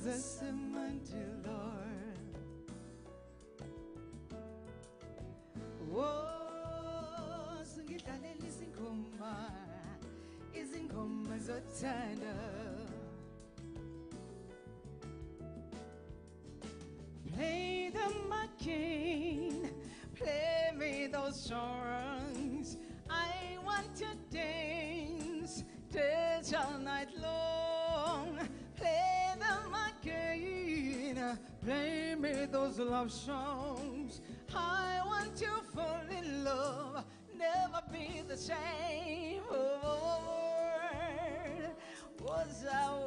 zasemandulo. Oh, singidlalela izingoma zothando. Play them again, play me those songs. I want to dance all night long. Play them again, play me those love songs. I want to fall in love, never be the same. What's up?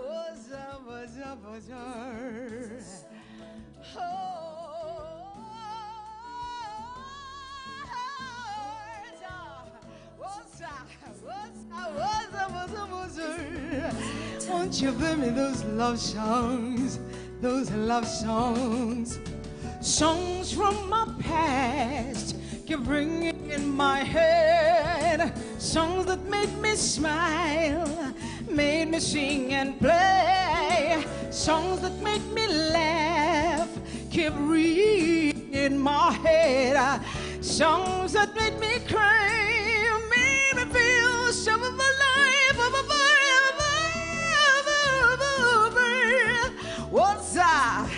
Won't you play me those love songs, songs from my past, keep ringing in my head, songs that made me smile, made me sing and play, songs that made me laugh, keep ringing in my head, songs that made me cry, made me feel some of my life, what's up?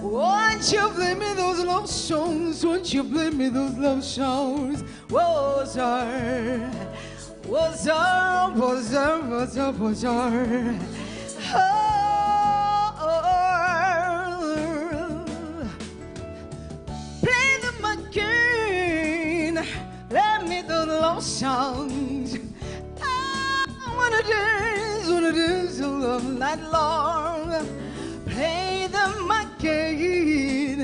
Won't you play me those love songs? Won't you play me those love songs? What's up? Play them again. Let me do the love songs. I wanna dance all night long. Play them again,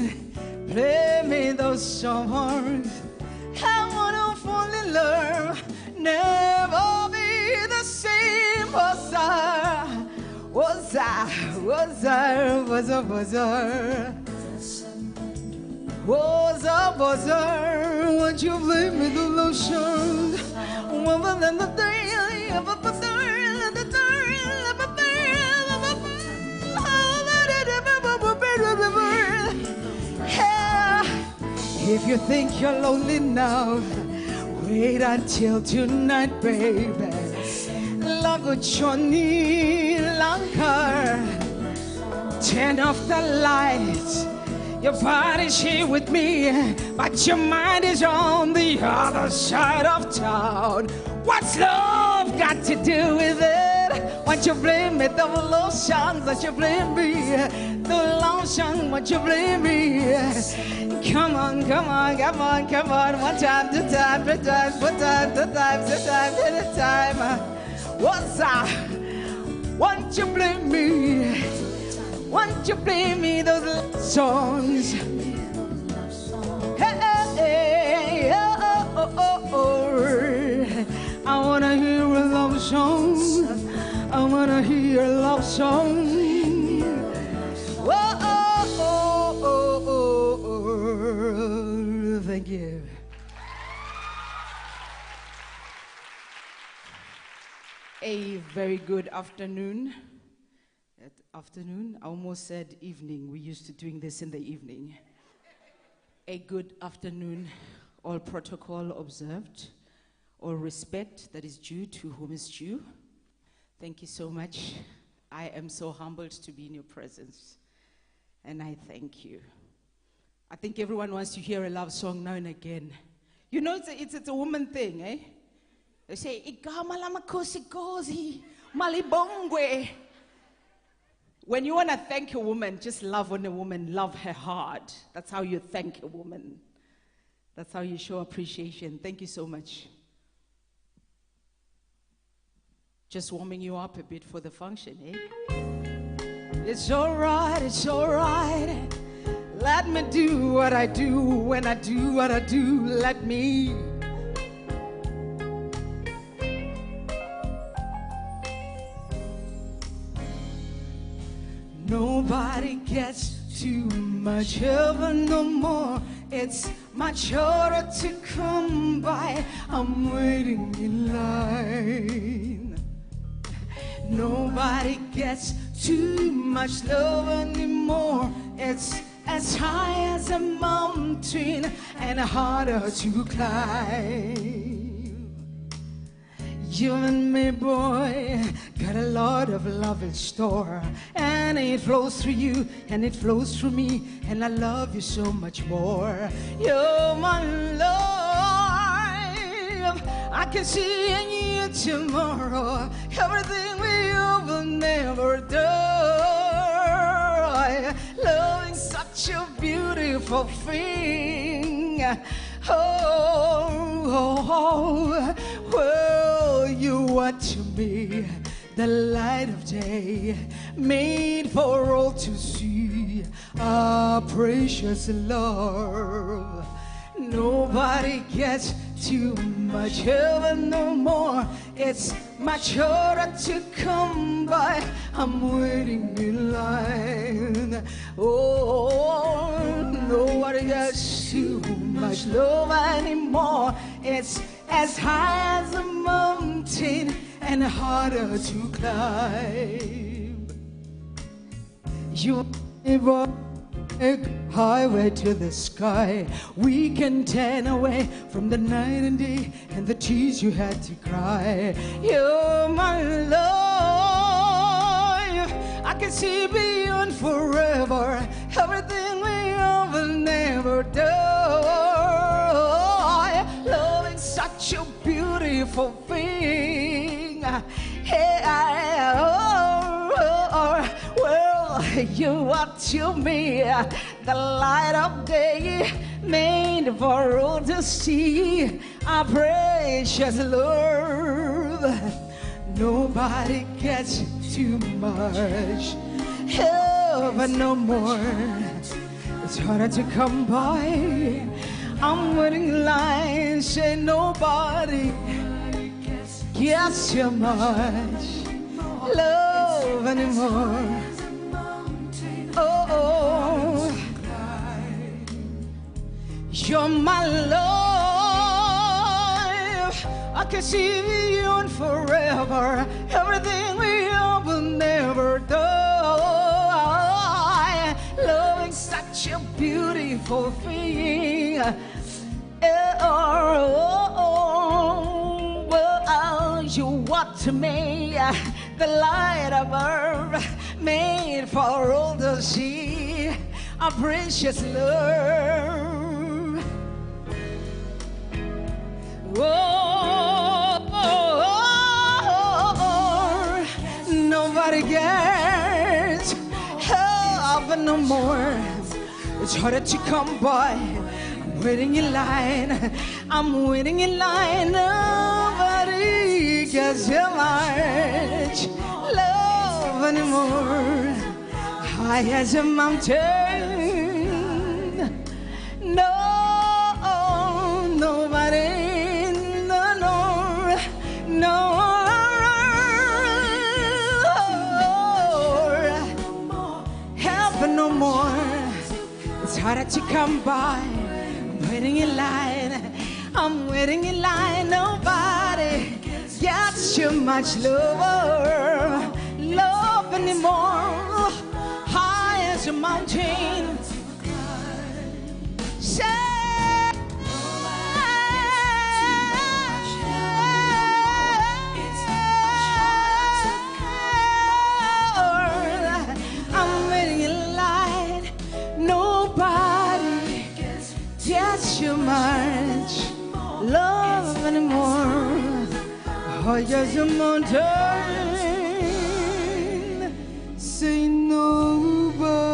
play me those songs. I wanna fall in love, never be the same. What's up? Won't you play me the love songs? If you think you're lonely now, wait until tonight, baby. Lago Johnny Lanka, turn off the lights. Your body's here with me, but your mind is on the other side of town. What's love got to do with it? Won't you play me the love songs? Won't you play me the love song? Won't you play me? Come on. One time, two times, three times, four times, two times, six times, any time. What's up? Won't you play me? Won't you play me those love songs? Hey, oh. I wanna hear a love song. I wanna hear a love song. Thank you. A very good afternoon. I almost said evening. We're used to doing this in the evening. A good afternoon. All protocol observed. All respect that is due to whom is due. Thank you so much. I am so humbled to be in your presence. And I thank you. I think everyone wants to hear a love song now and again. You know, it's a woman thing, eh? They say, Igama lamakosi malibongwe. When you want to thank a woman, just love on a woman, love her hard. That's how you thank a woman. That's how you show appreciation. Thank you so much. Just warming you up a bit for the function, eh? It's all right. Let me do what I do. When I do what I do, let me. Nobody gets too much heaven no more. It's much harder to come by. I'm waiting in line. Nobody gets too much love anymore. It's as high as a mountain and harder to climb. You and me, boy, got a lot of love in store, and it flows through you and it flows through me, and I love you so much more. You're my love, I can see in you tomorrow, everything we will never do. Loving such a beautiful thing. Oh, well, you are to me the light of day, made for all to see, our precious love. Nobody gets too much heaven no more. It's much harder to come by. I'm waiting in line. Oh, nobody gets too much love anymore. It's as high as a mountain and harder to climb. You never highway to the sky. We can turn away from the night and day and the tears you had to cry. You're my life, I can see beyond forever, everything we will never do. Loving such a beautiful thing. Hey, well, you are to me the light of day, made for all to see, our precious love. Nobody gets too much heaven no more. It's harder to come by. I'm waiting in line, say nobody gets too much love anymore. Oh, you're my life, I can see beyond forever, everything we will never die. Loving such a beautiful thing. Well, you are to me the light of earth, made for all to see, our precious love. Oh, nobody gets heaven no more. It's harder to come by. I'm waiting in line. I'm waiting in line. Nobody gets so much love anymore. High as a mountain. No, nobody, no. Heaven no more. It's harder to come by. I'm waiting in line. I'm waiting in line. Nobody gets too much love anymore. High as a mountain. Say, I'm waiting in line. Nobody gets too much love anymore. High as a mountain. Say nobody.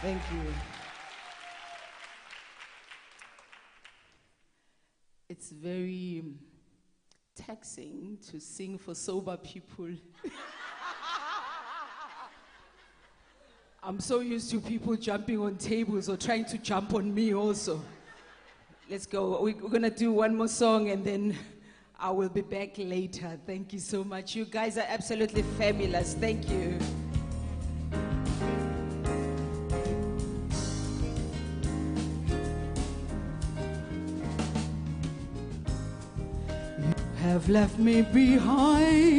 Thank you. It's very taxing to sing for sober people. I'm so used to people jumping on tables or trying to jump on me also. Let's go. We're gonna do one more song and then I will be back later. Thank you so much. You guys are absolutely fabulous. Thank you. you've left me behind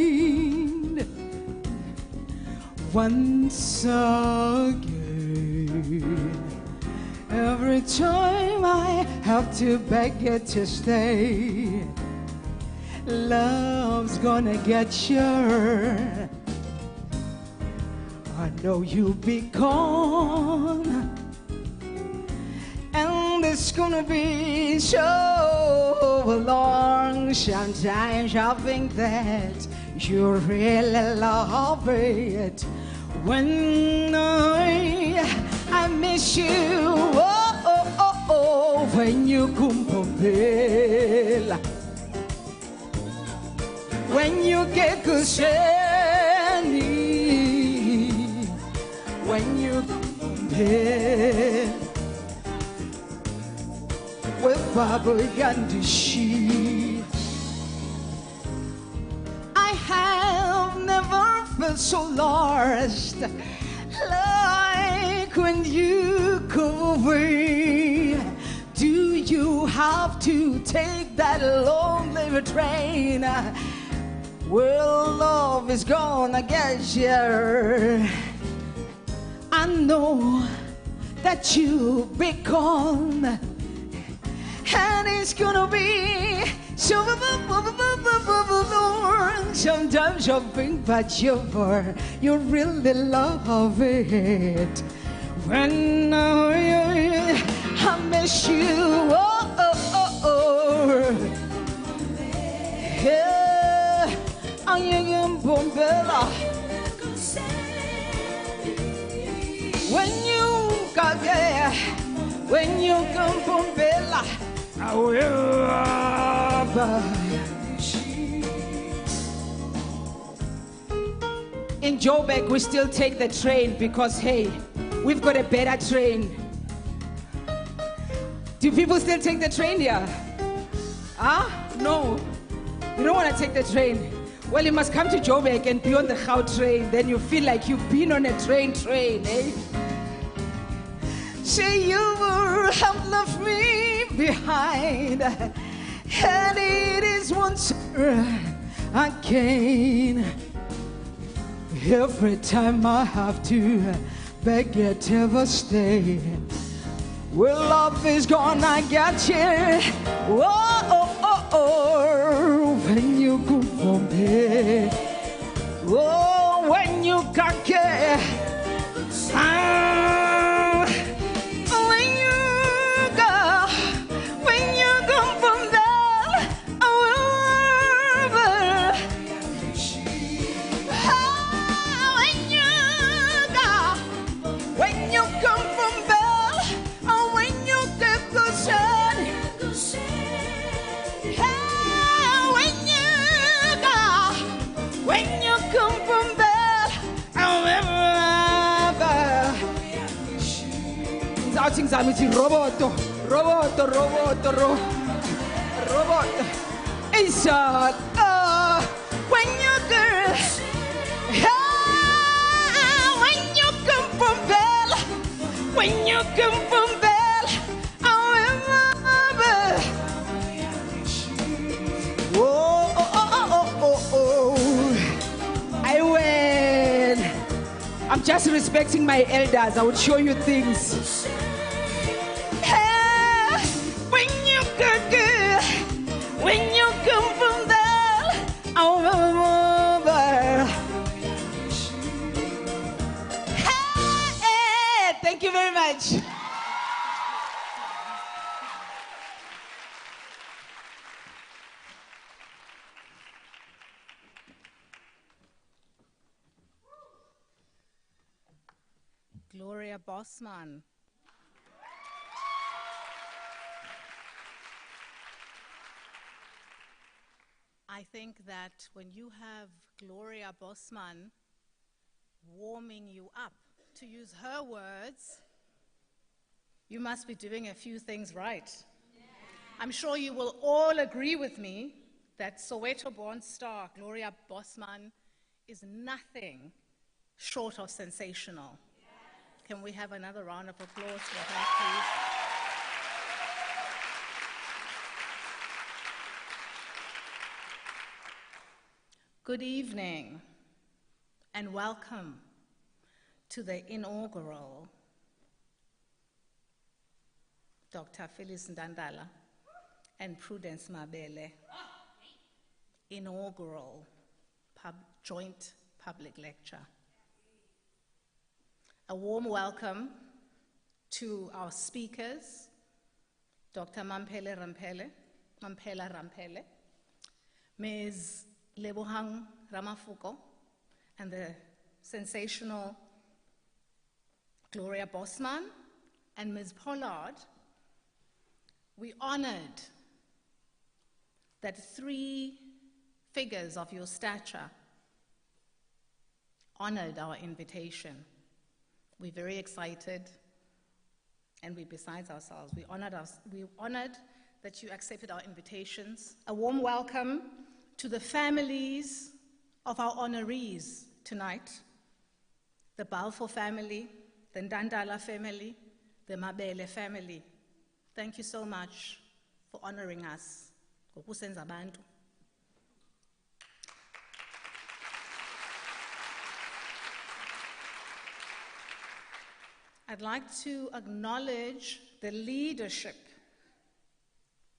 once again. Every time I have to beg you to stay, love's gonna get you. I know you'll be gone, and it's gonna be so long. Sometimes I think that you really love it when I miss you. Oh, oh, oh, oh, when you come from Bella, when you get good sandy, when you come from Bella, with Baba and the sheep. I have never felt so lost like when you go away. Do you have to take that lonely train? Well, love is gonna get you. I know that you'll be gone, and it's gonna be so. Sometimes I think that you really love it when I miss you. Oh, oh, oh, oh. Yeah, I am Bombella. When you got there, when you come from Bella, I will. In Joburg, we still take the train because, hey, we've got a better train. Do people still take the train here? Huh? No. You don't want to take the train. Well, you must come to Joburg and be on the Gau train. Then you feel like you've been on a train, eh? Say you have left me behind, and it is once again. Every time I have to beg you to stay, well, love is gonna get you. Oh, oh, oh, oh, when you go for me. Oh, when you can't get. Roboto. Inside, when you girl, when you come from Bella, when you come from Bella, I remember. Oh, oh, oh, oh, oh, oh. I win. I'm just respecting my elders. I would show you things. When you come from there, I'll remember. Hey, thank you very much. Gloria Bosman. I think that when you have Gloria Bosman warming you up, to use her words, you must be doing a few things right. I'm sure you will all agree with me that Soweto-born star Gloria Bosman is nothing short of sensational. Can we have another round of applause for her, please? Good evening and welcome to the inaugural Dr. Phyllis Ntantala and Prudence Mabele inaugural joint public lecture. A warm welcome to our speakers, Dr. Mampela Rampele, Ms. Lebohang Ramafuko, and the sensational Gloria Bosman, and Ms. Pollard. We honored that 3 figures of your stature honored our invitation. We're very excited, and we're besides ourselves. We honored that you accepted our invitations. A warm welcome to the families of our honorees tonight, the Balfour family, the Ntantala family, the Mabele family. Thank you so much for honoring us. I'd like to acknowledge the leadership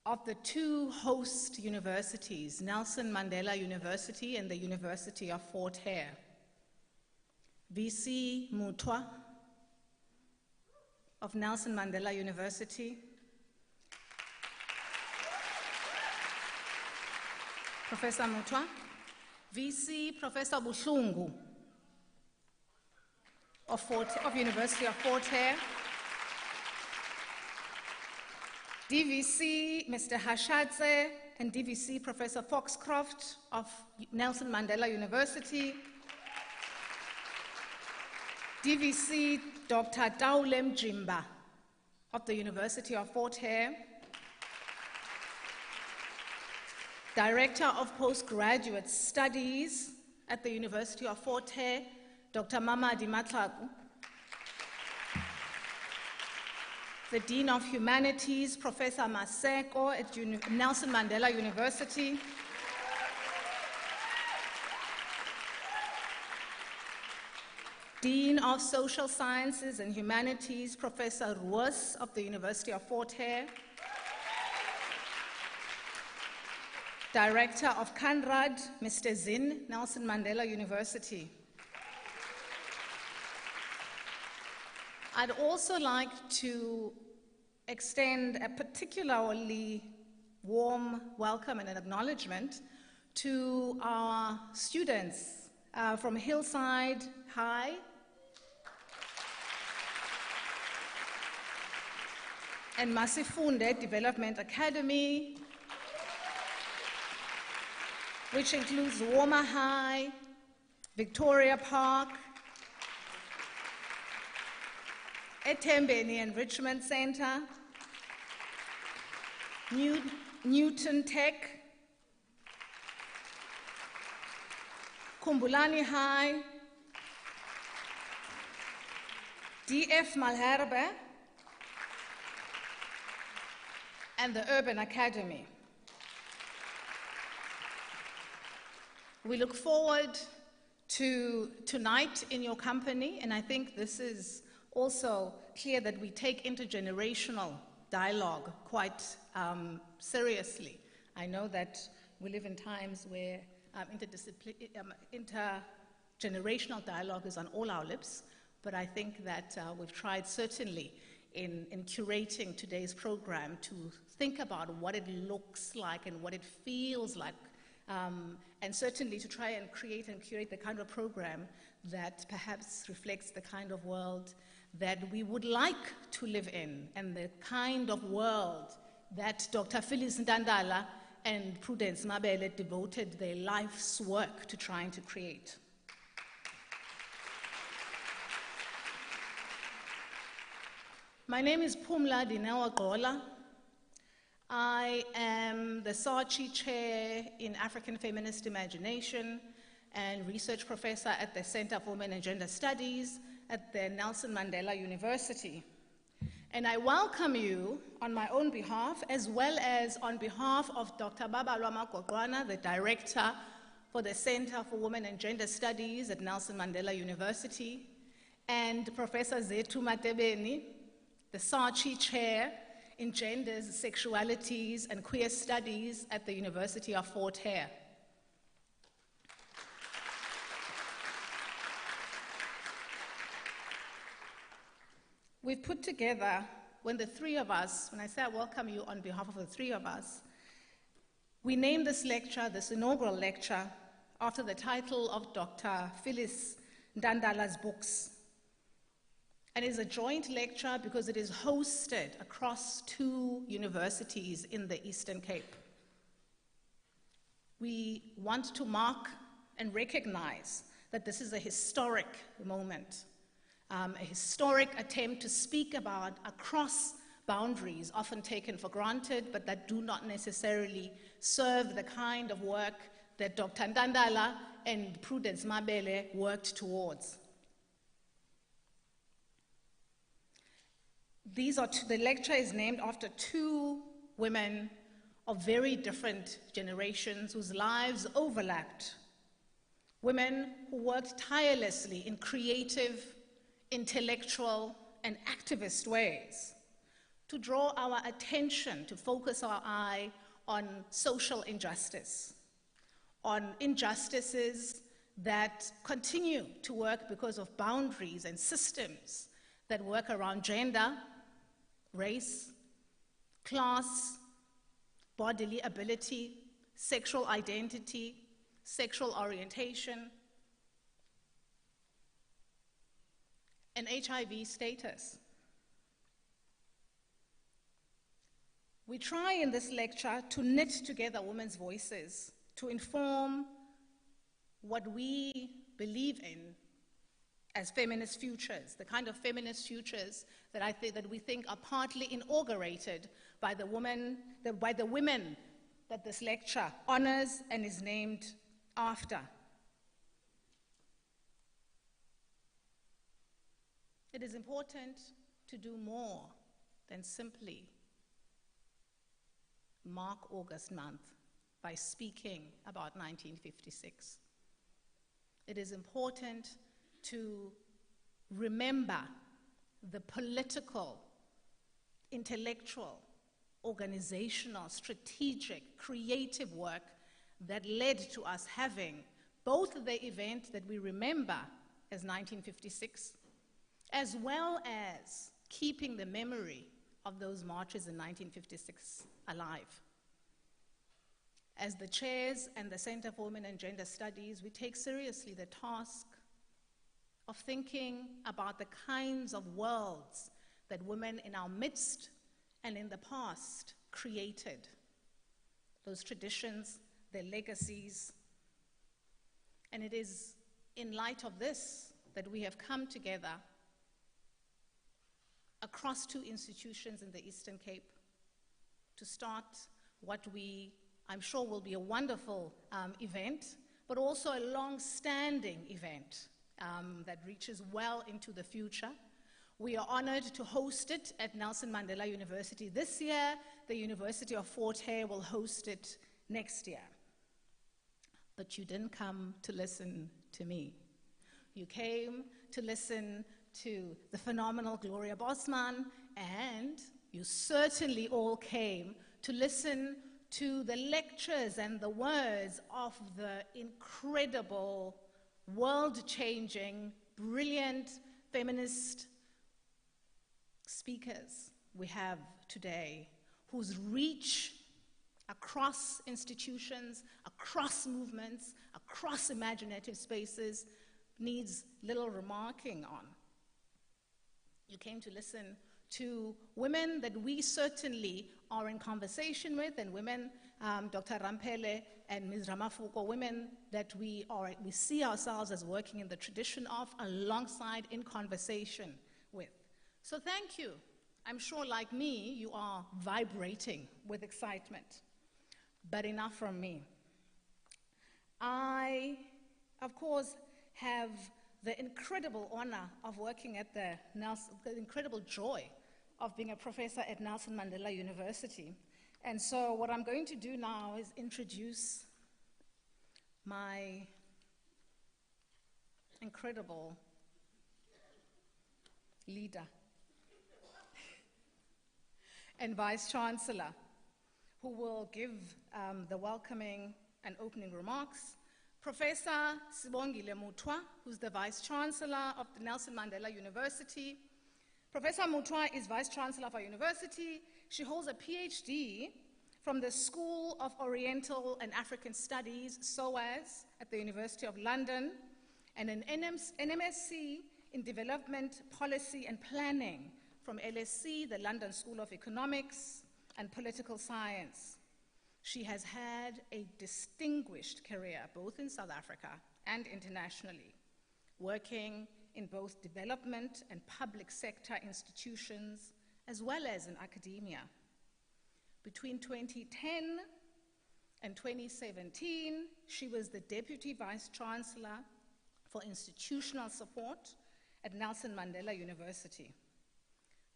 of the 2 host universities, Nelson Mandela University and the University of Fort Hare. VC Mutwa of Nelson Mandela University, Professor Mutwa, VC Professor Buhlungu of University of Fort Hare, DVC Mr. Hashadze and DVC Professor Foxcroft of Nelson Mandela University, DVC Dr. Daulem Jimba of the University of Fort Hare, Director of Postgraduate Studies at the University of Fort Hare, Dr. Mamadi Matlaku, the Dean of Humanities, Professor Maseko at Nelson Mandela University, Dean of Social Sciences and Humanities, Professor Ruas of the University of Fort Hare, Director of Kanrad, Mr. Zin, Nelson Mandela University. I'd also like to extend a particularly warm welcome and an acknowledgement to our students from Hillside High and Masifunde Development Academy, which includes Woma High, Victoria Park, Etembeni Enrichment Center, Newton Tech, Kumbulani High, DF Malherbe, and the Urban Academy. We look forward to tonight in your company, and I think this is also clear that we take intergenerational dialogue quite seriously. I know that we live in times where intergenerational dialogue is on all our lips, but I think that we've tried certainly in curating today's program to think about what it looks like and what it feels like, and certainly to try and create and curate the kind of program that perhaps reflects the kind of world that we would like to live in, and the kind of world that Dr. Phyllis Ntantala and Prudence Mabele devoted their life's work to trying to create. My name is Phumla Dineo Gola. I am the SARChI Chair in African Feminist Imagination and research professor at the Center for Women and Gender Studies at the Nelson Mandela University. And I welcome you on my own behalf, as well as on behalf of Dr. Babalwa Makogwana, the director for the Center for Women and Gender Studies at Nelson Mandela University, and Professor Zethu Matebeni, the SARChI Chair in Genders, Sexualities and Queer Studies at the University of Fort Hare. We've put together, when I say I welcome you on behalf of the three of us, we named this lecture, this inaugural lecture, after the title of Dr. Phyllis Ntantala's books. And it's a joint lecture because it is hosted across 2 universities in the Eastern Cape. We want to mark and recognize that this is a historic moment, a historic attempt to speak about across boundaries often taken for granted, but that do not necessarily serve the kind of work that Dr. Ntantala and Prudence Mabele worked towards. The lecture is named after 2 women of very different generations whose lives overlapped. Women who worked tirelessly in creative, intellectual, and activist ways to draw our attention, to focus our eye on social injustice, on injustices that continue to work because of boundaries and systems that work around gender, race, class, bodily ability, sexual identity, sexual orientation, and HIV status. We try in this lecture to knit together women's voices to inform what we believe in as feminist futures, the kind of feminist futures that we think are partly inaugurated by the women that this lecture honors and is named after. It is important to do more than simply mark August month by speaking about 1956. It is important to remember the political, intellectual, organizational, strategic, creative work that led to us having both the event that we remember as 1956, as well as keeping the memory of those marches in 1956 alive. As the chairs and the Center for Women and Gender Studies, we take seriously the task of thinking about the kinds of worlds that women in our midst and in the past created, those traditions, their legacies. And it is in light of this that we have come together across 2 institutions in the Eastern Cape to start what I'm sure will be a wonderful event, but also a long-standing event that reaches well into the future. We are honored to host it at Nelson Mandela University this year. The University of Fort Hare will host it next year. But you didn't come to listen to me. You came to listen to the phenomenal Gloria Bosman, and you certainly all came to listen to the lectures and the words of the incredible, world-changing, brilliant feminist speakers we have today, whose reach across institutions, across movements, across imaginative spaces needs little remarking on. You came to listen to women that we certainly are in conversation with, and women, Dr. Ramphele and Ms. Ramafuko, women that we see ourselves as working in the tradition of, alongside, in conversation with. So thank you. I'm sure, like me, you are vibrating with excitement. But enough from me. I, of course, have the incredible honor of working at the incredible joy of being a professor at Nelson Mandela University. And so what I'm going to do now is introduce my incredible leader and Vice-Chancellor, who will give the welcoming and opening remarks. Professor Sibongile Mutwa, who's the Vice-Chancellor of the Nelson Mandela University. Professor Mutwa is Vice-Chancellor of our university. She holds a PhD from the School of Oriental and African Studies, SOAS, at the University of London, and an NMSc in Development Policy and Planning from LSE, the London School of Economics and Political Science. She has had a distinguished career, both in South Africa and internationally, working in both development and public sector institutions, as well as in academia. Between 2010 and 2017, she was the Deputy Vice-Chancellor for Institutional Support at Nelson Mandela University.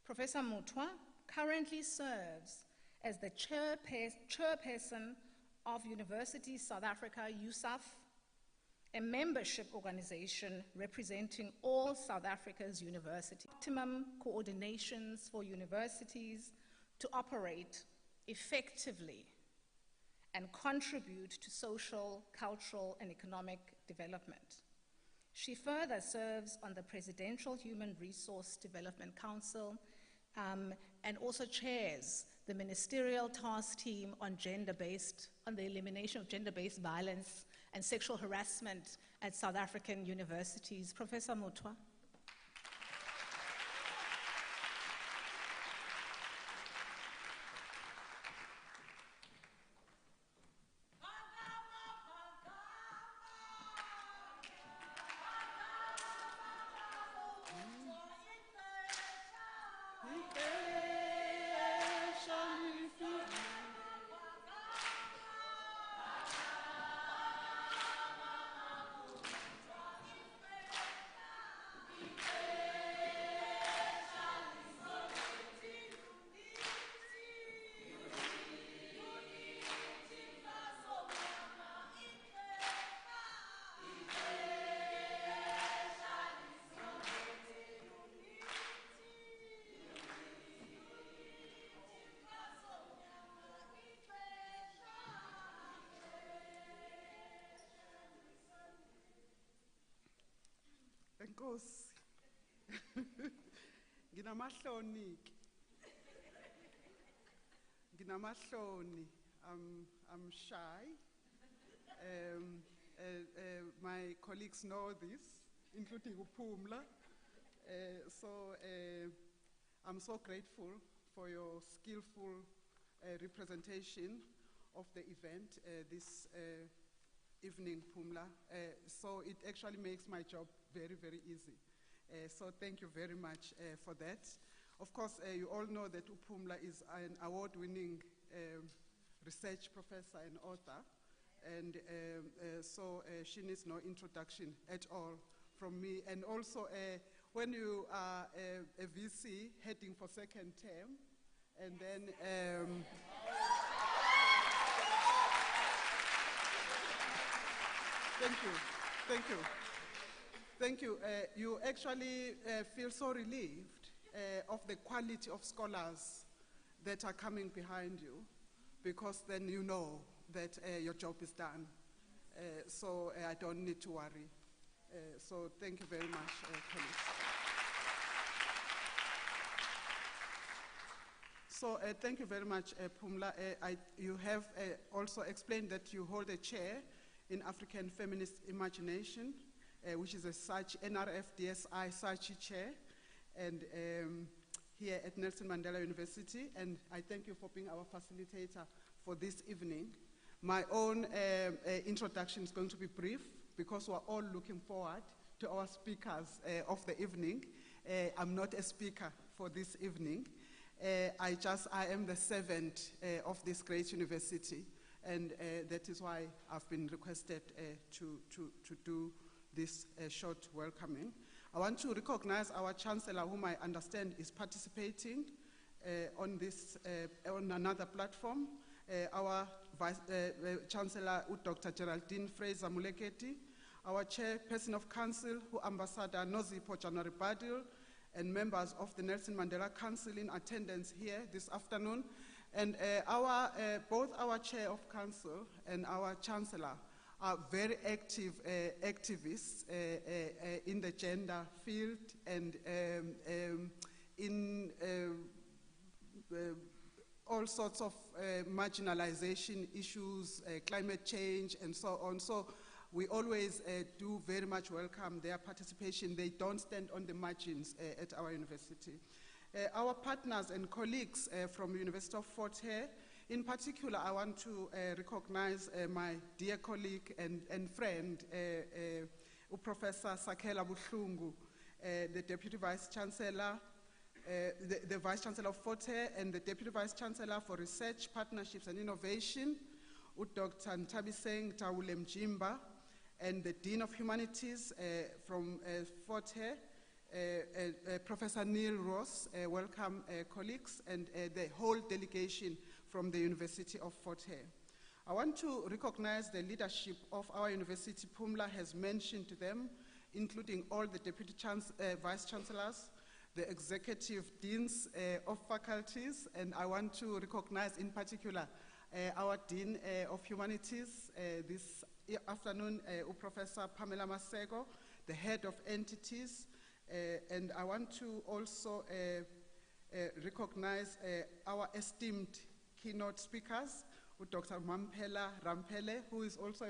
Professor Mutwa currently serves as the chairperson of University South Africa, USAF, a membership organization representing all South Africa's universities. Optimum coordinations for universities to operate effectively and contribute to social, cultural, and economic development. She further serves on the Presidential Human Resource Development Council and also chairs the Ministerial Task Team on the elimination of gender-based violence and sexual harassment at South African universities. Professor Mutwa. Enkosi. Nginamahloni. I'm shy. My colleagues know this, including Upumla. I'm so grateful for your skillful representation of the event this evening, Pumla. So it actually makes my job very, very easy. So thank you very much for that. Of course, you all know that Upumla is an award-winning research professor and author, and so she needs no introduction at all from me. And also, when you are a VC heading for second term, and then Thank you. You actually feel so relieved of the quality of scholars that are coming behind you, because then you know that your job is done. So I don't need to worry. So thank you very much, Phyllis. So thank you very much, Pumla. You have also explained that you hold a chair in African Feminist Imagination, which is a NRF-DSI SARChI Chair, and here at Nelson Mandela University, and I thank you for being our facilitator for this evening. My own introduction is going to be brief, because we're all looking forward to our speakers of the evening. I'm not a speaker for this evening. I am the servant of this great university, and that is why I've been requested to do this short welcoming. I want to recognize our Chancellor, whom I understand is participating on another platform, our Chancellor Dr. Geraldine Fraser-Muleketi, our Chairperson of Council, Ambassador Nozipho January Badil, and members of the Nelson Mandela Council in attendance here this afternoon, and both our Chair of Council and our Chancellor are very active activists in the gender field and in all sorts of marginalization issues, climate change, and so on. So we always do very much welcome their participation. They don't stand on the margins at our university. Our partners and colleagues from the University of Fort Hare, in particular, I want to recognize my dear colleague and friend, Professor Sakela Buhlungu, the Deputy Vice Chancellor, the Vice Chancellor of Fort Hare, and the Deputy Vice Chancellor for Research, Partnerships and Innovation, Dr. Ntabiseng Taule Mjimba, and the Dean of Humanities from Fort Hare, Professor Neil Ross. Welcome, colleagues, and the whole delegation from the University of Fort Hare. I want to recognize the leadership of our university. Phumla has mentioned them, including all the Deputy Vice Chancellors, the Executive Deans of Faculties, and I want to recognize in particular our Dean of Humanities this afternoon, Professor Pamela Masego, the Head of Entities, and I want to also recognize our esteemed keynote speakers, Dr. Mampela Rampele, who is also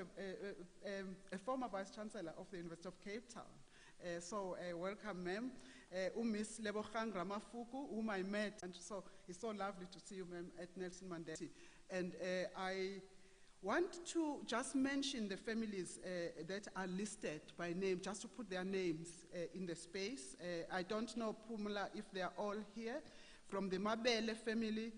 a former Vice Chancellor of the University of Cape Town. So welcome, ma'am. Miss Lebogang Ramafuku, whom I met, and so it's so lovely to see you, ma'am, at Nelson Mandela. And I want to just mention the families that are listed by name, just to put their names in the space. I don't know, Phumla, if they are all here. From the Mabele family,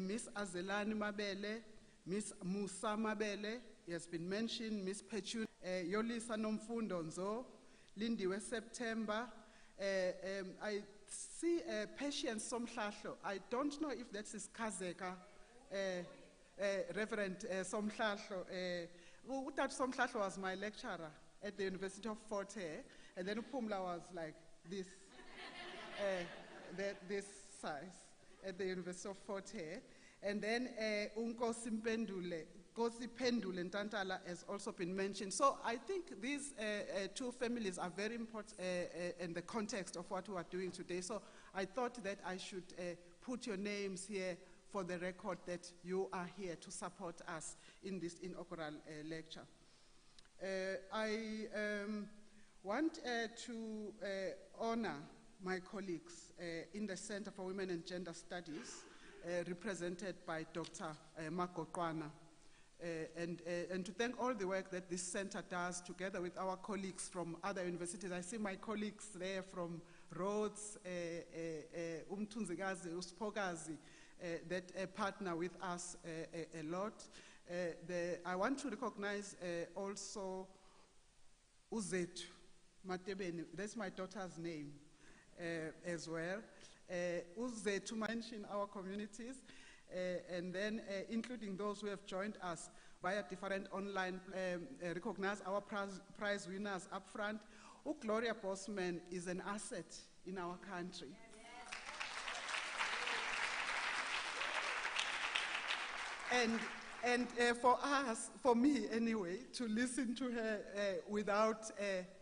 Miss Azelani Mabele, Miss Musa Mabele, he has been mentioned, Miss Petun, Yolisa Nomfundo Nzo, Lindiwe September. I see Patience Somhlahlo. I don't know if that's his Kazeka, Reverend Somhlahlo. Utat Somhlahlo was my lecturer at the University of Fort Hare, and then Phumla was like this, this size at the University of Fort Hare. And then Unkosi Pendule Ntantala has also been mentioned. So I think these two families are very important in the context of what we are doing today. So I thought that I should put your names here for the record that you are here to support us in this inaugural lecture. I want to honor my colleagues in the Center for Women and Gender Studies, represented by Dr. Magoqwana, and to thank all the work that this center does together with our colleagues from other universities. I see my colleagues there from Rhodes, Umthunzikazi, Uspokazi, that partner with us a lot. I want to recognize also Uzetu Matebeni, that's my daughter's name as well. To mention our communities, and then including those who have joined us via different online, recognize our prize winners up front. Gloria Bosman is an asset in our country. And for us, for me anyway, to listen to her without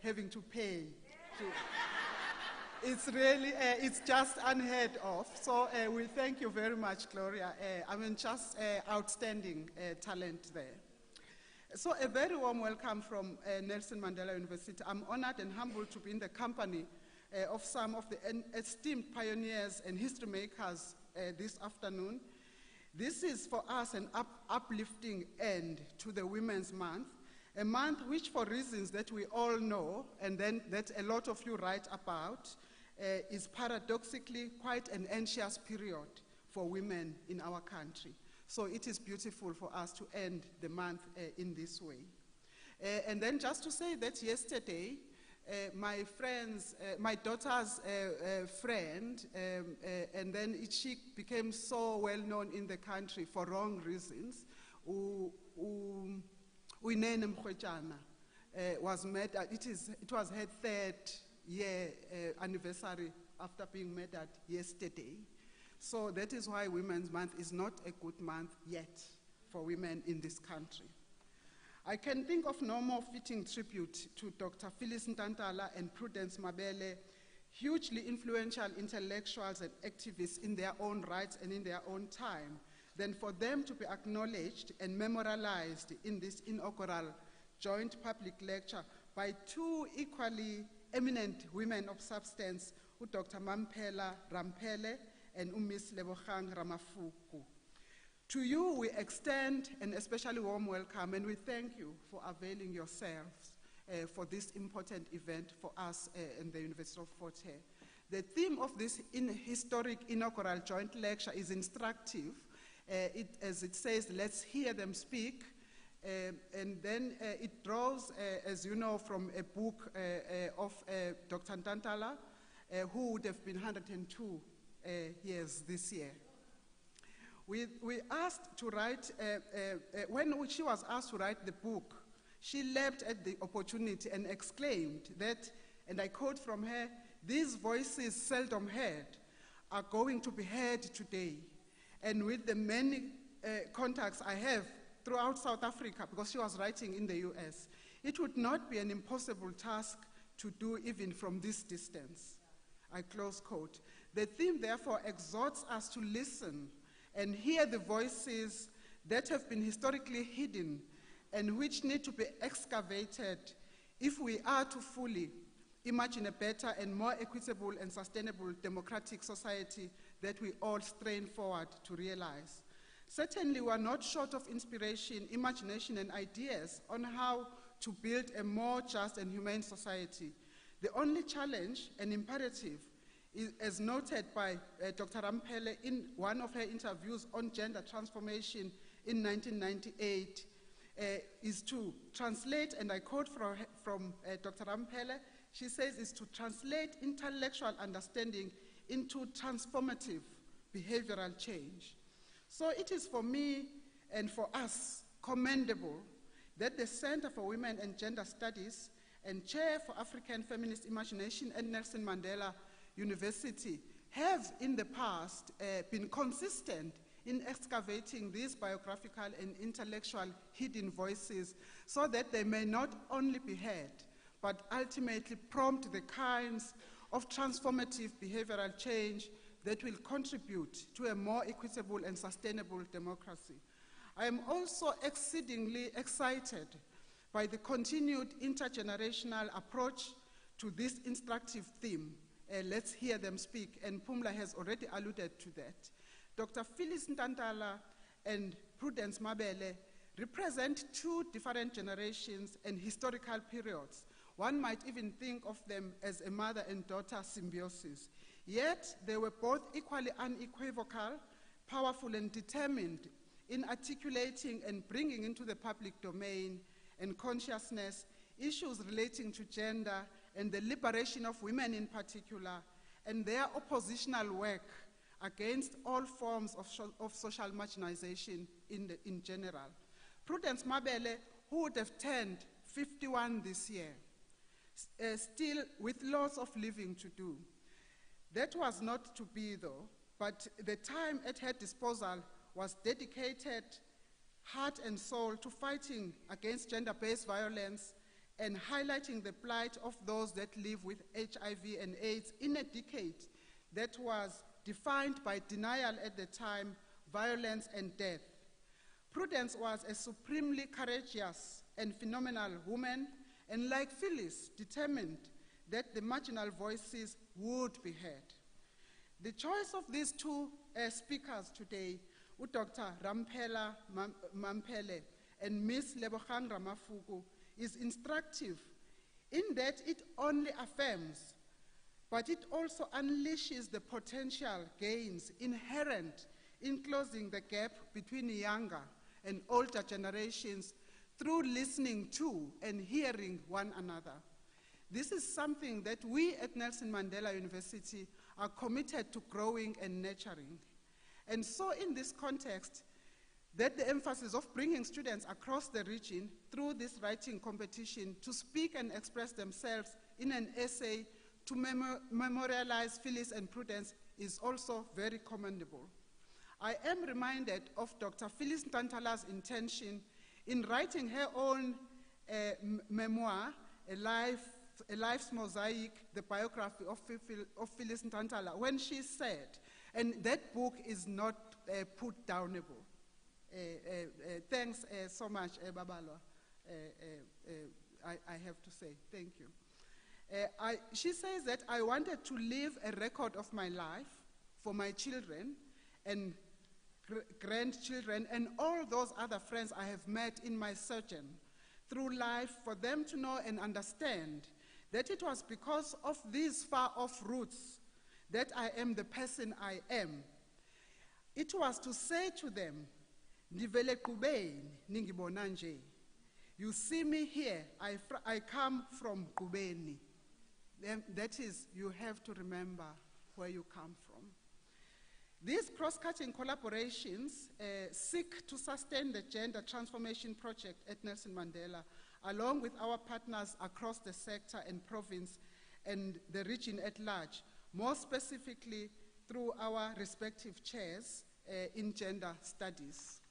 having to pay. It's really, it's just unheard of. So we thank you very much, Gloria. I mean, just outstanding talent there. So a very warm welcome from Nelson Mandela University. I'm honored and humbled to be in the company of some of the esteemed pioneers and history makers this afternoon. This is for us an uplifting end to the Women's Month, a month which, for reasons that we all know and then that a lot of you write about, is paradoxically quite an anxious period for women in our country. So it is beautiful for us to end the month in this way. And then just to say that yesterday, my daughter's friend, and then she became so well known in the country for wrong reasons, Uyinene Mkhwetjana was murdered. It was her 3rd year anniversary after being murdered yesterday. So that is why Women's Month is not a good month yet for women in this country. I can think of no more fitting tribute to Dr. Phyllis Ntantala and Prudence Mabele, hugely influential intellectuals and activists in their own rights and in their own time, than for them to be acknowledged and memorialized in this inaugural joint public lecture by 2 equally eminent women of substance, Dr. Mamphela Ramphele and Miss Lebogang Ramafuku. To you, we extend an especially warm welcome, and we thank you for availing yourselves for this important event for us in the University of Fort Hare. The theme of this historic inaugural joint lecture is instructive. As it says, let's hear them speak. And then it draws, as you know, from a book of Dr. Ntantala, who would have been 102 years this year. We asked to write, when she was asked to write the book, she leapt at the opportunity and exclaimed that, and I quote from her, "These voices seldom heard are going to be heard today." And with the many contacts I have throughout South Africa, because she was writing in the US, it would not be an impossible task to do even from this distance. I close quote. The theme therefore exhorts us to listen and hear the voices that have been historically hidden and which need to be excavated if we are to fully imagine a better and more equitable and sustainable democratic society that we all strain forward to realize. Certainly, we are not short of inspiration, imagination, and ideas on how to build a more just and humane society. The only challenge and imperative, as noted by Dr. Ramphele in one of her interviews on gender transformation in 1998, is to translate, and I quote from Dr. Ramphele, she says, is to translate intellectual understanding into transformative behavioral change. So it is for me and for us commendable that the Center for Women and Gender Studies and Chair for African Feminist Imagination at Nelson Mandela University have in the past been consistent in excavating these biographical and intellectual hidden voices so that they may not only be heard, but ultimately prompt the kinds of transformative behavioral change that will contribute to a more equitable and sustainable democracy. I am also exceedingly excited by the continued intergenerational approach to this instructive theme. Let's hear them speak, and Phumla has already alluded to that. Dr. Phyllis Ntantala and Prudence Mabele represent 2 different generations and historical periods. One might even think of them as a mother and daughter symbiosis. Yet they were both equally unequivocal, powerful, and determined in articulating and bringing into the public domain and consciousness issues relating to gender and the liberation of women in particular, and their oppositional work against all forms of social marginalization in general. Prudence Mabele, who would have turned 51 this year, still with lots of living to do. That was not to be, though, but the time at her disposal was dedicated, heart and soul, to fighting against gender-based violence and highlighting the plight of those that live with HIV and AIDS in a decade that was defined by denial at the time, violence, and death. Prudence was a supremely courageous and phenomenal woman, and like Phyllis, determined that the marginal voices would be heard. The choice of these 2 speakers today, Dr. Ramphela Mamphele and Ms. Lebogang Ramafuku, is instructive in that it only affirms, but it also unleashes the potential gains inherent in closing the gap between younger and older generations through listening to and hearing one another. This is something that we at Nelson Mandela University are committed to growing and nurturing. And so in this context, that the emphasis of bringing students across the region through this writing competition to speak and express themselves in an essay to memorialize Phyllis and Prudence is also very commendable. I am reminded of Dr. Phyllis Ntantala's intention in writing her own memoir, a life's mosaic, the biography of Phyllis Ntantala, when she said, and that book is not put downable. Thanks so much, Babalwa. I have to say, thank you. She says that I wanted to leave a record of my life for my children and grandchildren and all those other friends I have met in my sojourn through life, for them to know and understand that it was because of these far-off roots that I am the person I am. It was to say to them, "Nivele Qubeni, ningibona nje." You see me here, I come from Qubeni. That is, you have to remember where you come from. These cross-cutting collaborations seek to sustain the gender transformation project at Nelson Mandela, along with our partners across the sector and province and the region at large, more specifically through our respective chairs in gender studies.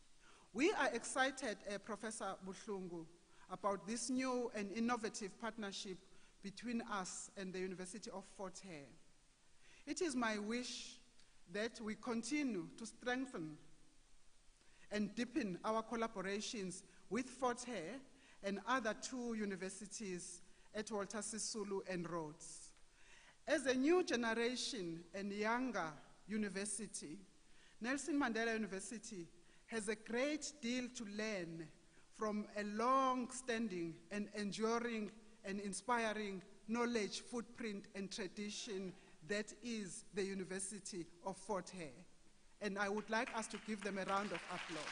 We are excited, Professor Buhlungu, about this new and innovative partnership between us and the University of Hare. It is my wish that we continue to strengthen and deepen our collaborations with Hare and other two universities at Walter Sisulu and Rhodes. As a new generation and younger university, Nelson Mandela University has a great deal to learn from a long-standing and enduring and inspiring knowledge, footprint, and tradition that is the University of Hare. And I would like us to give them a round of applause.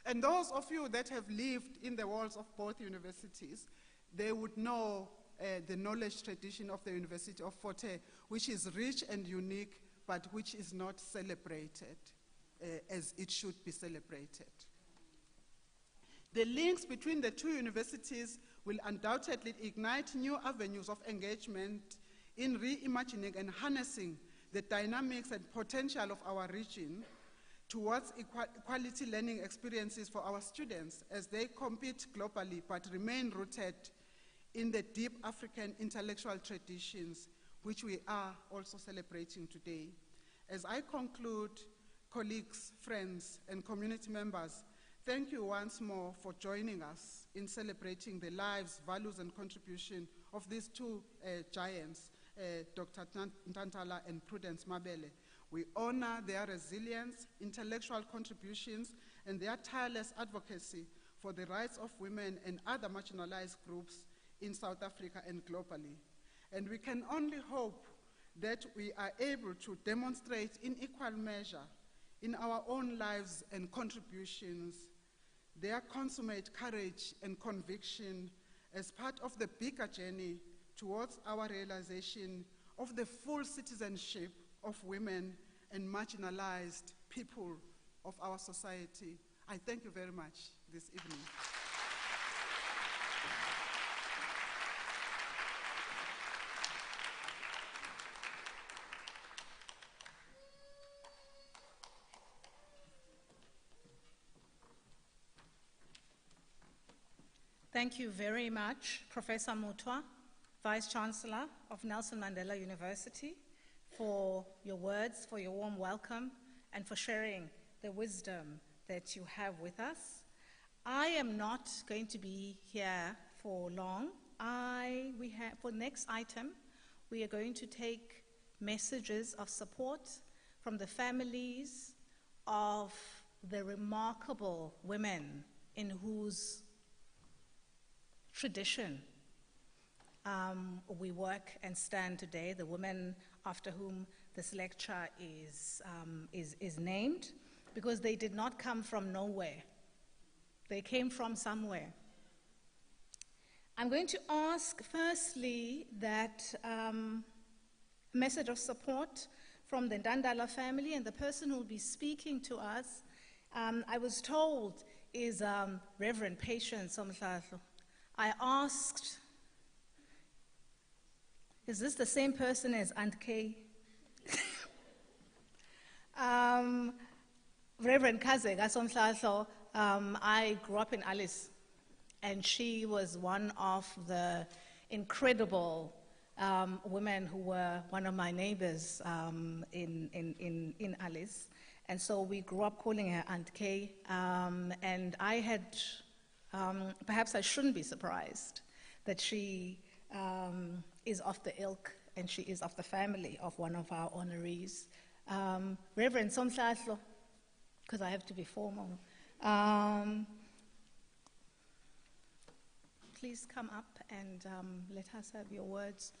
And those of you that have lived in the walls of both universities, they would know the knowledge tradition of the University of Hare, which is rich and unique, but which is not celebrated as it should be celebrated. The links between the two universities will undoubtedly ignite new avenues of engagement in reimagining and harnessing the dynamics and potential of our region towards equality learning experiences for our students as they compete globally but remain rooted in the deep African intellectual traditions which we are also celebrating today. As I conclude, colleagues, friends, and community members, thank you once more for joining us in celebrating the lives, values, and contribution of these two giants, Dr. Ntantala and Prudence Mabele. We honor their resilience, intellectual contributions, and their tireless advocacy for the rights of women and other marginalized groups in South Africa and globally. And we can only hope that we are able to demonstrate in equal measure in our own lives and contributions their consummate courage and conviction as part of the bigger journey towards our realization of the full citizenship of women and marginalized people of our society. I thank you very much this evening. Thank you very much, Professor Mutwa, Vice-Chancellor of Nelson Mandela University, for your words, for your warm welcome, and for sharing the wisdom that you have with us. I am not going to be here for long. For the next item, we are going to take messages of support from the families of the remarkable women in whose tradition we work and stand today, the women after whom this lecture is named, because they did not come from nowhere. They came from somewhere. I'm going to ask firstly that A message of support from the Ntantala family, and the person who will be speaking to us, I was told, is Reverend Patience Somhlahlo. I asked, is this the same person as Aunt Kay? Reverend Kazega Somhlahlo, I grew up in Alice, and she was one of the incredible women who were one of my neighbors in Alice. And so we grew up calling her Aunt Kay, and I had, perhaps I shouldn't be surprised that she is of the ilk, and she is of the family of one of our honorees. Reverend Somhlahlo, because I have to be formal. Please come up and let us have your words.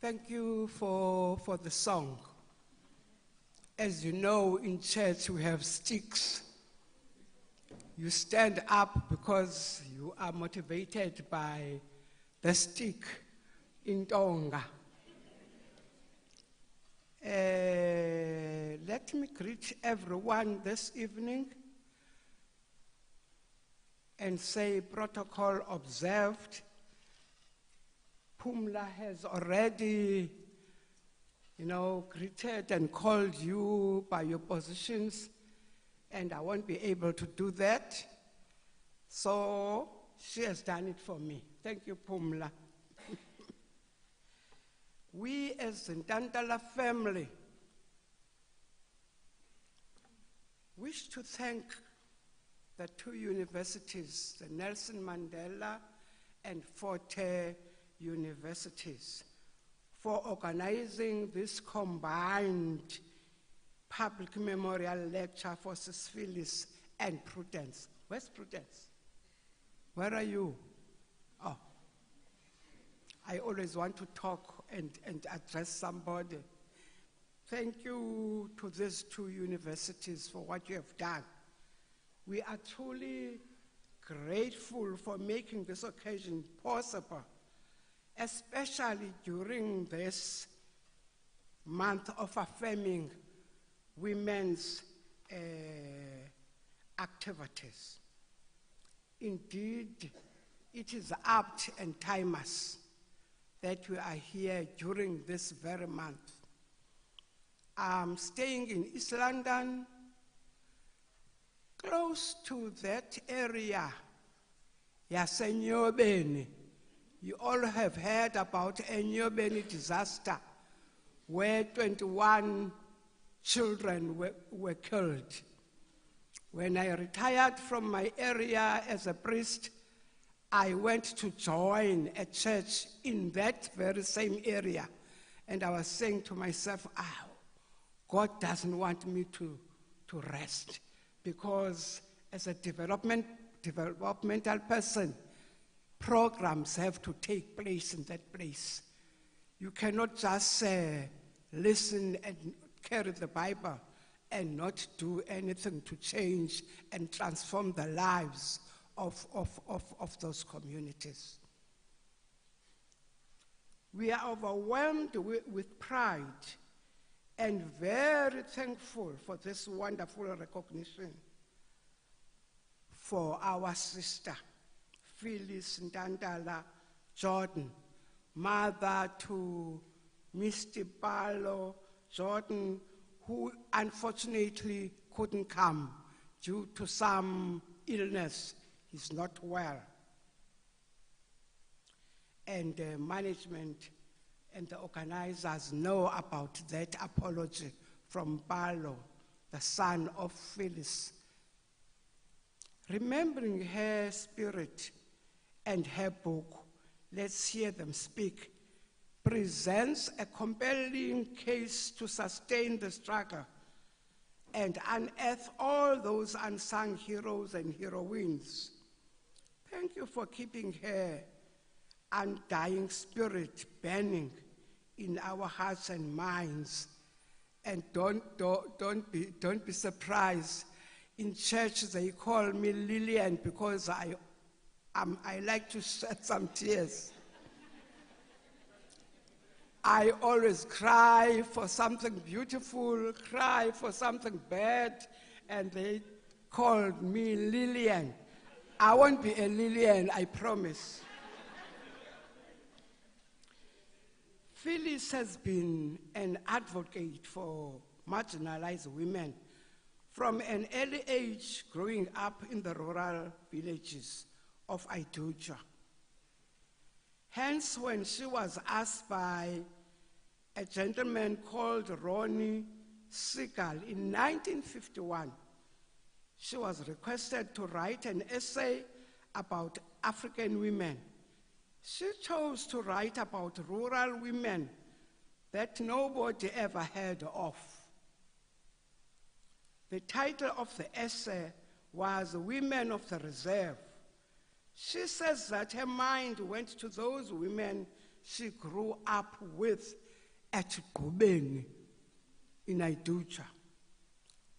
Thank you for the song. As you know, in church we have sticks. You stand up because you are motivated by the stick in Tonga. Let me greet everyone this evening and say protocol observed. Phumla has already, greeted and called you by your positions, and I won't be able to do that. So she has done it for me. Thank you, Phumla. We as the Ntantala family wish to thank the two universities, the Nelson Mandela and FORTE universities, for organizing this combined public memorial lecture for Sis Phyllis and Prudence. Where's Prudence? Where are you? Oh, I always want to talk and address somebody. Thank you to these two universities for what you have done. We are truly grateful for making this occasion possible, especially during this month of affirming women's activities. Indeed, it is apt and timeless that we are here during this very month. I'm staying in East London, close to that area, Yasenyobeni. You all have heard about a Nyobeni disaster where 21 children were killed. When I retired from my area as a priest, I went to join a church in that very same area. And I was saying to myself, God doesn't want me to rest, because as a developmental person, programs have to take place in that place. You cannot just listen and carry the Bible and not do anything to change and transform the lives of those communities. We are overwhelmed with pride and very thankful for this wonderful recognition for our sister, Phyllis Ntantala Jordan, mother to Mr. Paulo Jordan, who unfortunately couldn't come due to some illness. He's not well. And the management and the organizers know about that apology from Paulo, the son of Phyllis. Remembering her spirit and her book, Let's Hear Them Speak, presents a compelling case to sustain the struggle and unearth all those unsung heroes and heroines. Thank you for keeping her undying spirit burning in our hearts and minds. And don't be surprised. In church they call me Lillian because I like to shed some tears. I always cry for something beautiful, cry for something bad, and they called me Lillian. I won't be a Lillian, I promise. Phyllis has been an advocate for marginalized women from an early age, growing up in the rural villages of Iduja. Hence, when she was asked by a gentleman called Ronnie Segal in 1951, she was requested to write an essay about African women. She chose to write about rural women that nobody ever heard of. The title of the essay was Women of the Reserve. She says that her mind went to those women she grew up with at Gubeni in Iduja,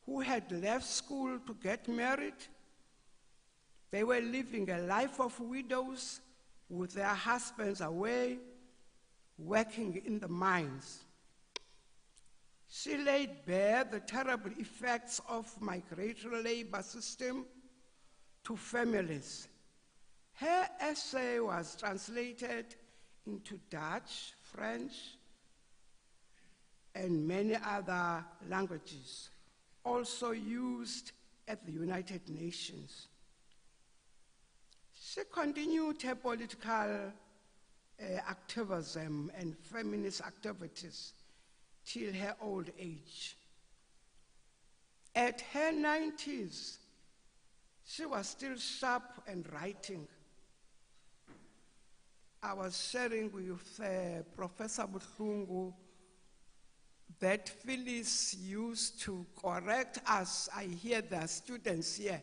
who had left school to get married. They were living a life of widows with their husbands away, working in the mines. She laid bare the terrible effects of migratory labor system to families. Her essay was translated into Dutch, French, and many other languages, also used at the United Nations. She continued her political activism and feminist activities till her old age. At her 90s, she was still sharp and writing. I was sharing with Professor Buhlungu that Phyllis used to correct us. I hear the students here.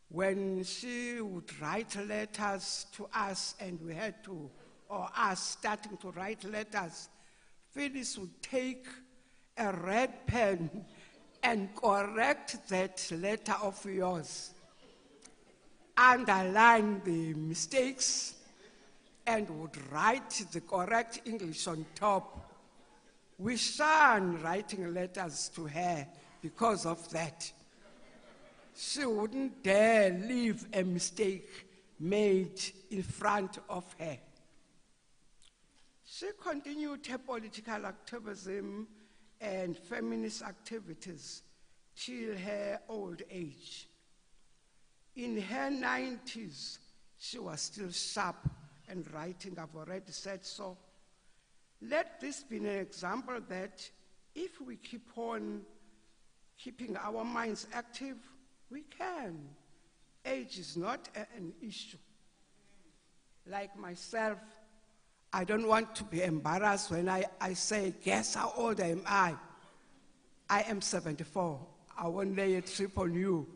When she would write letters to us and we had to, or us starting to write letters, Phyllis would take a red pen and correct that letter of yours, underline the mistakes, and would write the correct English on top. We shunned writing letters to her because of that. She wouldn't dare leave a mistake made in front of her. She continued her political activism and feminist activities till her old age. In her 90s, she was still sharp and writing. I've already said so. Let this be an example that if we keep on keeping our minds active, we can. Age is not an issue. Like myself, I don't want to be embarrassed when I say, guess how old am I? I am 74. I won't lay a trip on you.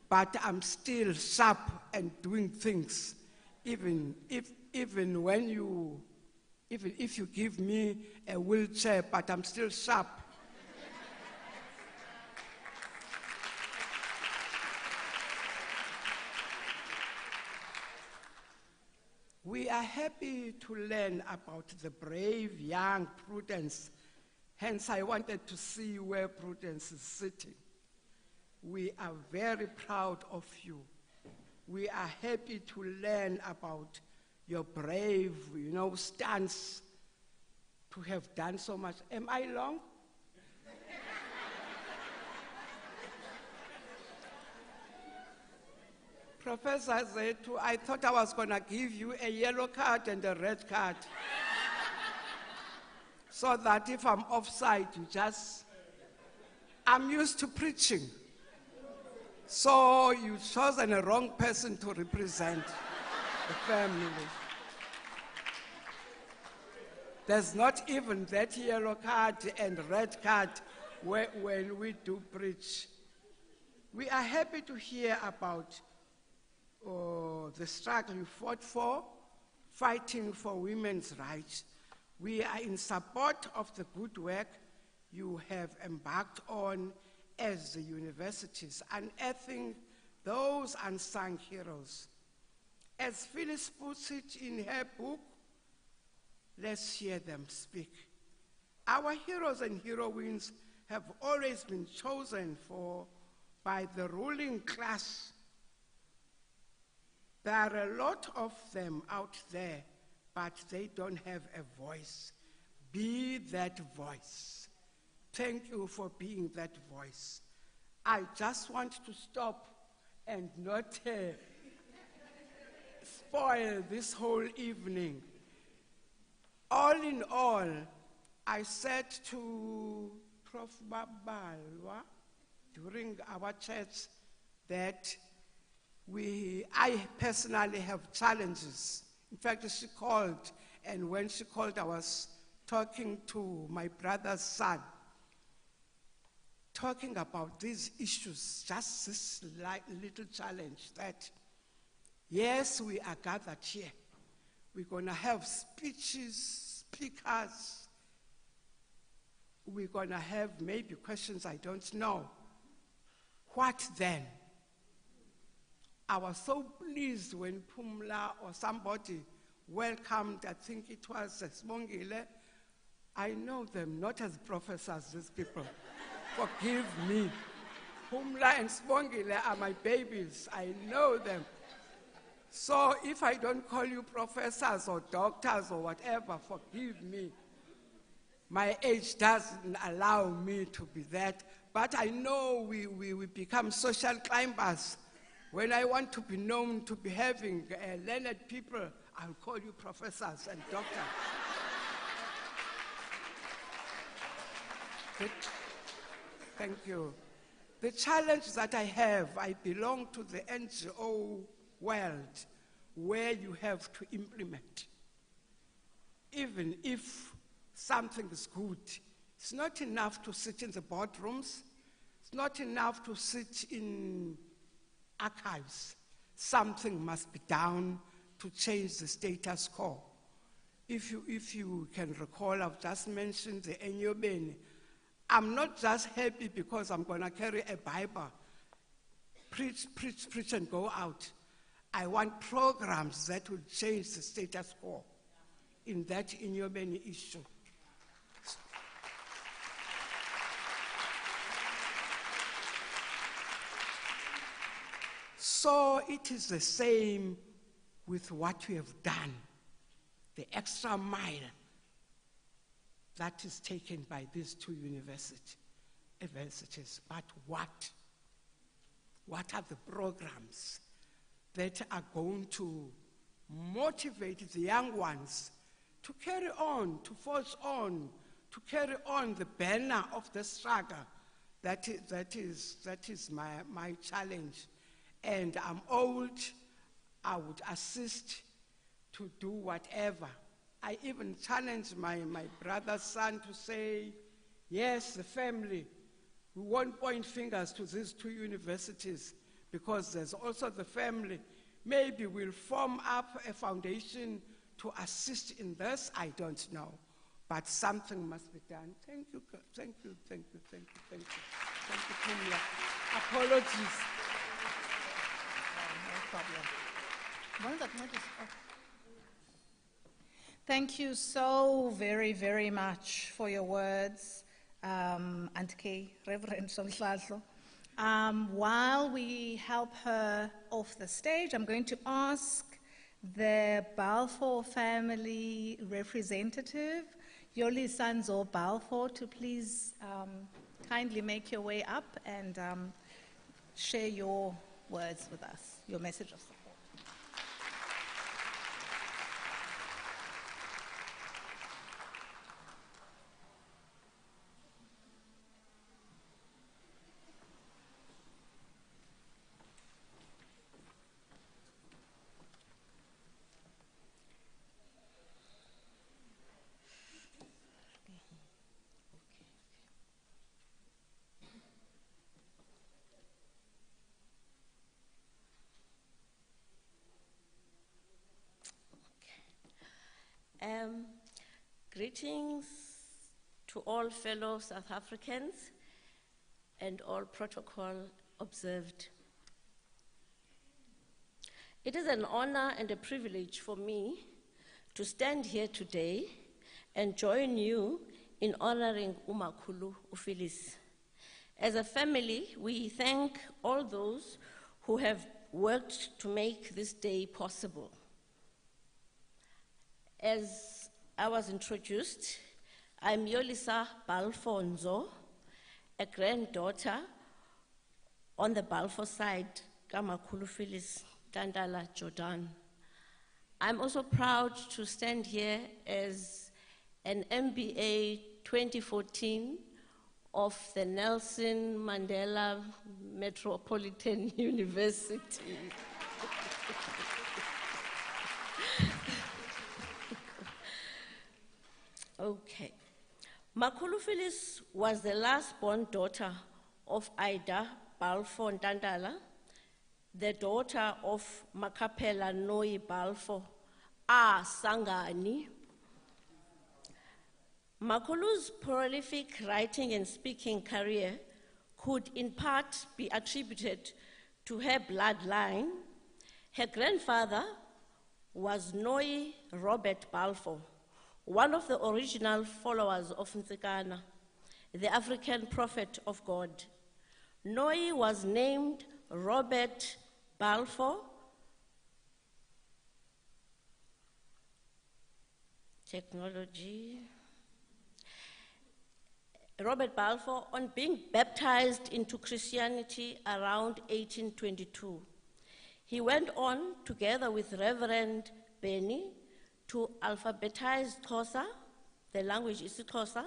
But I'm still sharp and doing things, even if you give me a wheelchair, but I'm still sharp. are happy to learn about the brave young Prudence. Hence, I wanted to see where Prudence is sitting. We are very proud of you. We are happy to learn about your brave, stance to have done so much. Am I long? Professor Zetu, I thought I was going to give you a yellow card and a red card. So that if I'm offside, I'm used to preaching. So you've chosen a wrong person to represent the family. There's not even that yellow card and red card when we do preach. We are happy to hear about the struggle you fought for, fighting for women's rights. We are in support of the good work you have embarked on as the universities, unearthing those unsung heroes. As Phyllis puts it in her book, let's hear them speak. Our heroes and heroines have always been chosen by the ruling class. There are a lot of them out there, but they don't have a voice. Be that voice. Thank you for being that voice. I just want to stop and not spoil this whole evening. All in all, I said to Prof. Babalwa during our church that I personally have challenges. In fact, she called, and when she called, I was talking to my brother's son, talking about these issues, just this little challenge that, yes, we are gathered here. We're going to have speeches, speakers. We're going to have maybe questions, I don't know. What then? I was so pleased when Pumla or somebody welcomed, I think it was Smongile. I know them not as professors, these people. Forgive me. Pumla and Smongile are my babies. I know them. So if I don't call you professors or doctors or whatever, forgive me. My age doesn't allow me to be that. But I know we become social climbers. When I want to be known to be having learned people, I'll call you professors and doctors. Thank you. The challenge that I have, I belong to the NGO world where you have to implement. Even if something is good, it's not enough to sit in the boardrooms. It's not enough to sit in archives. Something must be done to change the status quo. If you can recall, I've just mentioned the Enyobeni. I'm not just happy because I'm going to carry a Bible, preach, and go out. I want programs that will change the status quo in that Enyobeni issue. So it is the same with what we have done, the extra mile that is taken by these two universities. But what? What are the programs that are going to motivate the young ones to carry on, to forge on, to carry on the banner of the struggle? That is my challenge. And I'm old, I would assist to do whatever. I even challenged my brother's son to say, yes, the family, we won't point fingers to these two universities because there's also the family. Maybe we'll form up a foundation to assist in this, I don't know. But something must be done. Thank you, Pumla. Apologies. No problem. Thank you so very, very much for your words, Aunt Kay, Reverend Somhlahlo. While we help her off the stage, I'm going to ask the Balfour family representative, Yoli Sanzo Balfour, to please kindly make your way up and share your words with us, your message of support. Greetings to all fellow South Africans and all protocol observed. It is an honor and a privilege for me to stand here today and join you in honoring uMakhulu uPhyllis. As a family, we thank all those who have worked to make this day possible. As I was introduced, I'm Yolisa Balfonzo, a granddaughter on the Balfour side, Kamakhulu Phyllis Ntantala Jordan. I'm also proud to stand here as an MBA 2014 of the Nelson Mandela Metropolitan University. Okay. Makhulu Phyllis was the last-born daughter of Ida Balfour Ntantala, the daughter of Makapela Noi Balfour, Sangani. Makhulu's prolific writing and speaking career could in part be attributed to her bloodline. Her grandfather was Noi Robert Balfour, one of the original followers of Nsekana, the African prophet of God. Noi was named Robert Balfour, Robert Balfour, on being baptized into Christianity around 1822. He went on, together with Reverend Benny, to alphabetize Xhosa, the language isiXhosa,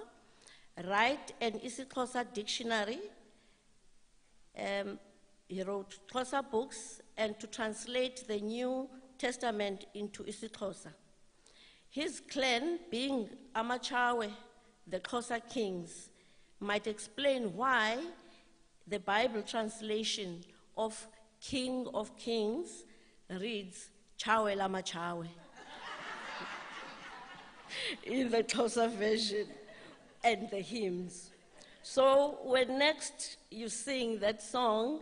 write an isiXhosa dictionary. He wrote Xhosa books, and to translate the New Testament into isiXhosa. His clan, being Amachawe, the Xhosa kings, might explain why the Bible translation of King of Kings reads Chawe Lama Chawe in the Xhosa version and the hymns. So when next you sing that song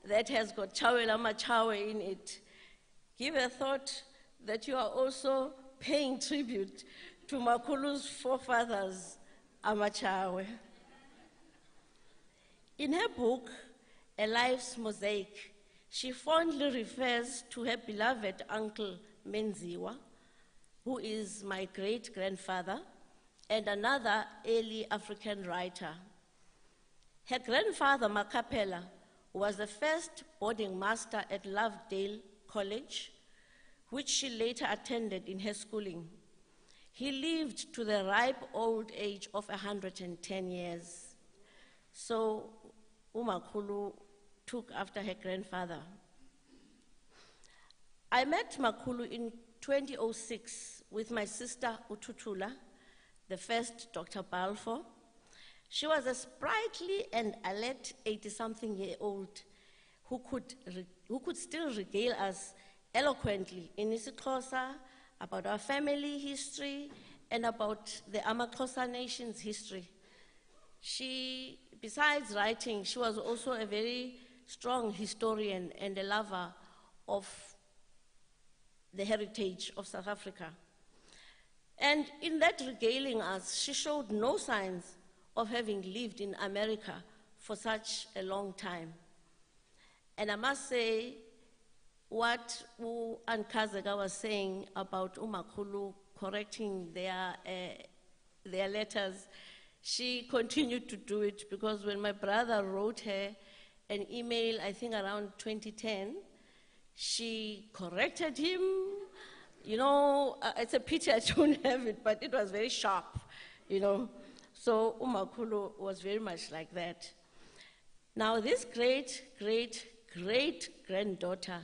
that has got Chawe Lama Chawe in it, give a thought that you are also paying tribute to Makhulu's forefathers, Amachawe. In her book, A Life's Mosaic, she fondly refers to her beloved uncle, Menziwa, who is my great-grandfather, and another early African writer. Her grandfather, Makapela, was the first boarding master at Lovedale College, which she later attended in her schooling. He lived to the ripe old age of 110 years. So uMakhulu took after her grandfather. I met Makhulu in 2006 with my sister Ututula, the first Dr. Balfour. She was a sprightly and alert 80-something-year-old who could still regale us eloquently in isiXhosa about our family history and about the AmaXhosa nation's history. She, besides writing, she was also a very strong historian and a lover of the heritage of South Africa. And in that regaling us, she showed no signs of having lived in America for such a long time. And I must say, what Ankazega was saying about Umakhulu correcting their letters, she continued to do it, because when my brother wrote her an email, I think around 2010, she corrected him. You know, it's a pity I don't have it, but it was very sharp, you know. So Umakhulu was very much like that. Now this great, great, great granddaughter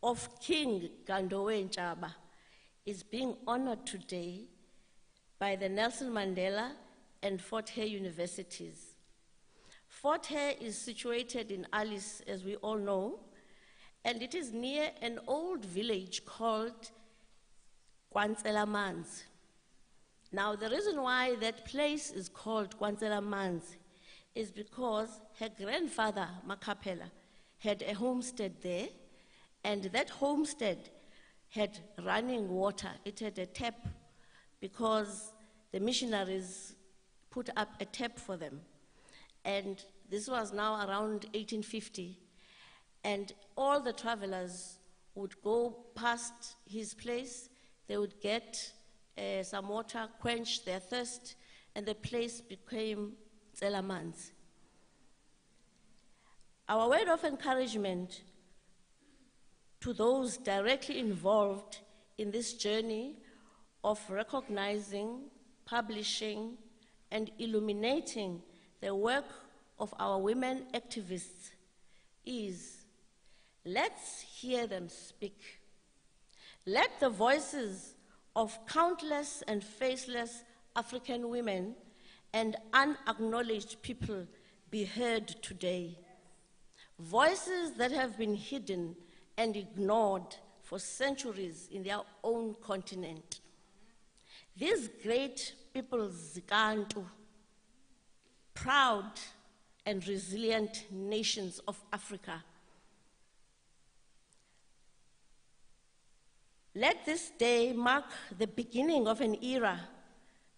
of King Gandowe Ntshaba is being honored today by the Nelson Mandela and Hare universities. Hare is situated in Alice, as we all know, and it is near an old village called Kwantselamanzi. Now, the reason why that place is called Kwantselamanzi is because her grandfather, Makapela, had a homestead there, and that homestead had running water. It had a tap because the missionaries put up a tap for them. And this was now around 1850. And all the travelers would go past his place, they would get some water, quench their thirst, and the place became Tselamanzi. Our word of encouragement to those directly involved in this journey of recognizing, publishing, and illuminating the work of our women activists is, let's hear them speak. Let the voices of countless and faceless African women and unacknowledged people be heard today. Voices that have been hidden and ignored for centuries in their own continent. These great peoples, Zikantu, proud and resilient nations of Africa, let this day mark the beginning of an era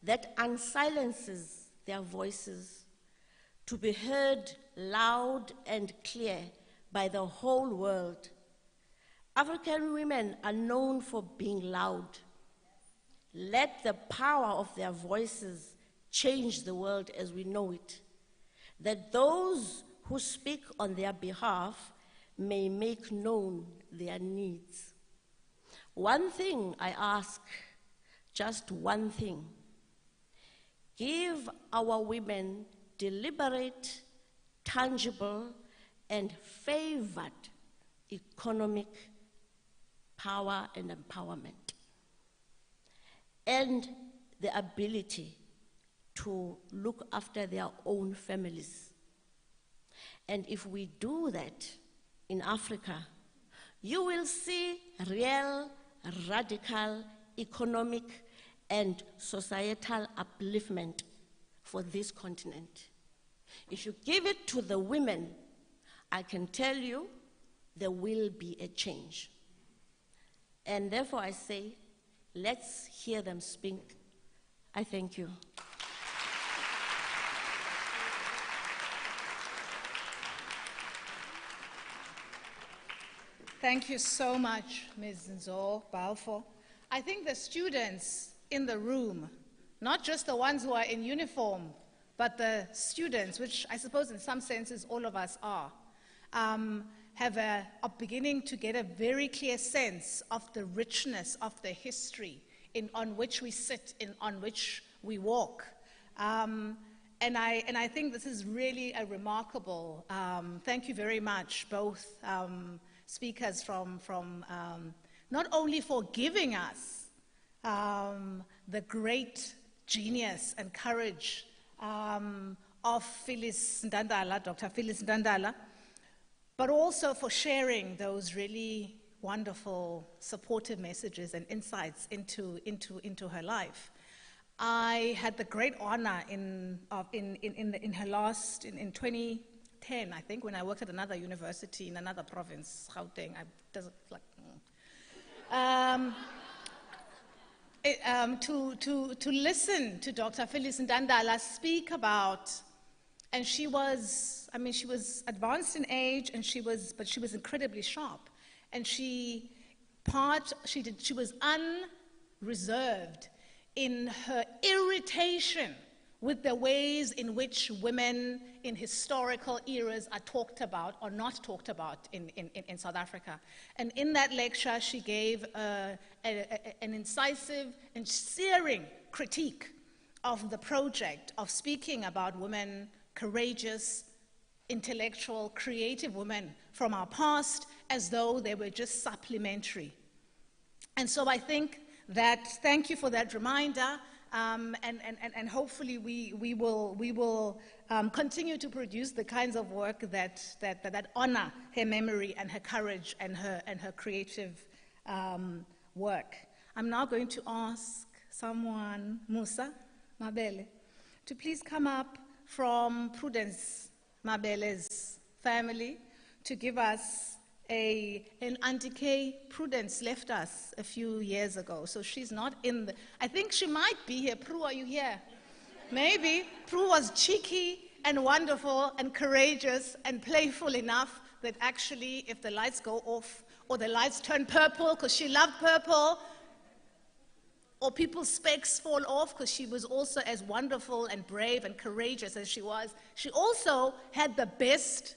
that unsilences their voices, to be heard loud and clear by the whole world. African women are known for being loud. Let the power of their voices change the world as we know it, that those who speak on their behalf may make known their needs. One thing I ask, just one thing: give our women deliberate, tangible, and favored economic power and empowerment, and the ability to look after their own families. And if we do that in Africa, you will see real, radical economic and societal upliftment for this continent. If you give it to the women, I can tell you there will be a change. And therefore I say, let's hear them speak. I thank you. Thank you so much, Ms. Nzo Balfour. I think the students in the room, not just the ones who are in uniform, but the students, which I suppose in some senses all of us are beginning to get a very clear sense of the richness of the history on which we sit, on which we walk. And I think this is really a remarkable, thank you very much, both speakers from not only for giving us the great genius and courage of Phyllis Ntantala, Dr. Phyllis Ntantala, but also for sharing those really wonderful, supportive messages and insights into her life. I had the great honor in her last, in 2010, I think, when I worked at another university in another province, Gauteng. to listen to Dr. Phyllis Ntantala speak about, and she was advanced in age, and but she was incredibly sharp, and she was unreserved in her irritation with the ways in which women in historical eras are talked about or not talked about in South Africa. And in that lecture, she gave an incisive and searing critique of the project of speaking about women, courageous, intellectual, creative women from our past, as though they were just supplementary. And so I think that, thank you for that reminder, and hopefully we will continue to produce the kinds of work that honor her memory and her courage and her creative work. I'm now going to ask someone, Musa Mabele, to please come up from Prudence Mabele's family to give us an Auntie K. Prudence left us a few years ago, so she's not in the, I think she might be here. Pru, are you here? Maybe. Pru was cheeky and wonderful and courageous and playful enough that actually if the lights go off or the lights turn purple because she loved purple, or people's specs fall off because she was also as wonderful and brave and courageous as she was, she also had the best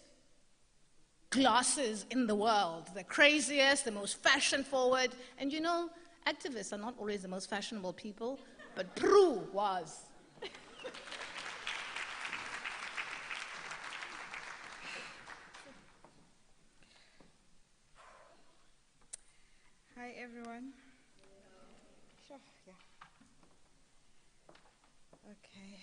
glasses in the world, the craziest, the most fashion-forward. And you know, activists are not always the most fashionable people, but Prue was. Hi, everyone. Sure, yeah. Okay,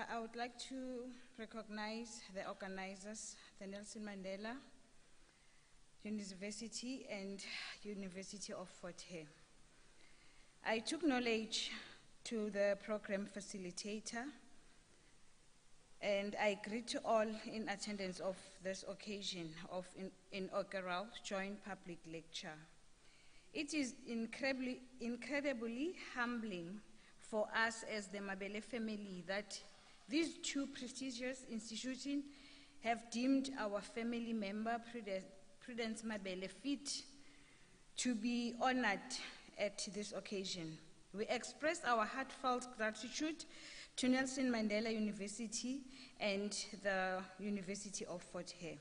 I would like to recognize the organizers, the Nelson Mandela University and University of Hare. I took knowledge to the program facilitator, and I greet to all in attendance of this occasion of inaugural joint public lecture. It is incredibly humbling for us as the Mabele family that these two prestigious institutions have deemed our family member, Prudence Mabele, fit to be honored at this occasion. We express our heartfelt gratitude to Nelson Mandela University and the University of Hare.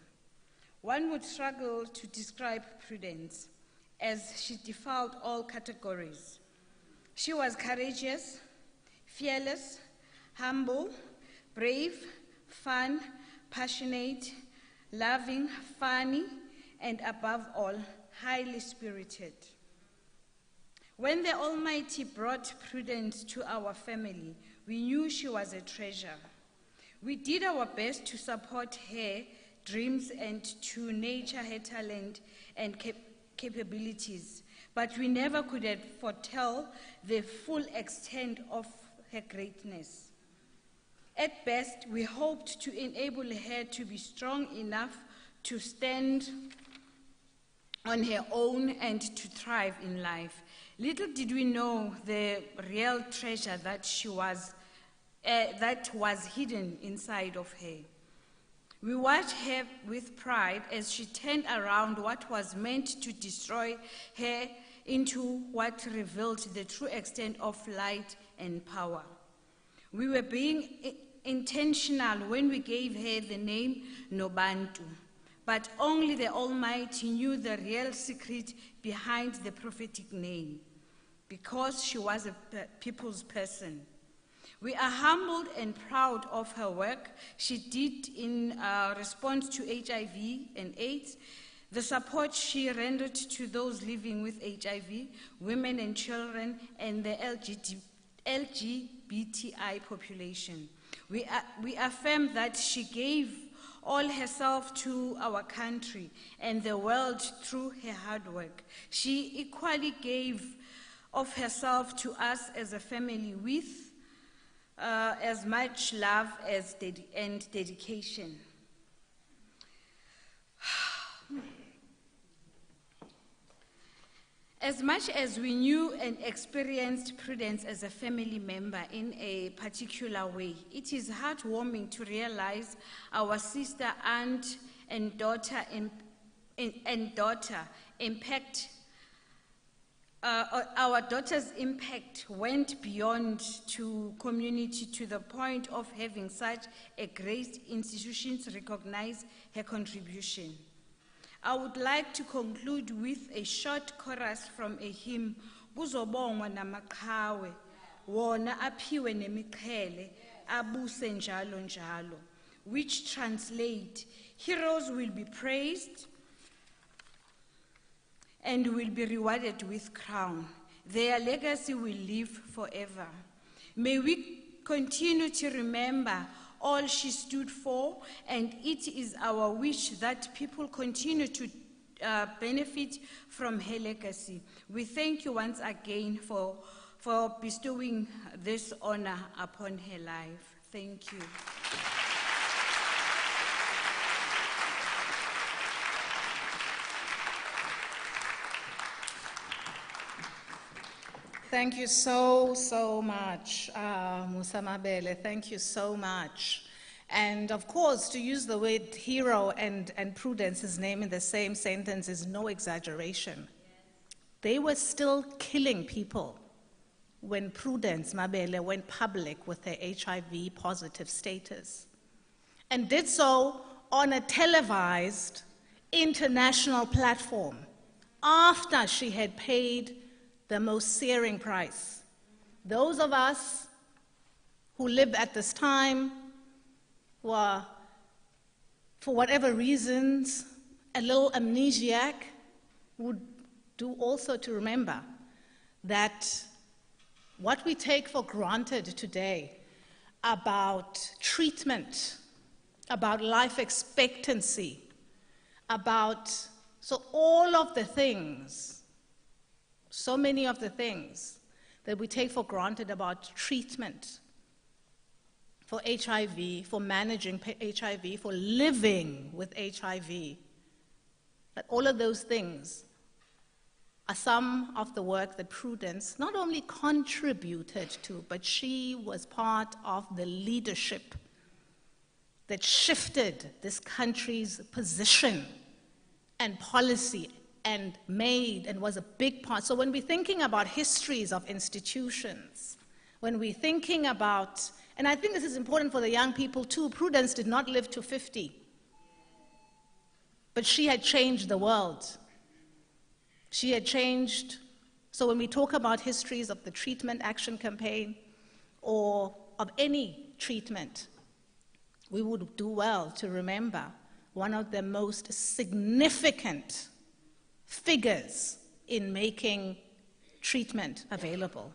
One would struggle to describe Prudence, as she defied all categories. She was courageous, fearless, humble, brave, fun, passionate, loving, funny, and above all, highly spirited. When the Almighty brought Prudence to our family, we knew she was a treasure. We did our best to support her dreams and to nurture her talent and capabilities, but we never could foretell the full extent of her greatness. At best, we hoped to enable her to be strong enough to stand on her own and to thrive in life. Little did we know the real treasure that was hidden inside of her. We watched her with pride as she turned around what was meant to destroy her into what revealed the true extent of light and power. We were being intentional when we gave her the name Nobantu, but only the Almighty knew the real secret behind the prophetic name, because she was a people's person. We are humbled and proud of her work she did in response to HIV and AIDS, the support she rendered to those living with HIV, women and children, and the LGBTI population. We affirm that she gave all herself to our country and the world through her hard work. She equally gave of herself to us as a family with as much love and dedication. As much as we knew and experienced Prudence as a family member in a particular way, it is heartwarming to realize our sister, aunt, and daughter impact. Our daughter's impact went beyond to community to the point of having such a great institution recognize her contribution. I would like to conclude with a short chorus from a hymn, Kuzobongwa namaqhawe, wona aphiwe nemiqhele, abuse njalo njalo, which translate, heroes will be praised and will be rewarded with crown. Their legacy will live forever. May we continue to remember all she stood for, and it is our wish that people continue to benefit from her legacy. We thank you once again for bestowing this honor upon her life. Thank you. Thank you so much, Musa Mabele. Thank you so much. And of course, to use the word hero and Prudence's name in the same sentence is no exaggeration. Yes. They were still killing people when Prudence Mabele went public with her HIV positive status, and did so on a televised international platform after she had paid the most searing price. Those of us who live at this time were, for whatever reasons, a little amnesiac, would do also to remember that what we take for granted today about treatment, about life expectancy, so all of the things, so many of the things that we take for granted about treatment for HIV, for managing HIV, for living with HIV, that all of those things are some of the work that Prudence not only contributed to, but she was part of the leadership that shifted this country's position and policy and made and was a big part. So when we're thinking about histories of institutions, when we're thinking about, and I think this is important for the young people too, Prudence did not live to 50, but she had changed the world. She had changed, so when we talk about histories of the treatment action campaign or of any treatment, we would do well to remember one of the most significant figures in making treatment available,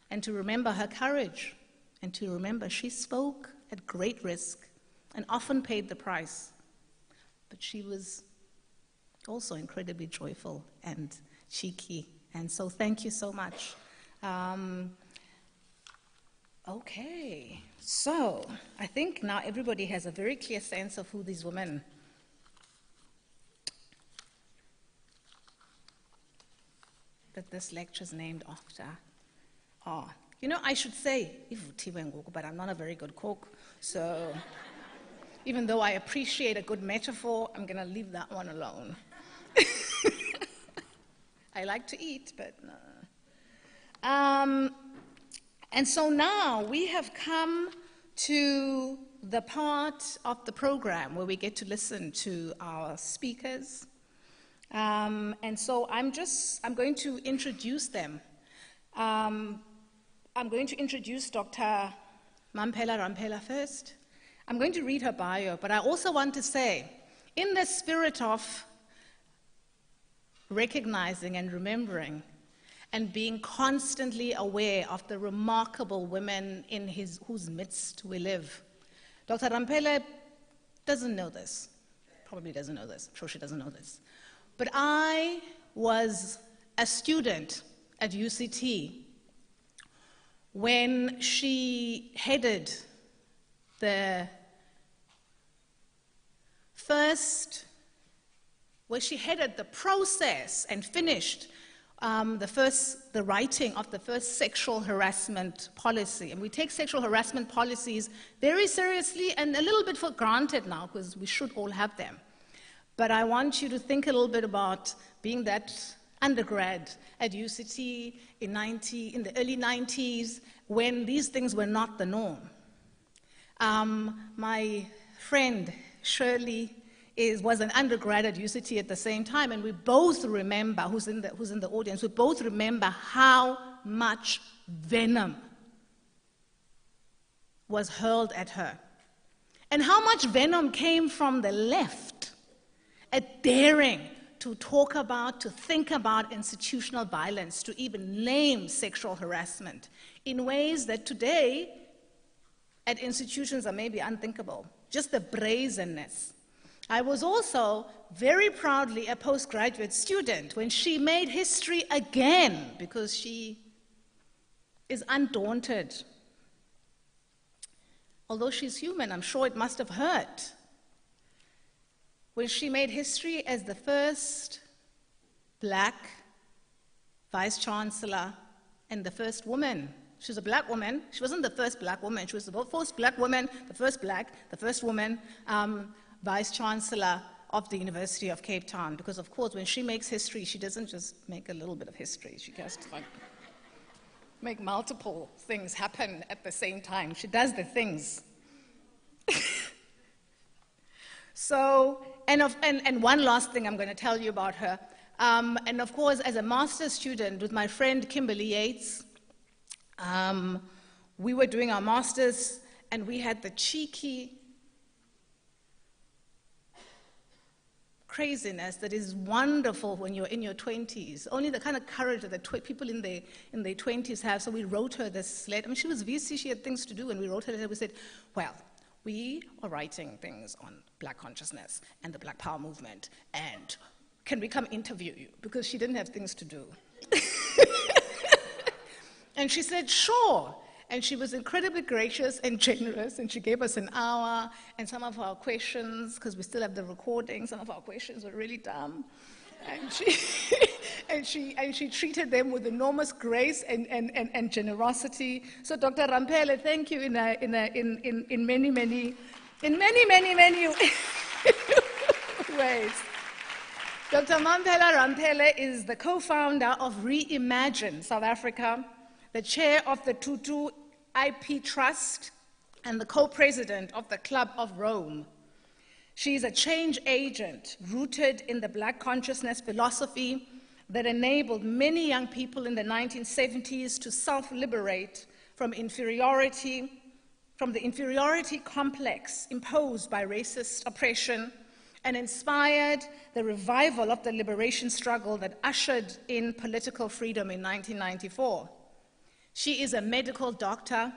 and to remember her courage, and to remember she spoke at great risk and often paid the price, but she was also incredibly joyful and cheeky, and so thank you so much. Okay, so I think now everybody has a very clear sense of who these women that this lecture is named after are. You know, I should say, but I'm not a very good cook, so even though I appreciate a good metaphor, I'm going to leave that one alone. I like to eat, but no. And so now we have come to the part of the program where we get to listen to our speakers. And so I'm going to introduce them. I'm going to introduce Dr. Mampela Rampela first. I'm going to read her bio, but I also want to say, in the spirit of recognizing and remembering and being constantly aware of the remarkable women in whose midst we live, Dr. Rampela doesn't know this, probably doesn't know this, I'm sure she doesn't know this. But I was a student at UCT when she headed the process and finished the writing of the first sexual harassment policy. And we take sexual harassment policies very seriously and a little bit for granted now, because we should all have them. But I want you to think a little bit about being that undergrad at UCT in the early 90s, when these things were not the norm. My friend Shirley was an undergrad at UCT at the same time, and we both remember, who's in the audience, we both remember how much venom was hurled at her, and how much venom came from the left at daring to talk about, to think about institutional violence, to even name sexual harassment in ways that today at institutions are maybe unthinkable. Just the brazenness. I was also very proudly a postgraduate student when she made history again, because she is undaunted. Although she's human, I'm sure it must have hurt. When she made history as the first Black vice-chancellor and the first woman. She was a Black woman. She wasn't the first Black woman. She was the first Black woman, the first Black, the first woman vice-chancellor of the University of Cape Town. Because, of course, when she makes history, she doesn't just make a little bit of history. She has to make multiple things happen at the same time. She does the things. So, and one last thing I'm going to tell you about her. And of course, as a master's student with my friend Kimberly Yates, we were doing our master's, and we had the cheeky craziness that is wonderful when you're in your 20s, only the kind of courage that people in their 20s have. So we wrote her this letter. I mean, she was VC, she had things to do, and we wrote her letter. We said, well, we are writing things on Black consciousness and the Black Power movement, and can we come interview you? Because she didn't have things to do. And she said, sure. And she was incredibly gracious and generous, and she gave us an hour, and some of our questions, because we still have the recording, some of our questions were really dumb. And she treated them with enormous grace and generosity. So Dr. Rampele, thank you in many ways. Dr. Mandela Rampele is the co-founder of Reimagine South Africa, the chair of the Tutu IP Trust, and the co-president of the Club of Rome. She is a change agent rooted in the Black consciousness philosophy that enabled many young people in the 1970s to self-liberate from the inferiority complex imposed by racist oppression, and inspired the revival of the liberation struggle that ushered in political freedom in 1994. She is a medical doctor,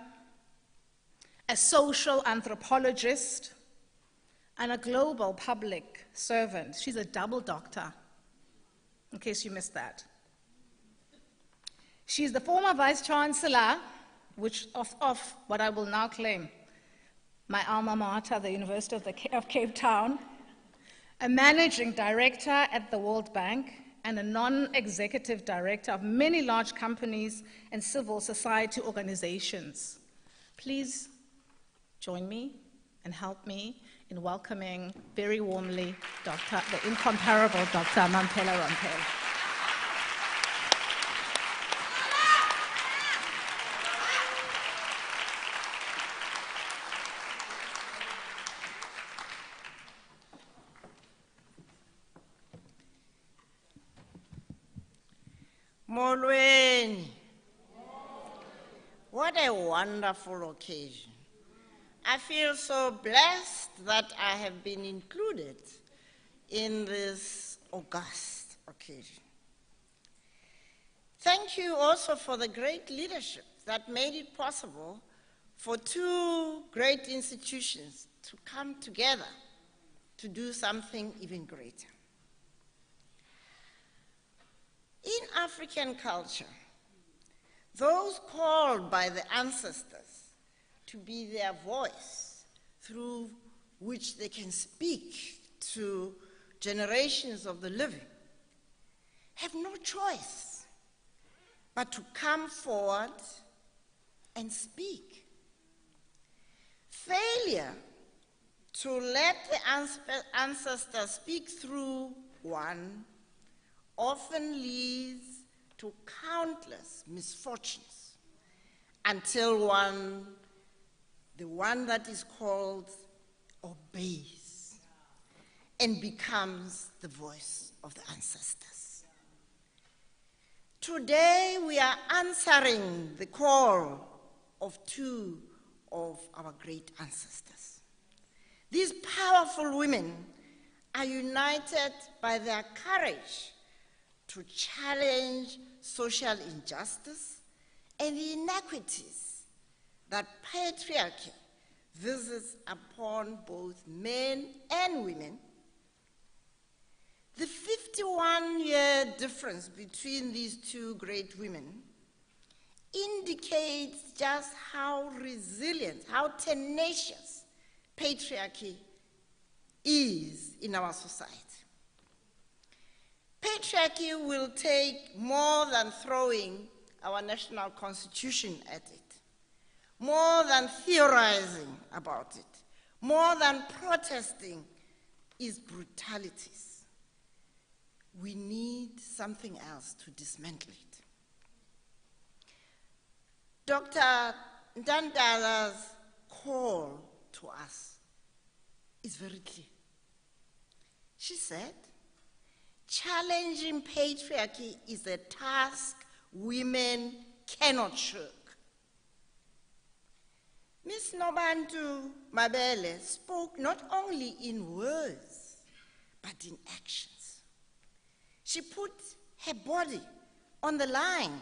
a social anthropologist, and a global public servant. She's a double doctor, in case you missed that. She's the former vice-chancellor of what I will now claim my alma mater, the University of Cape Town, a managing director at the World Bank, and a non-executive director of many large companies and civil society organizations. Please join me and help me in welcoming very warmly the incomparable Dr. Ntantala Rampele. Molweni. What a wonderful occasion. I feel so blessed that I have been included in this august occasion. Thank you also for the great leadership that made it possible for two great institutions to come together to do something even greater. In African culture, those called by the ancestors to be their voice through which they can speak to generations of the living have no choice but to come forward and speak. Failure to let the ancestors speak through one often leads to countless misfortunes until the one that is called, obeys and becomes the voice of the ancestors. Today we are answering the call of two of our great ancestors. These powerful women are united by their courage to challenge social injustice and the inequities that patriarchy visits upon both men and women. The 51-year difference between these two great women indicates just how resilient, how tenacious patriarchy is in our society. Patriarchy will take more than throwing our national constitution at it, more than theorizing about it, more than protesting its brutalities. We need something else to dismantle it. Dr. Ntantala's call to us is very clear. She said, challenging patriarchy is a task women cannot shirk. Ms. Mabele spoke not only in words, but in actions. She put her body on the line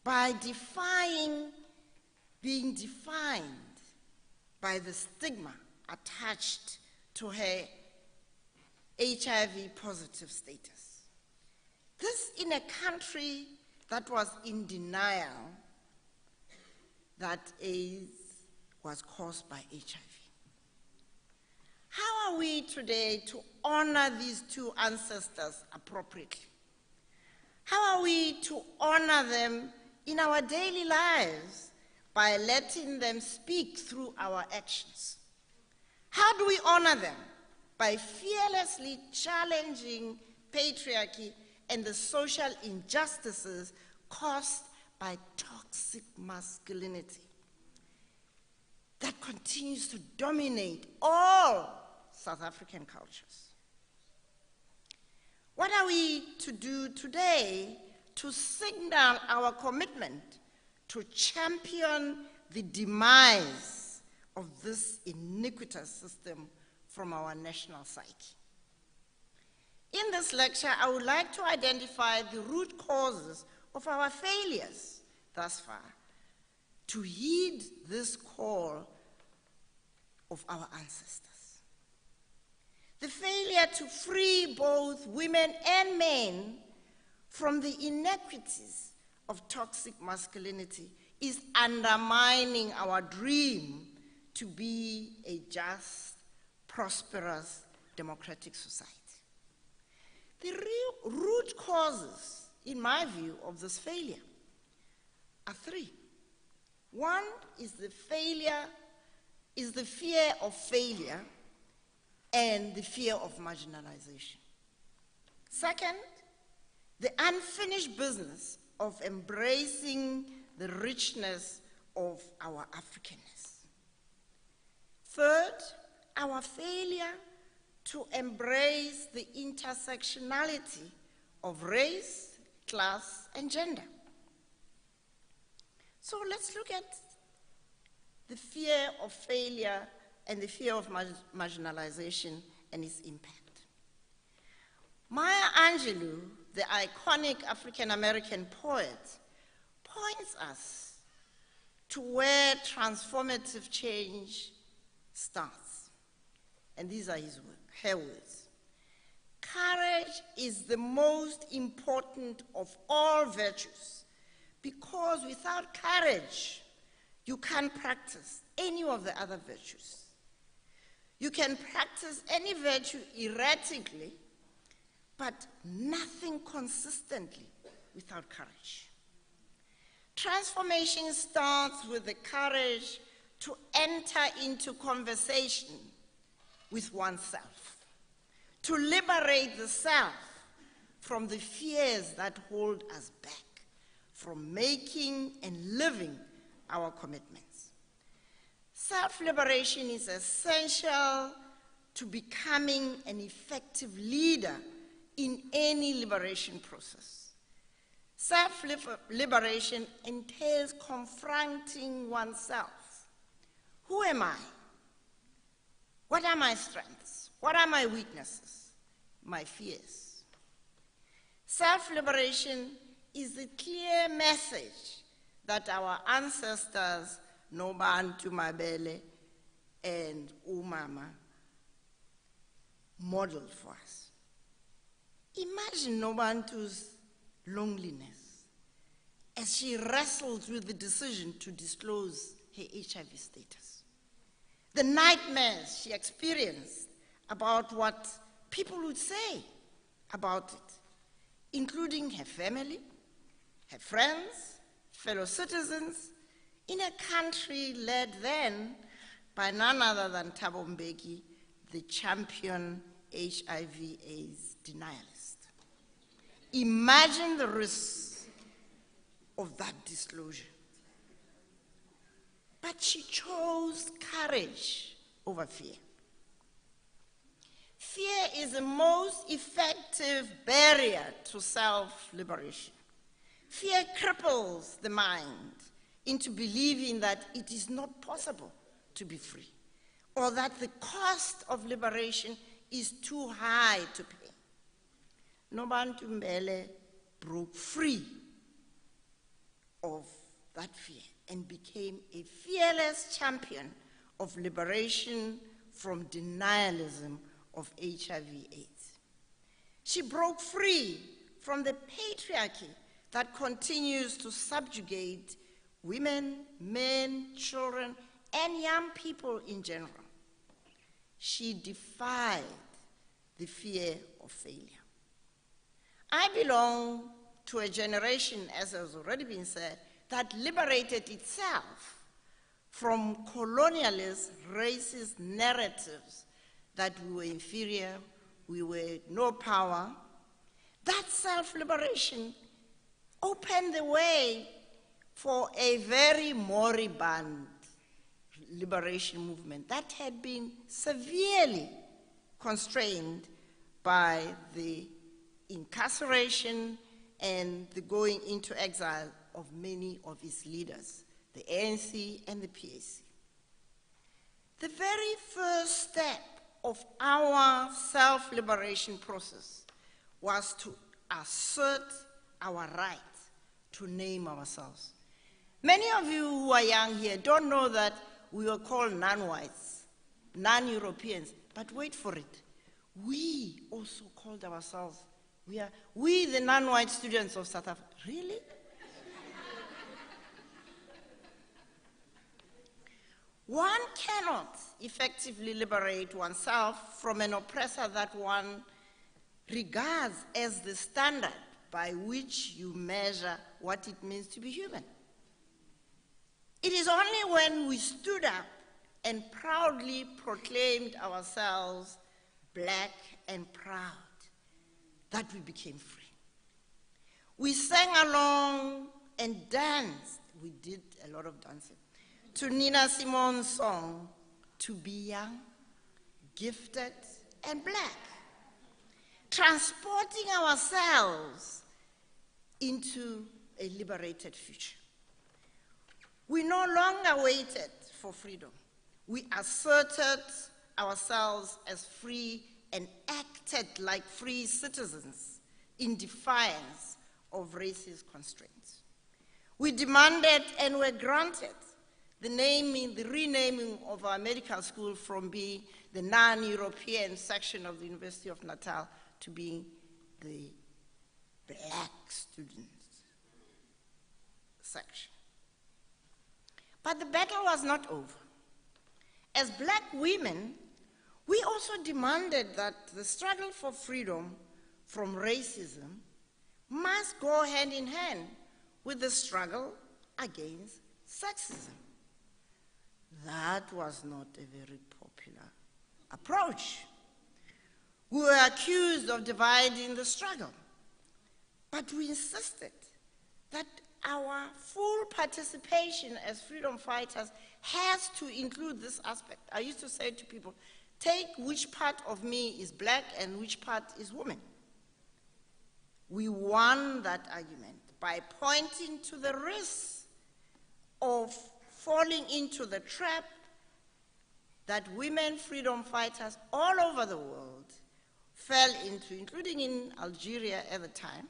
by being defined by the stigma attached to her HIV positive status. This in a country that was in denial that AIDS was caused by HIV. How are we today to honor these two ancestors appropriately? How are we to honor them in our daily lives by letting them speak through our actions? How do we honor them? By fearlessly challenging patriarchy and the social injustices caused by toxic masculinity that continues to dominate all South African cultures. What are we to do today to signal our commitment to champion the demise of this iniquitous system from our national psyche? In this lecture, I would like to identify the root causes of our failures thus far to heed this call of our ancestors. The failure to free both women and men from the inequities of toxic masculinity is undermining our dream to be a just, prosperous, democratic society. The real root causes, in my view, of this failure are three. One is the fear of failure and the fear of marginalization. Second, the unfinished business of embracing the richness of our Africanness. Third, our failure to embrace the intersectionality of race, class, and gender. So let's look at the fear of failure and the fear of marginalization and its impact. Maya Angelou, the iconic African-American poet, points us to where transformative change starts. And these are her words. Courage is the most important of all virtues, because without courage, you can't practice any of the other virtues. You can practice any virtue erratically, but nothing consistently without courage. Transformation starts with the courage to enter into conversation with oneself, to liberate the self from the fears that hold us back from making and living our commitments. Self-liberation is essential to becoming an effective leader in any liberation process. Self-liberation entails confronting oneself. Who am I? What are my strengths? What are my weaknesses? My fears. Self-liberation is the clear message that our ancestors, Nntantala Mabele and Umama, modeled for us. Imagine Nntantala's loneliness as she wrestled with the decision to disclose her HIV status. The nightmares she experienced about what people would say about it, including her family, her friends, fellow citizens, in a country led then by none other than Thabo Mbeki, the champion HIV/AIDS denialist. Imagine the risks of that disclosure. But she chose courage over fear. Fear is the most effective barrier to self-liberation. Fear cripples the mind into believing that it is not possible to be free, or that the cost of liberation is too high to pay. Nntantala Mabele broke free of that fear and became a fearless champion of liberation from denialism of HIV/AIDS. She broke free from the patriarchy that continues to subjugate women, men, children, and young people in general. She defied the fear of failure. I belong to a generation, as has already been said, that liberated itself from colonialist, racist narratives that we were inferior, we were no power. That self-liberation opened the way for a very moribund liberation movement that had been severely constrained by the incarceration and the going into exile of many of its leaders, the ANC and the PAC. The very first step of our self-liberation process was to assert our right to name ourselves. Many of you who are young here don't know that we were called non-whites, non-Europeans, but wait for it. We also called ourselves, we the non-white students of South Africa. Really? One cannot effectively liberate oneself from an oppressor that one regards as the standard by which you measure what it means to be human. It is only when we stood up and proudly proclaimed ourselves black and proud that we became free. We sang along and danced. We did a lot of dancing to Nina Simone's song, "To Be Young, Gifted, and Black," transporting ourselves into a liberated future. We no longer waited for freedom. We asserted ourselves as free and acted like free citizens in defiance of racist constraints. We demanded and were granted the renaming of our medical school from being the non-European section of the University of Natal to being the black students section. But the battle was not over. As black women, we also demanded that the struggle for freedom from racism must go hand in hand with the struggle against sexism. That was not a very popular approach. We were accused of dividing the struggle, but we insisted that our full participation as freedom fighters has to include this aspect. I used to say to people, take which part of me is black and which part is woman. We won that argument by pointing to the risk of falling into the trap that women freedom fighters all over the world fell into, including in Algeria at the time,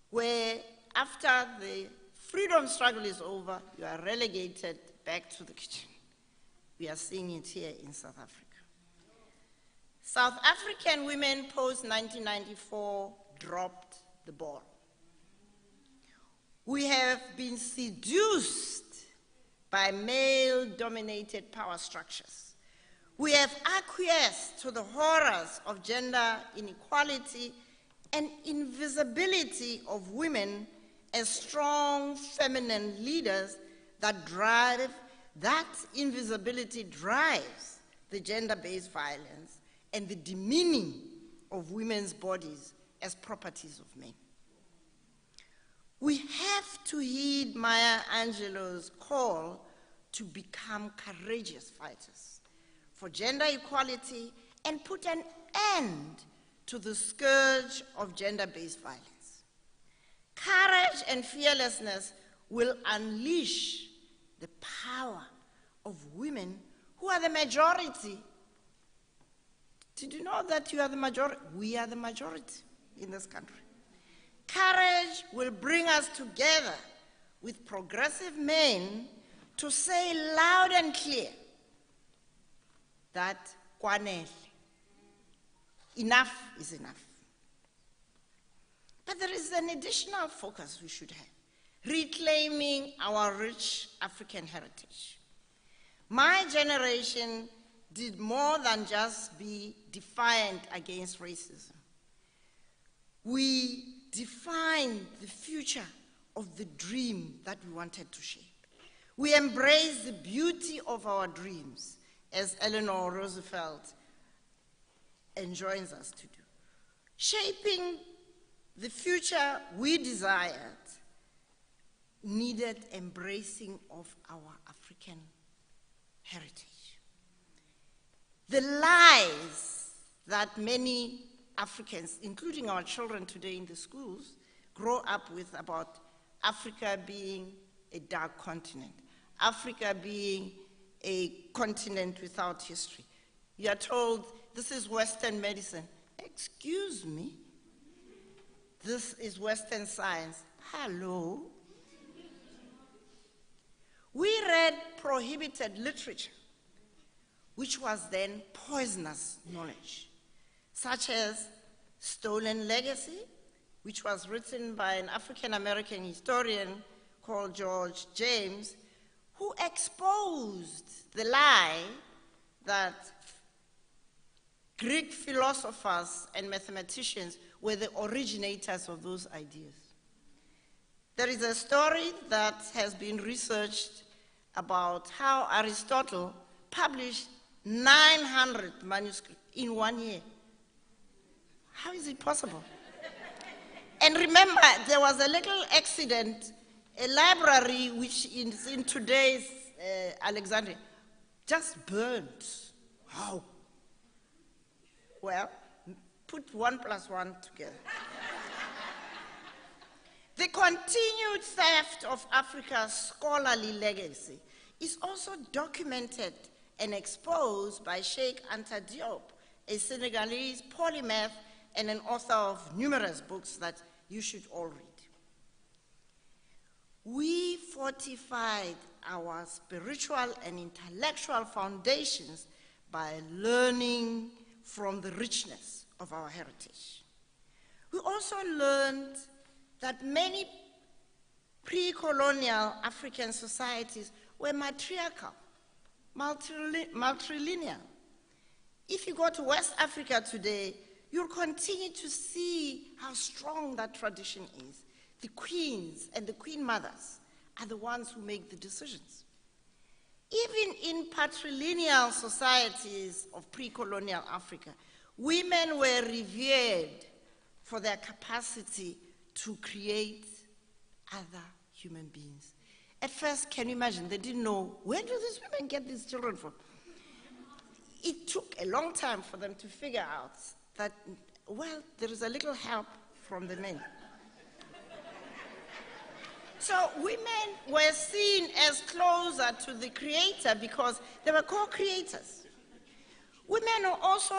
where after the freedom struggle is over, you are relegated back to the kitchen. We are seeing it here in South Africa. South African women post-1994 dropped the ball. We have been seduced by male-dominated power structures. We have acquiesced to the horrors of gender inequality and invisibility of women as strong feminine leaders. That invisibility drives the gender-based violence and the demeaning of women's bodies as properties of men. We have to heed Maya Angelou's call to become courageous fighters for gender equality and put an end to the scourge of gender-based violence. Courage and fearlessness will unleash the power of women who are the majority. Did you know that you are the majority? We are the majority in this country. Courage will bring us together with progressive men to say loud and clear that kwanele, enough is enough. But there is an additional focus we should have: reclaiming our rich African heritage. My generation did more than just be defiant against racism. We defined the future of the dream that we wanted to shape. We embraced the beauty of our dreams, as Eleanor Roosevelt enjoins us to do. Shaping the future we desired needed embracing of our African heritage. The lies that many Africans, including our children today in the schools, grow up with about Africa being a dark continent, Africa being a continent without history. You are told this is Western medicine. Excuse me, this is Western science. Hello. We read prohibited literature, which was then poisonous knowledge, such as Stolen Legacy, which was written by an African-American historian called George James, who exposed the lie that Greek philosophers and mathematicians were the originators of those ideas. There is a story that has been researched about how Aristotle published 900 manuscripts in 1 year. How is it possible? And remember, there was a little accident, a library which is in today's Alexandria, just burned. How? Well, put 1 + 1 together. The continued theft of Africa's scholarly legacy is also documented and exposed by Sheikh Anta Diop, a Senegalese polymath and an author of numerous books that you should all read. We fortified our spiritual and intellectual foundations by learning from the richness of our heritage. We also learned that many pre-colonial African societies were matriarchal, matrilineal. If you go to West Africa today, you'll continue to see how strong that tradition is. The queens and the queen mothers are the ones who make the decisions. Even in patrilineal societies of pre-colonial Africa, women were revered for their capacity to create other human beings. At first, can you imagine, they didn't know, where do these women get these children from? It took a long time for them to figure out that, well, there is a little help from the men. So women were seen as closer to the creator because they were co-creators. Women are also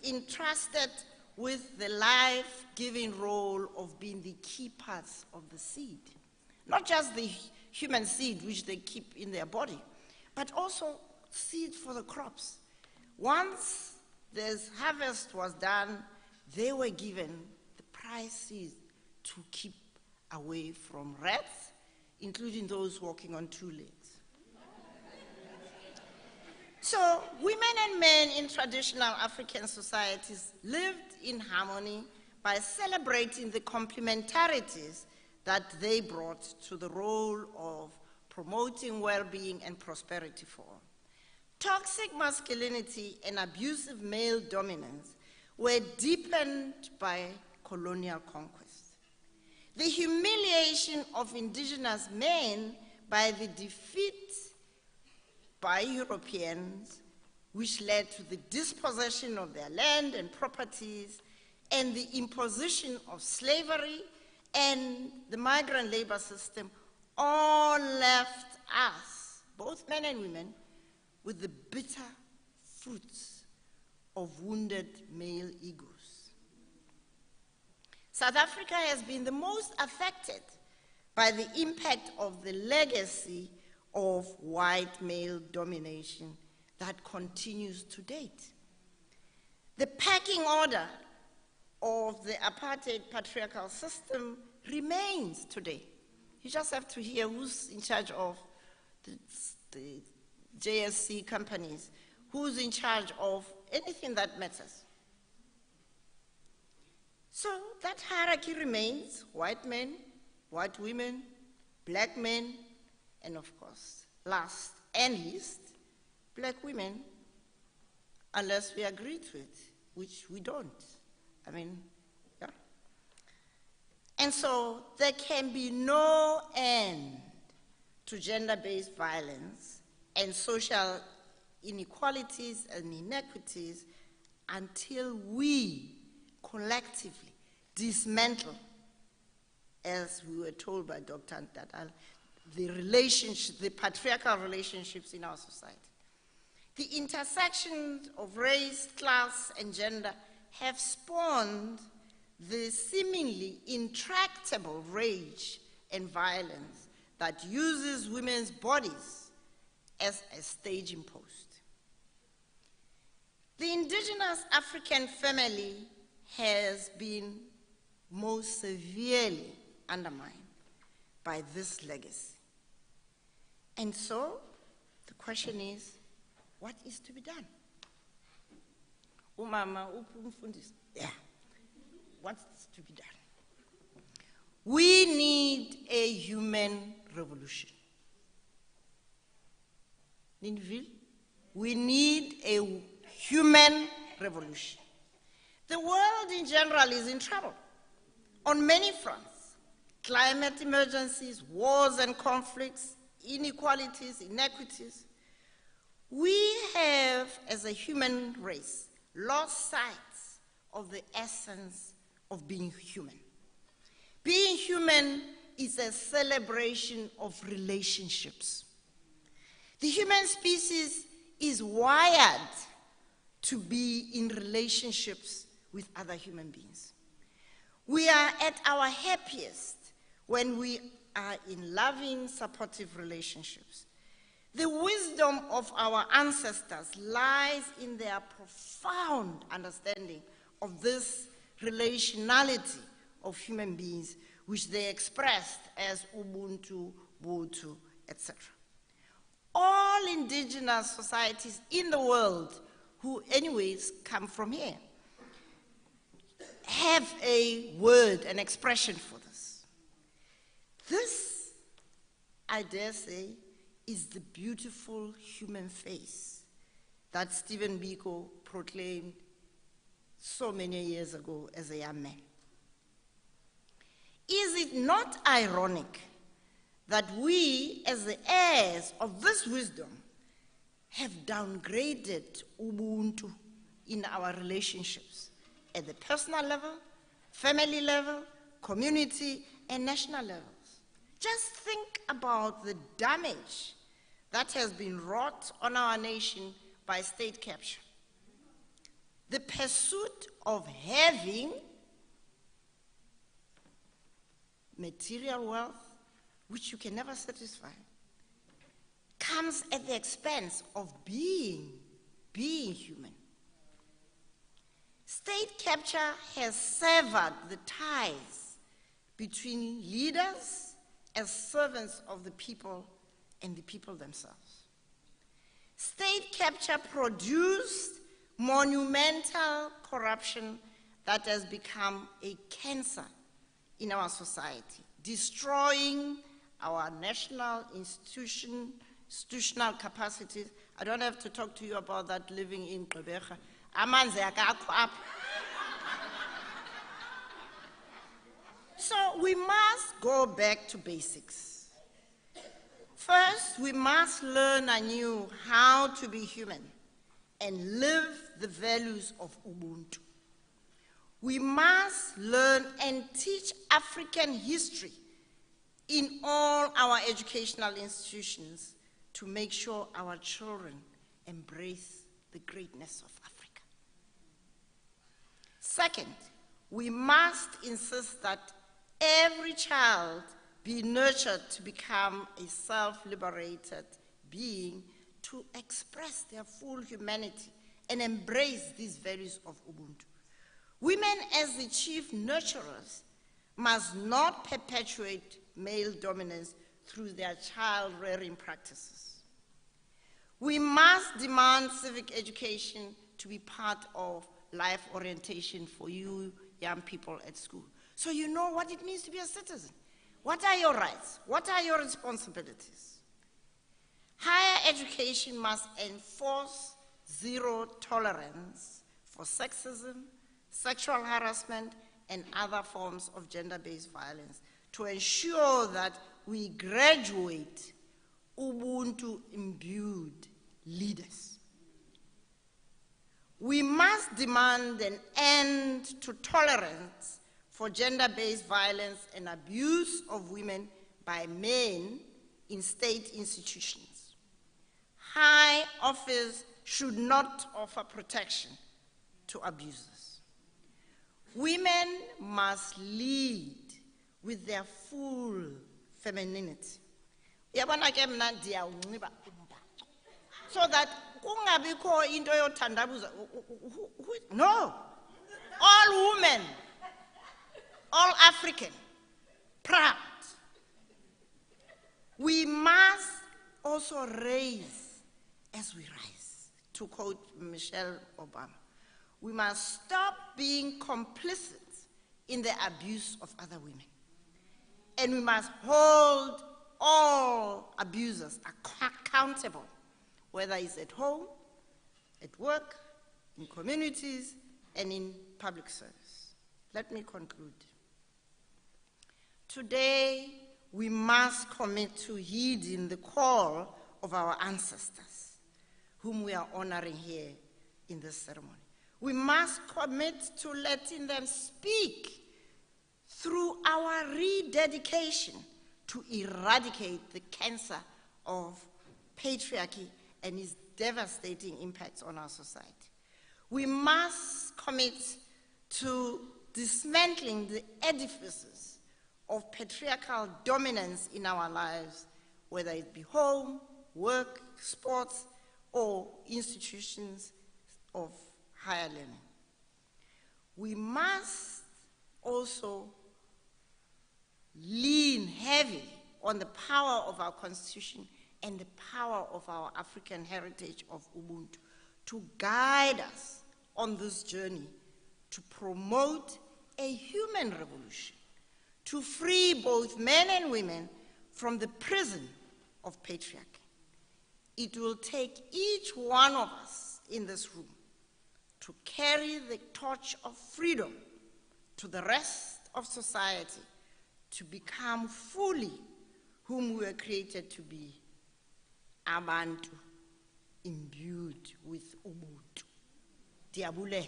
entrusted with the life-giving role of being the keepers of the seed. Not just the human seed which they keep in their body, but also seed for the crops. Once this harvest was done, they were given the prize seed to keep away from rats, including those walking on two legs. So women and men in traditional African societies lived in harmony by celebrating the complementarities that they brought to the role of promoting well-being and prosperity for all. Toxic masculinity and abusive male dominance were deepened by colonial conquest. The humiliation of indigenous men by the defeat by Europeans, which led to the dispossession of their land and properties, and the imposition of slavery and the migrant labor system, all left us, both men and women, with the bitter fruits of wounded male egos. South Africa has been the most affected by the impact of the legacy of white male domination that continues to date. The pecking order of the apartheid patriarchal system remains today. You just have to hear who's in charge of the JSC companies, who's in charge of anything that matters. So that hierarchy remains: white men, white women, black men, and of course, last and least, black women, unless we agree to it, which we don't. I mean, yeah. And so there can be no end to gender-based violence and social inequalities and inequities until we collectively dismantle, as we were told by Dr. Ntantala, the patriarchal relationships in our society. The intersections of race, class, and gender have spawned the seemingly intractable rage and violence that uses women's bodies as a staging post. The indigenous African family has been most severely undermined by this legacy. And so, the question is, what is to be done? Yeah. What's to be done? We need a human revolution. We need a human revolution. The world in general is in trouble on many fronts. Climate emergencies, wars and conflicts, inequalities, inequities. We have, as a human race, lost sight of the essence of being human. Being human is a celebration of relationships. The human species is wired to be in relationships with other human beings. We are at our happiest when we are in loving, supportive relationships. The wisdom of our ancestors lies in their profound understanding of this relationality of human beings, which they expressed as Ubuntu, Butu, etc. All indigenous societies in the world, who anyways come from here, have a word, an expression for this. This I dare say, is the beautiful human face that Stephen Biko proclaimed so many years ago as a young man. Is it not ironic that we, as the heirs of this wisdom, have downgraded Ubuntu in our relationships at the personal level, family level, community, and national levels? Just think about the damage that has been wrought on our nation by state capture. The pursuit of having material wealth, which you can never satisfy, comes at the expense of being human. State capture has severed the ties between leaders as servants of the people and the people themselves. State capture produced monumental corruption that has become a cancer in our society, destroying our national institutional capacities. I don't have to talk to you about that living in Gqeberha. Amanzi akakho apha. So we must go back to basics. First, we must learn anew how to be human and live the values of Ubuntu. We must learn and teach African history in all our educational institutions to make sure our children embrace the greatness of Africa. Second, we must insist that every child be nurtured to become a self-liberated being, to express their full humanity and embrace these values of Ubuntu. Women, as the chief nurturers, must not perpetuate male dominance through their child-rearing practices. We must demand civic education to be part of life orientation for you young people at school, so you know what it means to be a citizen. What are your rights? What are your responsibilities? Higher education must enforce zero tolerance for sexism, sexual harassment, and other forms of gender-based violence to ensure that we graduate Ubuntu-imbued leaders. We must demand an end to tolerance for gender-based violence and abuse of women by men in state institutions. High office should not offer protection to abusers. Women must lead with their full femininity. So that no, all women, all African, proud. We must also raise as we rise, to quote Michelle Obama. We must stop being complicit in the abuse of other women. And we must hold all abusers accountable, whether it's at home, at work, in communities, and in public service. Let me conclude. Today, we must commit to heeding the call of our ancestors, whom we are honoring here in this ceremony. We must commit to letting them speak through our rededication to eradicate the cancer of patriarchy and its devastating impacts on our society. We must commit to dismantling the edifices of patriarchal dominance in our lives, whether it be home, work, sports, or institutions of higher learning. We must also lean heavily on the power of our Constitution and the power of our African heritage of Ubuntu to guide us on this journey to promote a human revolution, to free both men and women from the prison of patriarchy. It will take each one of us in this room to carry the torch of freedom to the rest of society to become fully whom we were created to be, abantu imbued with ubuntu. Diabulehle.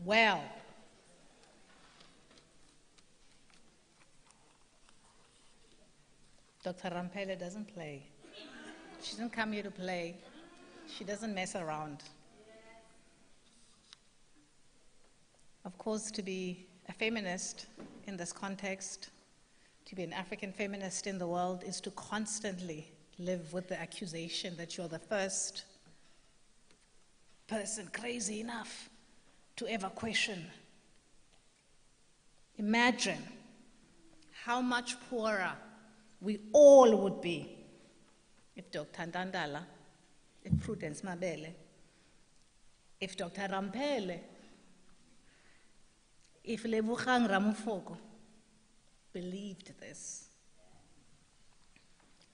Well, Dr. Rampele doesn't play. She didn't come here to play. She doesn't mess around. Of course, to be a feminist in this context, to be an African feminist in the world, is to constantly live with the accusation that you're the first person crazy enough to ever question. Imagine how much poorer we all would be if Dr. Ntantala, if Prudence Mabele, if Dr. Rampele, if Lebogang Ramofoko believed this.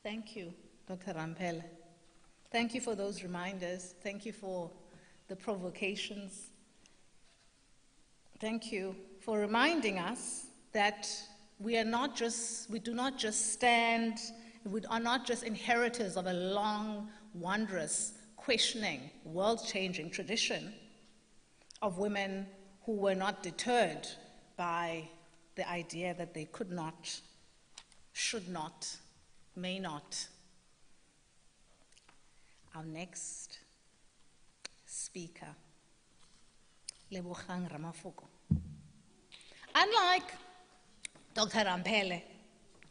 Thank you, Dr. Rampele. Thank you for those reminders. Thank you for the provocations. Thank you for reminding us that we do not just stand, we are not just inheritors of a long, wondrous, questioning, world-changing tradition of women who were not deterred by the idea that they could not, should not, may not. Our next speaker, Lebogang Ramofoko. Unlike Dr. Rampele,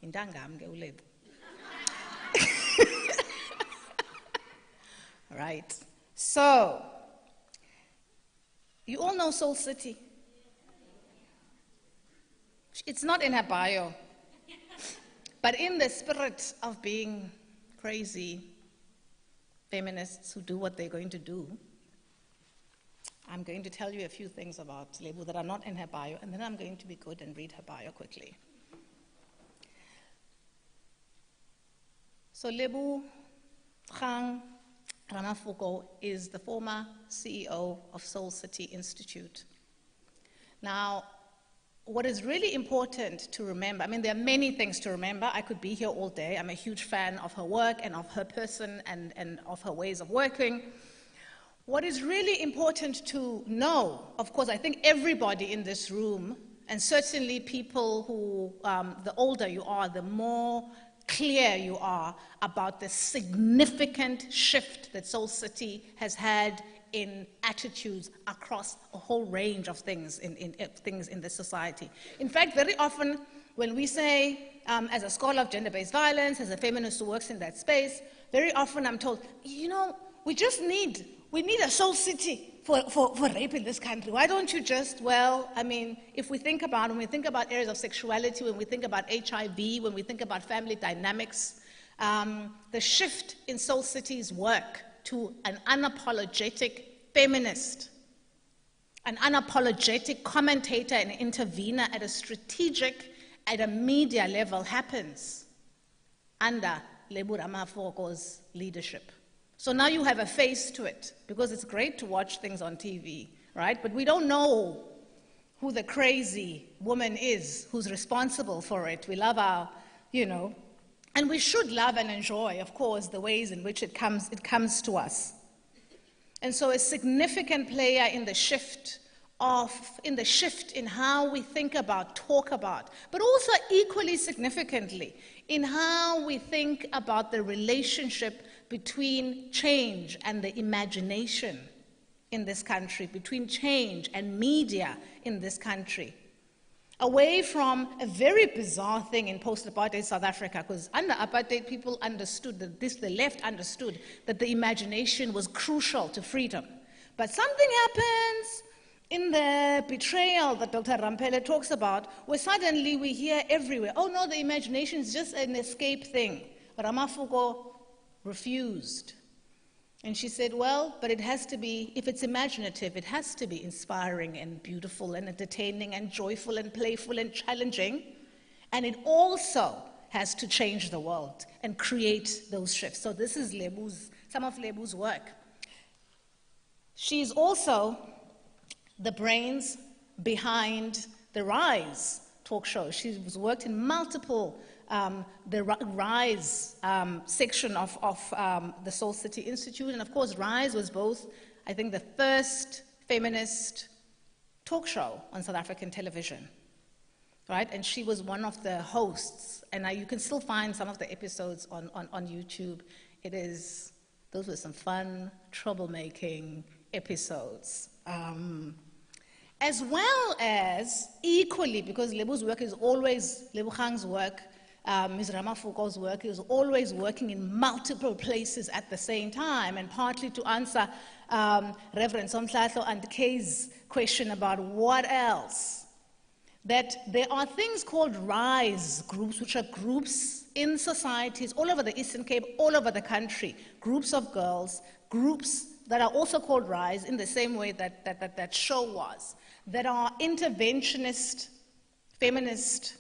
intangam ke uLebo. Right. So, you all know Soul City. It's not in her bio, but in the spirit of being crazy feminists who do what they're going to do, I'm going to tell you a few things about Lebo that are not in her bio, and then I'm going to be good and read her bio quickly. So Lebogang Ramofoko is the former CEO of Soul City Institute. Now, what is really important to remember, I mean, there are many things to remember. I could be here all day. I'm a huge fan of her work and of her person and of her ways of working. What is really important to know, of course, I think everybody in this room, and certainly people who, the older you are, the more clear you are about the significant shift that Soul City has had in attitudes across a whole range of things in the society. In fact, very often when we say, as a scholar of gender-based violence, as a feminist who works in that space, very often I'm told, you know, we need a Soul City for rape in this country. Why don't you just, well, I mean, when we think about areas of sexuality, when we think about HIV, when we think about family dynamics, the shift in Soul City's work to an unapologetic feminist, an unapologetic commentator and intervener at a strategic, at a media level happens under Lebo Ramafoko's leadership. So now you have a face to it, because it's great to watch things on TV, right? But we don't know who the crazy woman is who's responsible for it. We love our, and we should love and enjoy, of course, the ways in which it comes to us. And so a significant player in the shift in how we think about, talk about, but also equally significantly in how we think about the relationship between change and the imagination in this country, between change and media in this country. Away from a very bizarre thing in post-apartheid South Africa, because under apartheid people understood that the left understood that the imagination was crucial to freedom. But something happens in the betrayal that Dr. Rampele talks about, where suddenly we hear everywhere, oh no, the imagination is just an escape thing. Ramafoko refused. And she said, well, but it has to be, if it's imaginative, it has to be inspiring and beautiful and entertaining and joyful and playful and challenging. And it also has to change the world and create those shifts. So this is some of Lebu's work. She's also the brains behind the Rise talk show. She's worked in multiple, the Rise section of the Soul City Institute. And of course, Rise was both, I think, the first feminist talk show on South African television, right? And she was one of the hosts. And you can still find some of the episodes on YouTube. Those were some fun, troublemaking episodes. As well as, equally, because Lebu's work is always, Lebukhang's work, Ms. Ramafoko's work is always working in multiple places at the same time, and partly to answer Reverend Somhlatlo and Kay's question about what else, that there are things called Rise groups, which are groups in societies all over the Eastern Cape, all over the country, groups of girls, groups that are also called Rise in the same way that show was, that are interventionist, feminist,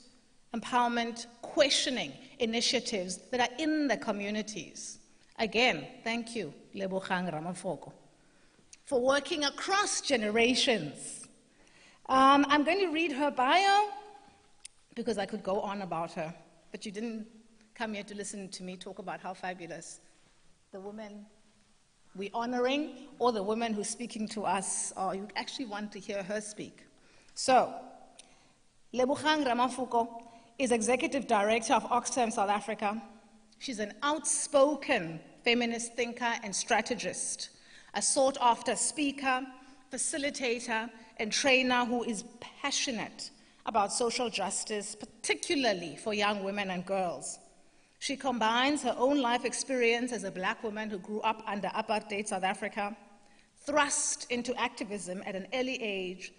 empowerment, questioning initiatives that are in the communities. Again, thank you, Lebogang Ramafoko, for working across generations. I'm going to read her bio because I could go on about her, but you didn't come here to listen to me talk about how fabulous the woman we're honoring, or the woman who's speaking to us, or you actually want to hear her speak. So, Lebogang Ramafoko is Executive Director of Oxfam South Africa. She's an outspoken feminist thinker and strategist, a sought-after speaker, facilitator, and trainer who is passionate about social justice, particularly for young women and girls. She combines her own life experience as a black woman who grew up under apartheid South Africa, thrust into activism at an early age,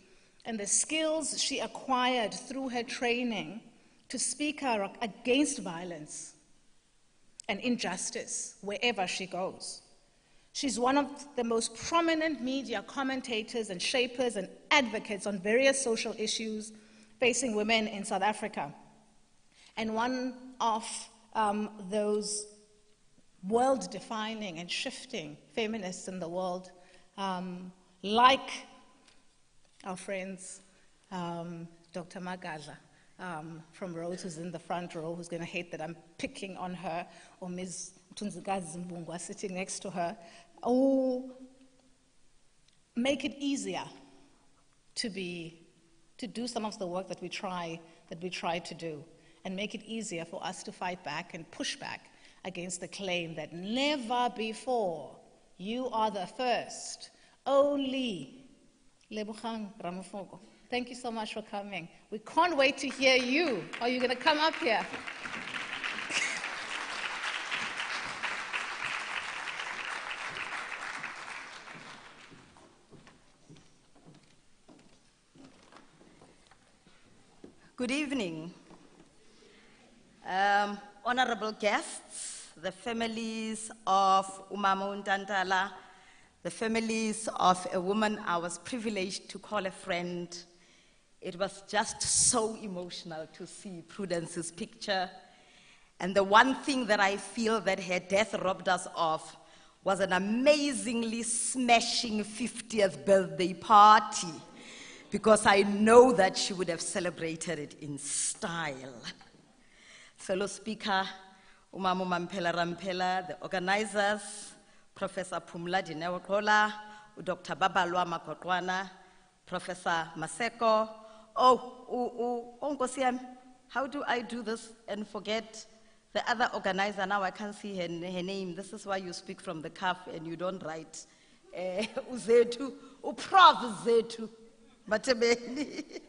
and the skills she acquired through her training to speak out against violence and injustice wherever she goes. She's one of the most prominent media commentators and shapers and advocates on various social issues facing women in South Africa, and one of those world-defining and shifting feminists in the world, like our friends, Dr. Magaza from Rhodes, who's in the front row, who's going to hate that I'm picking on her, or Ms. Mtunzikazi Mbungwa sitting next to her, or make it easier to do some of the work that we try to do, and make it easier for us to fight back and push back against the claim that never before, you are the first, only Lebogang Ramafoko. Thank you so much for coming. We can't wait to hear you. Are you going to come up here? Good evening. Honorable guests, the families of Umama Ntantala, the families of a woman I was privileged to call a friend. It was just so emotional to see Prudence's picture. And the one thing that I feel that her death robbed us of was an amazingly smashing 50th birthday party, because I know that she would have celebrated it in style. Fellow speaker, Umama Mampela Rampela, the organizers, Professor Phumla Dineo-Kola, Dr. Babalwa Makotwana, Professor Maseko. Onkosiam, how do I do this and forget the other organizer? Now I can't see her name. This is why you speak from the cuff and you don't write. Uzetu, Prof. Zetu, Matebeni.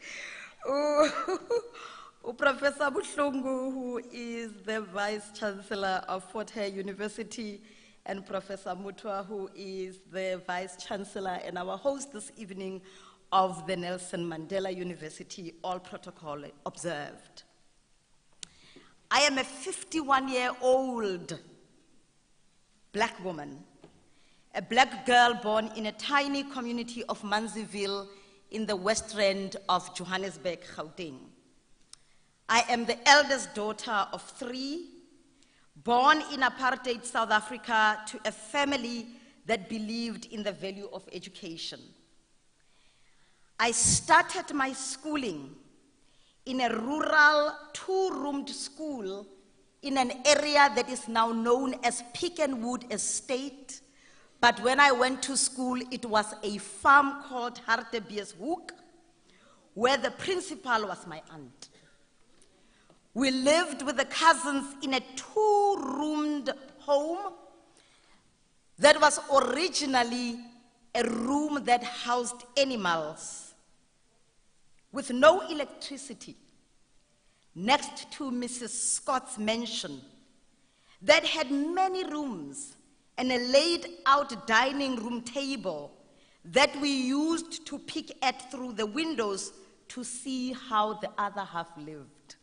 Professor Buhlungu, who is the Vice Chancellor of Hare University, and Professor Mutwa, who is the Vice Chancellor and our host this evening of the Nelson Mandela University, all protocol observed. I am a 51-year-old black woman, a black girl born in a tiny community of Manziville in the West Rand of Johannesburg, Gauteng. I am the eldest daughter of 3, born in apartheid South Africa to a family that believed in the value of education. I started my schooling in a rural 2-roomed school in an area that is now known as Pick and Wood Estate. But when I went to school, it was a farm called Hartebeeshoek, where the principal was my aunt. We lived with the cousins in a 2-roomed home that was originally a room that housed animals with no electricity, next to Mrs. Scott's mansion that had many rooms and a laid-out dining room table that we used to peek at through the windows to see how the other half lived.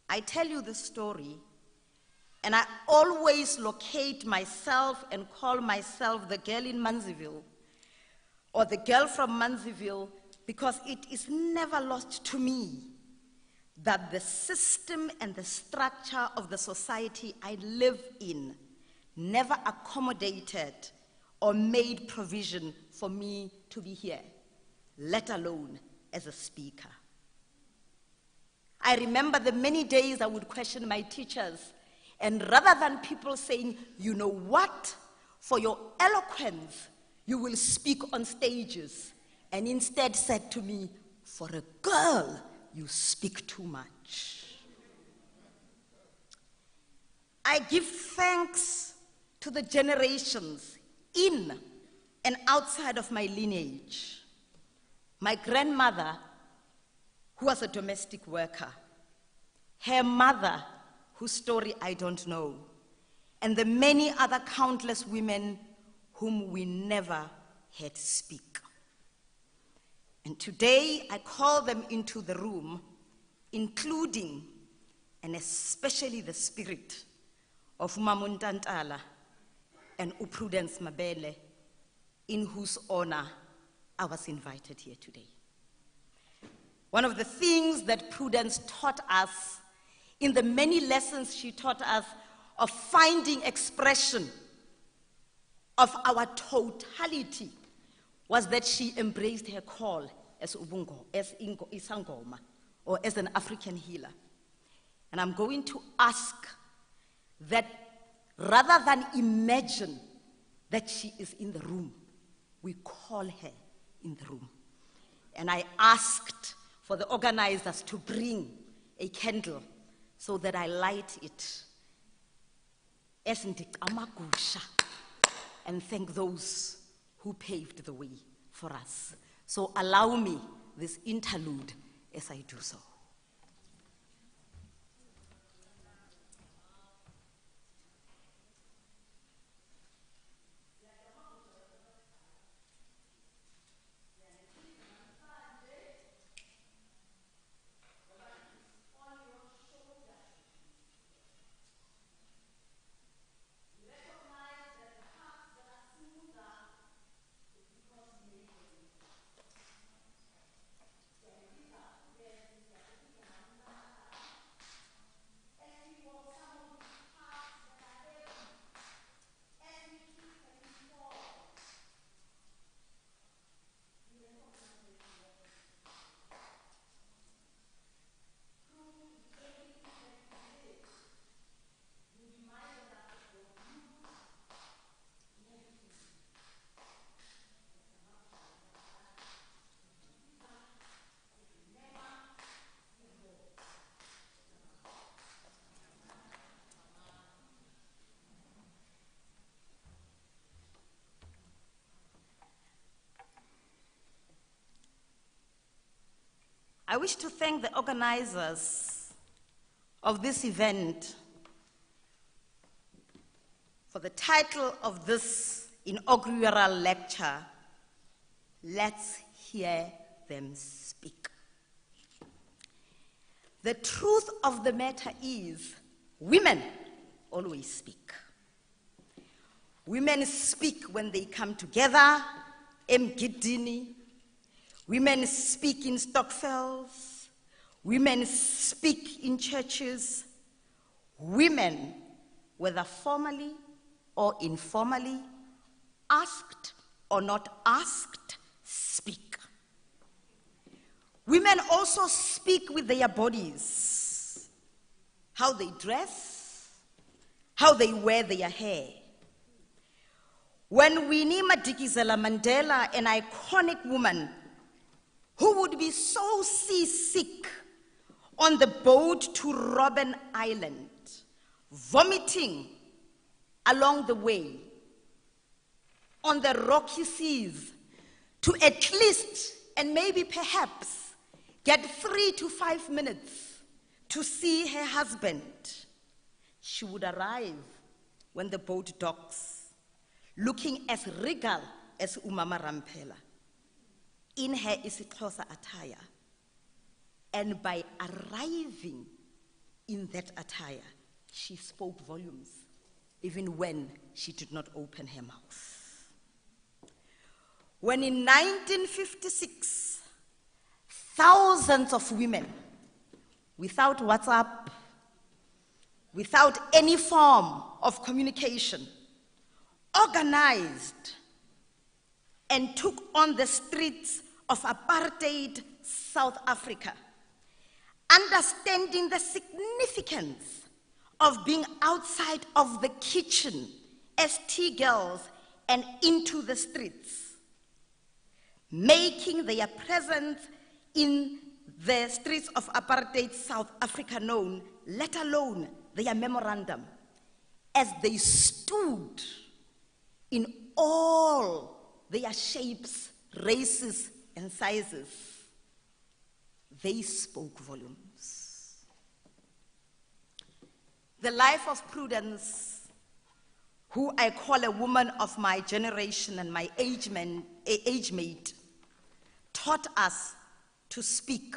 I tell you this story, and I always locate myself and call myself the girl in Manziville, or the girl from Manziville, because it is never lost to me that the system and the structure of the society I live in never accommodated or made provision for me to be here, let alone as a speaker. I remember the many days I would question my teachers, and rather than people saying, you know what, for your eloquence, you will speak on stages, and instead said to me, for a girl, you speak too much. I give thanks to the generations in and outside of my lineage. My grandmother, who was a domestic worker, her mother, whose story I don't know, and the many other countless women whom we never heard speak. And today I call them into the room, including and especially the spirit of Ntantala and Prudence Mabele, in whose honor I was invited here today. One of the things that Prudence taught us, in the many lessons she taught us of finding expression of our totality, was that she embraced her call as Isangoma, or as an African healer. And I'm going to ask that rather than imagine that she is in the room, we call her in the room. And I asked for the organizers to bring a candle so that I light it as Ndicamagusha and thank those who paved the way for us. So allow me this interlude as I do so. I wish to thank the organizers of this event for the title of this inaugural lecture, Let's hear them speak. The truth of the matter is, women always speak. Women speak when they come together, emgidini. Women speak in stokvels. Women speak in churches. Women, whether formally or informally, asked or not asked, speak. Women also speak with their bodies, how they dress, how they wear their hair. When Winnie Madikizela Mandela, an iconic woman who would be so seasick on the boat to Robben Island, vomiting along the way on the rocky seas to at least, and maybe perhaps, get 3 to 5 minutes to see her husband, she would arrive when the boat docks, looking as regal as Umama Rampela, in her isiXhosa attire. And by arriving in that attire, she spoke volumes, even when she did not open her mouth. When in 1956, thousands of women, without WhatsApp, without any form of communication, organized and took on the streets of apartheid South Africa, understanding the significance of being outside of the kitchen as tea girls and into the streets, making their presence in the streets of apartheid South Africa known, let alone their memorandum, as they stood in all their shapes, races, and sizes. They spoke volumes. The life of Prudence, who I call a woman of my generation and my age mate, taught us to speak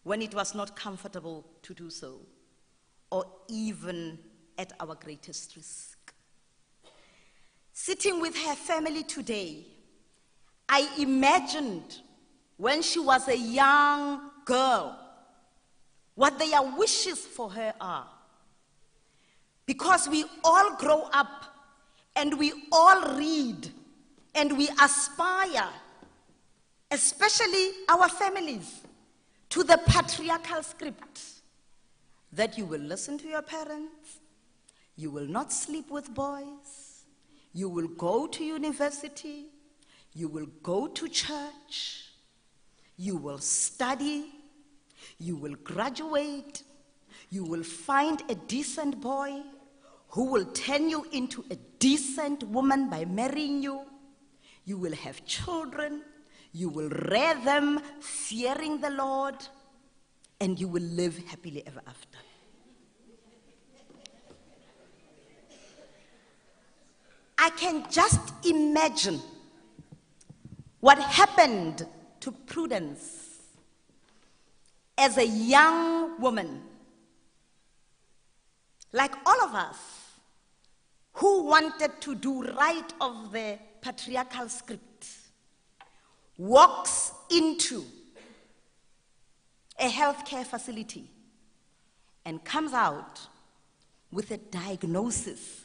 when it was not comfortable to do so, or even at our greatest risk. Sitting with her family today, I imagined when she was a young girl what their wishes for her are. Because we all grow up and we all read and we aspire, especially our families, to the patriarchal script that you will listen to your parents, you will not sleep with boys, you will go to university, you will go to church, you will study, you will graduate, you will find a decent boy who will turn you into a decent woman by marrying you, you will have children, you will rear them fearing the Lord, and you will live happily ever after. I can just imagine what happened to Prudence as a young woman, like all of us, who wanted to do right of the patriarchal script, walks into a healthcare facility and comes out with a diagnosis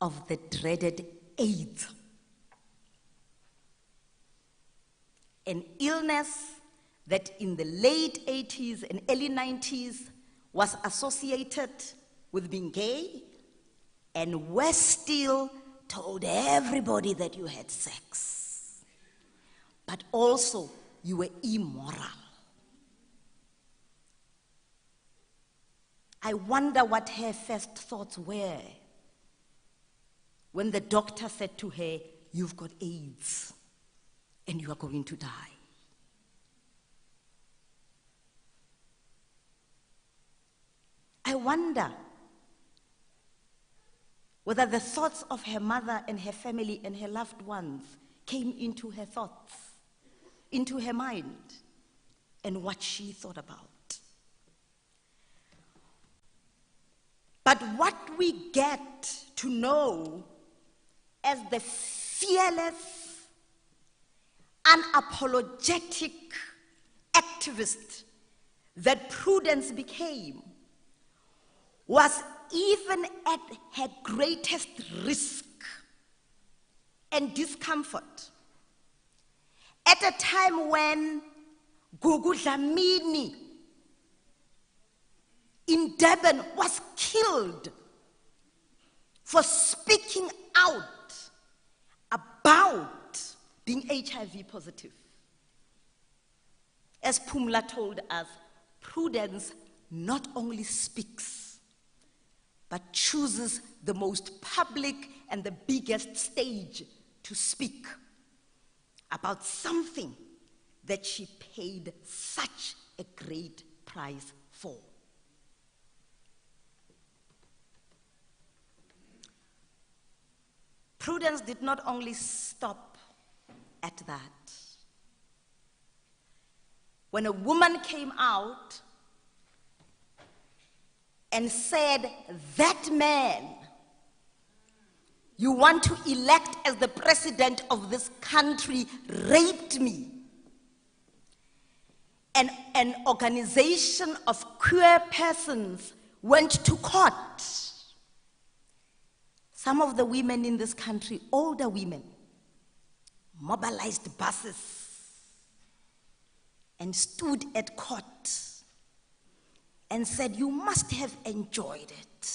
of the dreaded AIDS. An illness that in the late 80s and early 90s was associated with being gay, and were still told everybody that you had sex, but also you were immoral. I wonder what her first thoughts were when the doctor said to her, "You've got AIDS and you are going to die." I wonder whether the thoughts of her mother and her family and her loved ones came into her thoughts, into her mind, and what she thought about. But what we get to know as the fearless, unapologetic activist that Prudence became was, even at her greatest risk and discomfort, at a time when Gugu Dlamini in Durban was killed for speaking out about being HIV positive. As Phumla told us, Prudence not only speaks, but chooses the most public and the biggest stage to speak about something that she paid such a great price for. Prudence did not only stop at that. When a woman came out and said, "That man you want to elect as the president of this country raped me," and an organization of queer persons went to court. Some of the women in this country, older women, mobilized buses and stood at court and said, "You must have enjoyed it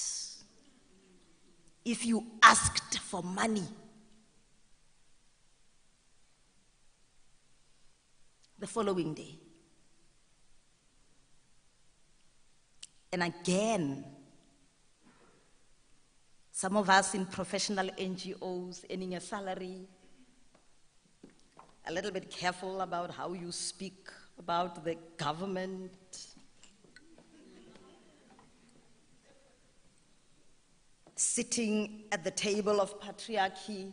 if you asked for money." The following day, and again, some of us in professional NGOs earning a salary, a little bit careful about how you speak about the government. Sitting at the table of patriarchy,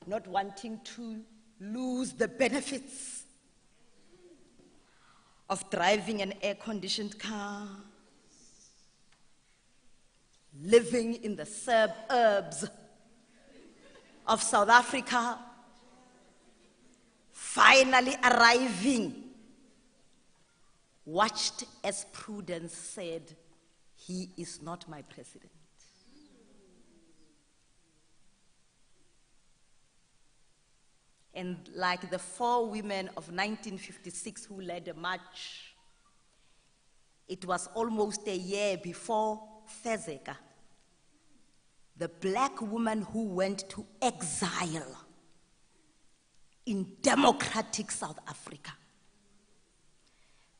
not wanting to lose the benefits of driving an air-conditioned car, living in the suburbs of South Africa, finally arriving, watched as Prudence said, "He is not my president." And like the 4 women of 1956 who led a march, it was almost a year before Fezeka, the black woman who went to exile in democratic South Africa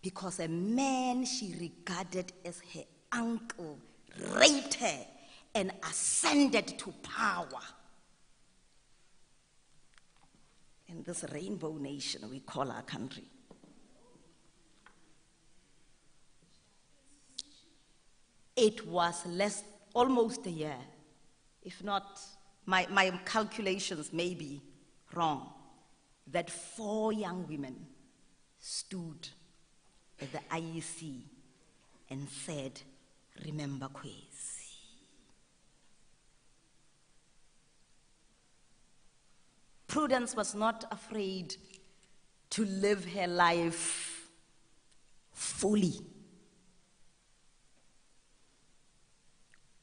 because a man she regarded as her uncle raped her and ascended to power in this rainbow nation we call our country. It was almost a year, if not, my calculations may be wrong, that 4 young women stood at the IEC and said, "Remember Kwesi." Prudence was not afraid to live her life fully.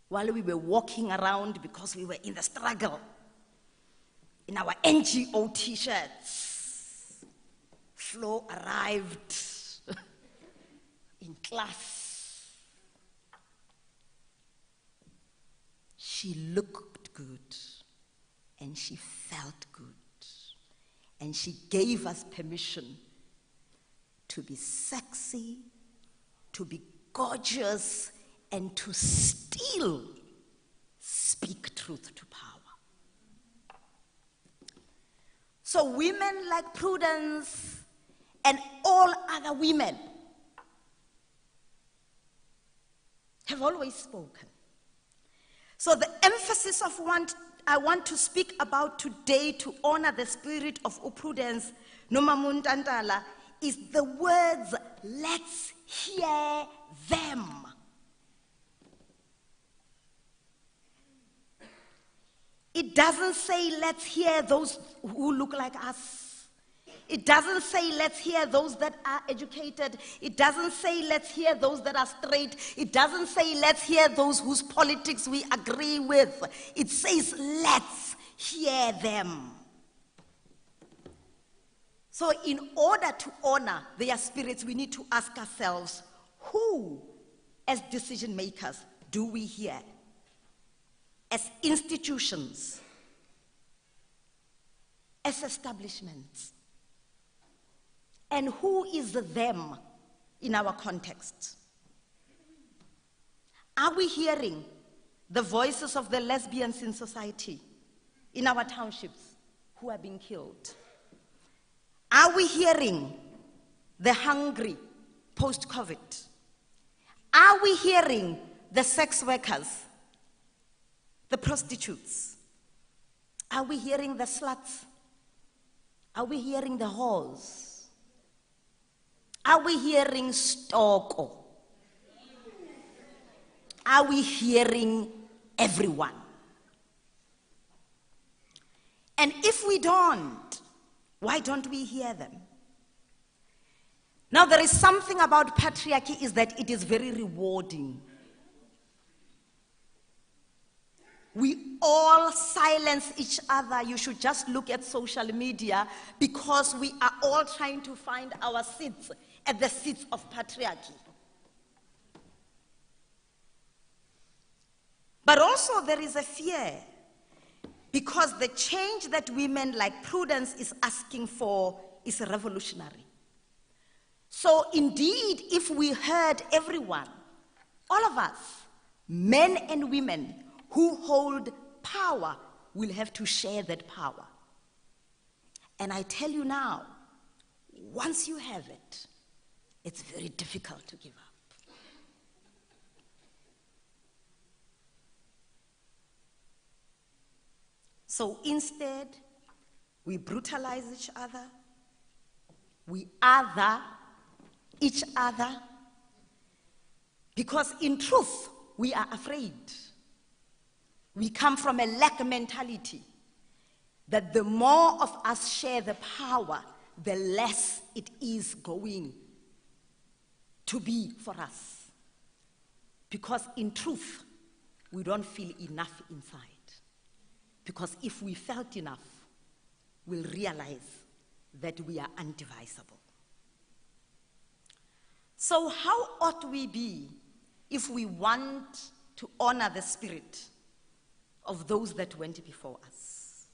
While we were walking around, because we were in the struggle, in our NGO t-shirts, Flo arrived in class. She looked good and she felt good. And she gave us permission to be sexy, to be gorgeous, and to still speak truth to power. So women like Prudence and all other women have always spoken. So the emphasis of want to speak about today to honor the spirit of Prudence Ntantala is the words, let's hear them. It doesn't say let's hear those who look like us. It doesn't say let's hear those that are educated. It doesn't say let's hear those that are straight. It doesn't say let's hear those whose politics we agree with. It says let's hear them. So in order to honor their spirits, we need to ask ourselves, who as decision makers do we hear? As institutions, as establishments, and who is them in our context? Are we hearing the voices of the lesbians in society, in our townships, who are being killed? Are we hearing the hungry post-COVID? Are we hearing the sex workers, the prostitutes? Are we hearing the sluts? Are we hearing the whores? Are we hearing stoko? Are we hearing everyone? And if we don't, why don't we hear them? Now, there is something about patriarchy is that it is very rewarding. We all silence each other. You should just look at social media because we are all trying to find our seats at the seats of patriarchy. But also there is a fear because the change that women like Prudence is asking for is revolutionary. So indeed, if we heard everyone, all of us, men and women, who hold power will have to share that power. And I tell you now, once you have it, it's very difficult to give up. So instead, we brutalize each other, we other each other, because in truth, we are afraid. We come from a lack mentality that the more of us share the power, the less it is going to be for us. Because in truth, we don't feel enough inside. Because if we felt enough, we'll realize that we are undivisible. So how ought we be if we want to honor the spirit of those that went before us?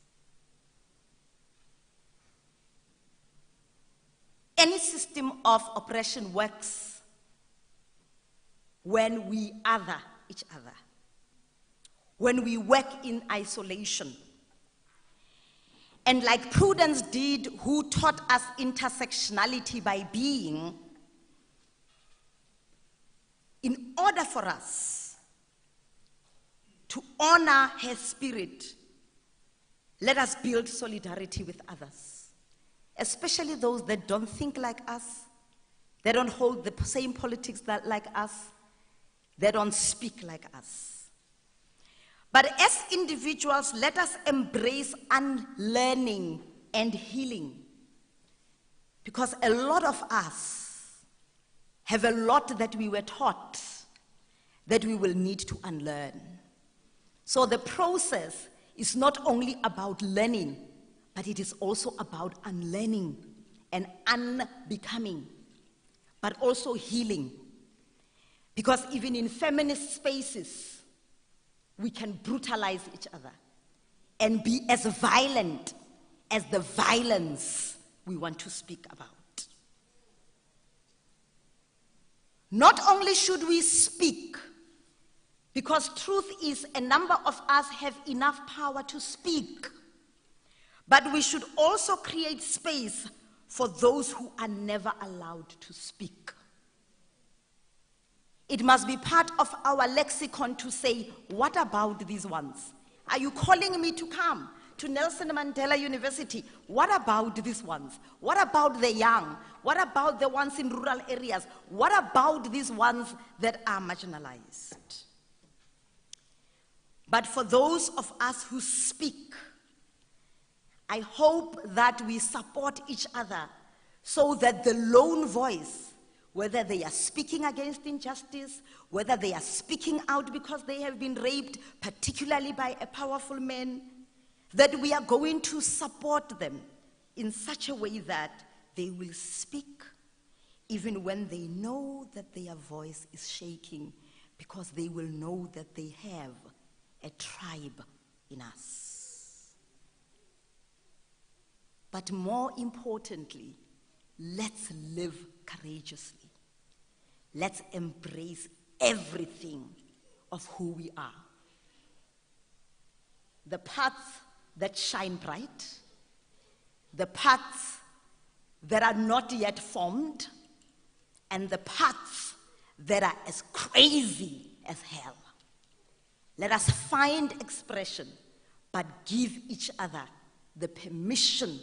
Any system of oppression works when we other each other, when we work in isolation. And like Prudence did, who taught us intersectionality by being, in order for us to honor her spirit, let us build solidarity with others, especially those that don't think like us, they don't hold the same politics like us, they don't speak like us. But as individuals, let us embrace unlearning and healing, because a lot of us have a lot that we were taught that we will need to unlearn. So the process is not only about learning, but it is also about unlearning and unbecoming, but also healing. Because even in feminist spaces, we can brutalize each other and be as violent as the violence we want to speak about. Not only should we speak, because truth is a number of us have enough power to speak, but we should also create space for those who are never allowed to speak. It must be part of our lexicon to say, what about these ones? Are you calling me to come to Nelson Mandela University? What about these ones? What about the young? What about the ones in rural areas? What about these ones that are marginalized? But for those of us who speak, I hope that we support each other so that the lone voice, whether they are speaking against injustice, whether they are speaking out because they have been raped, particularly by a powerful man, that we are going to support them in such a way that they will speak even when they know that their voice is shaking, because they will know that they have a tribe in us. But more importantly, let's live courageously. Let's embrace everything of who we are. The paths that shine bright, the paths that are not yet formed, and the paths that are as crazy as hell. Let us find expression, but give each other the permission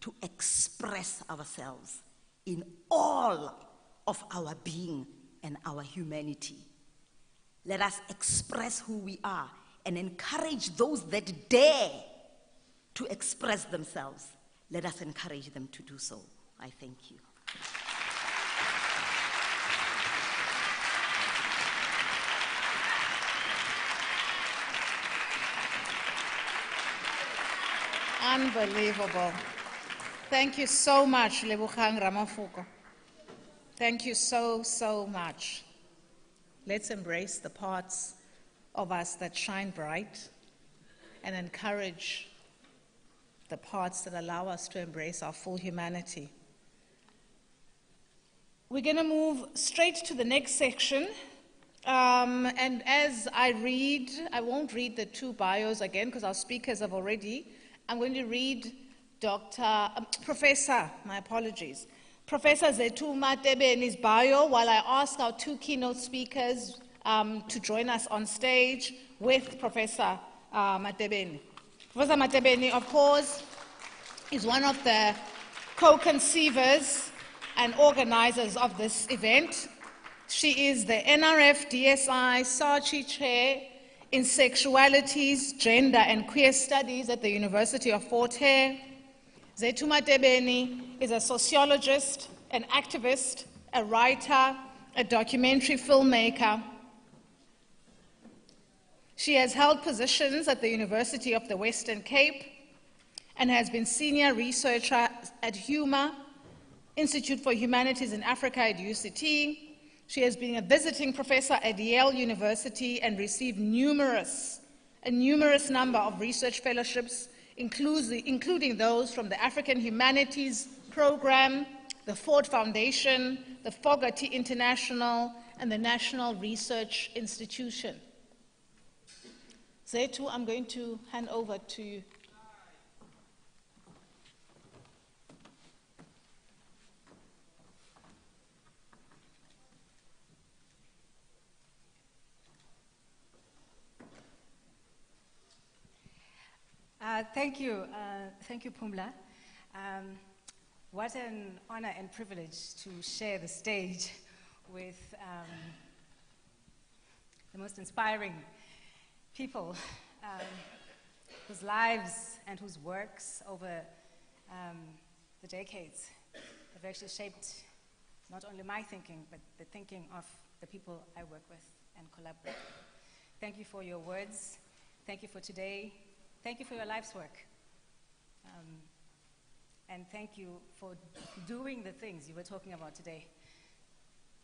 to express ourselves in all of our being and our humanity. Let us express who we are and encourage those that dare to express themselves. Let us encourage them to do so. I thank you. Unbelievable. Thank you so much, Lebogang Ramafuko. Thank you so, so much. Let's embrace the parts of us that shine bright and encourage the parts that allow us to embrace our full humanity. We're going to move straight to the next section. And as I read, I won't read the two bios again because our speakers have already. I'm going to read Professor Zethu Matebeni's bio while I ask our two keynote speakers to join us on stage with Professor Matebeni. Professor Matebeni, of course, is one of the co-conceivers and organizers of this event. She is the NRF DSI SARChI Chair in Sexualities, Gender and Queer Studies at the University of Fort Hare. Zethu Matebeni is a sociologist, an activist, a writer, a documentary filmmaker. She has held positions at the University of the Western Cape and has been senior researcher at HUMA, Institute for Humanities in Africa at UCT. She has been a visiting professor at Yale University and received a numerous number of research fellowships, including those from the African Humanities Program, the FORT Foundation, the Fogarty International, and the National Research Institution. Zethu, I'm going to hand over to you. Thank you, Phumla. What an honor and privilege to share the stage with the most inspiring people whose lives and whose works over the decades have actually shaped not only my thinking, but the thinking of the people I work with and collaborate with. Thank you for your words. Thank you for today. Thank you for your life's work. And thank you for doing the things you were talking about today.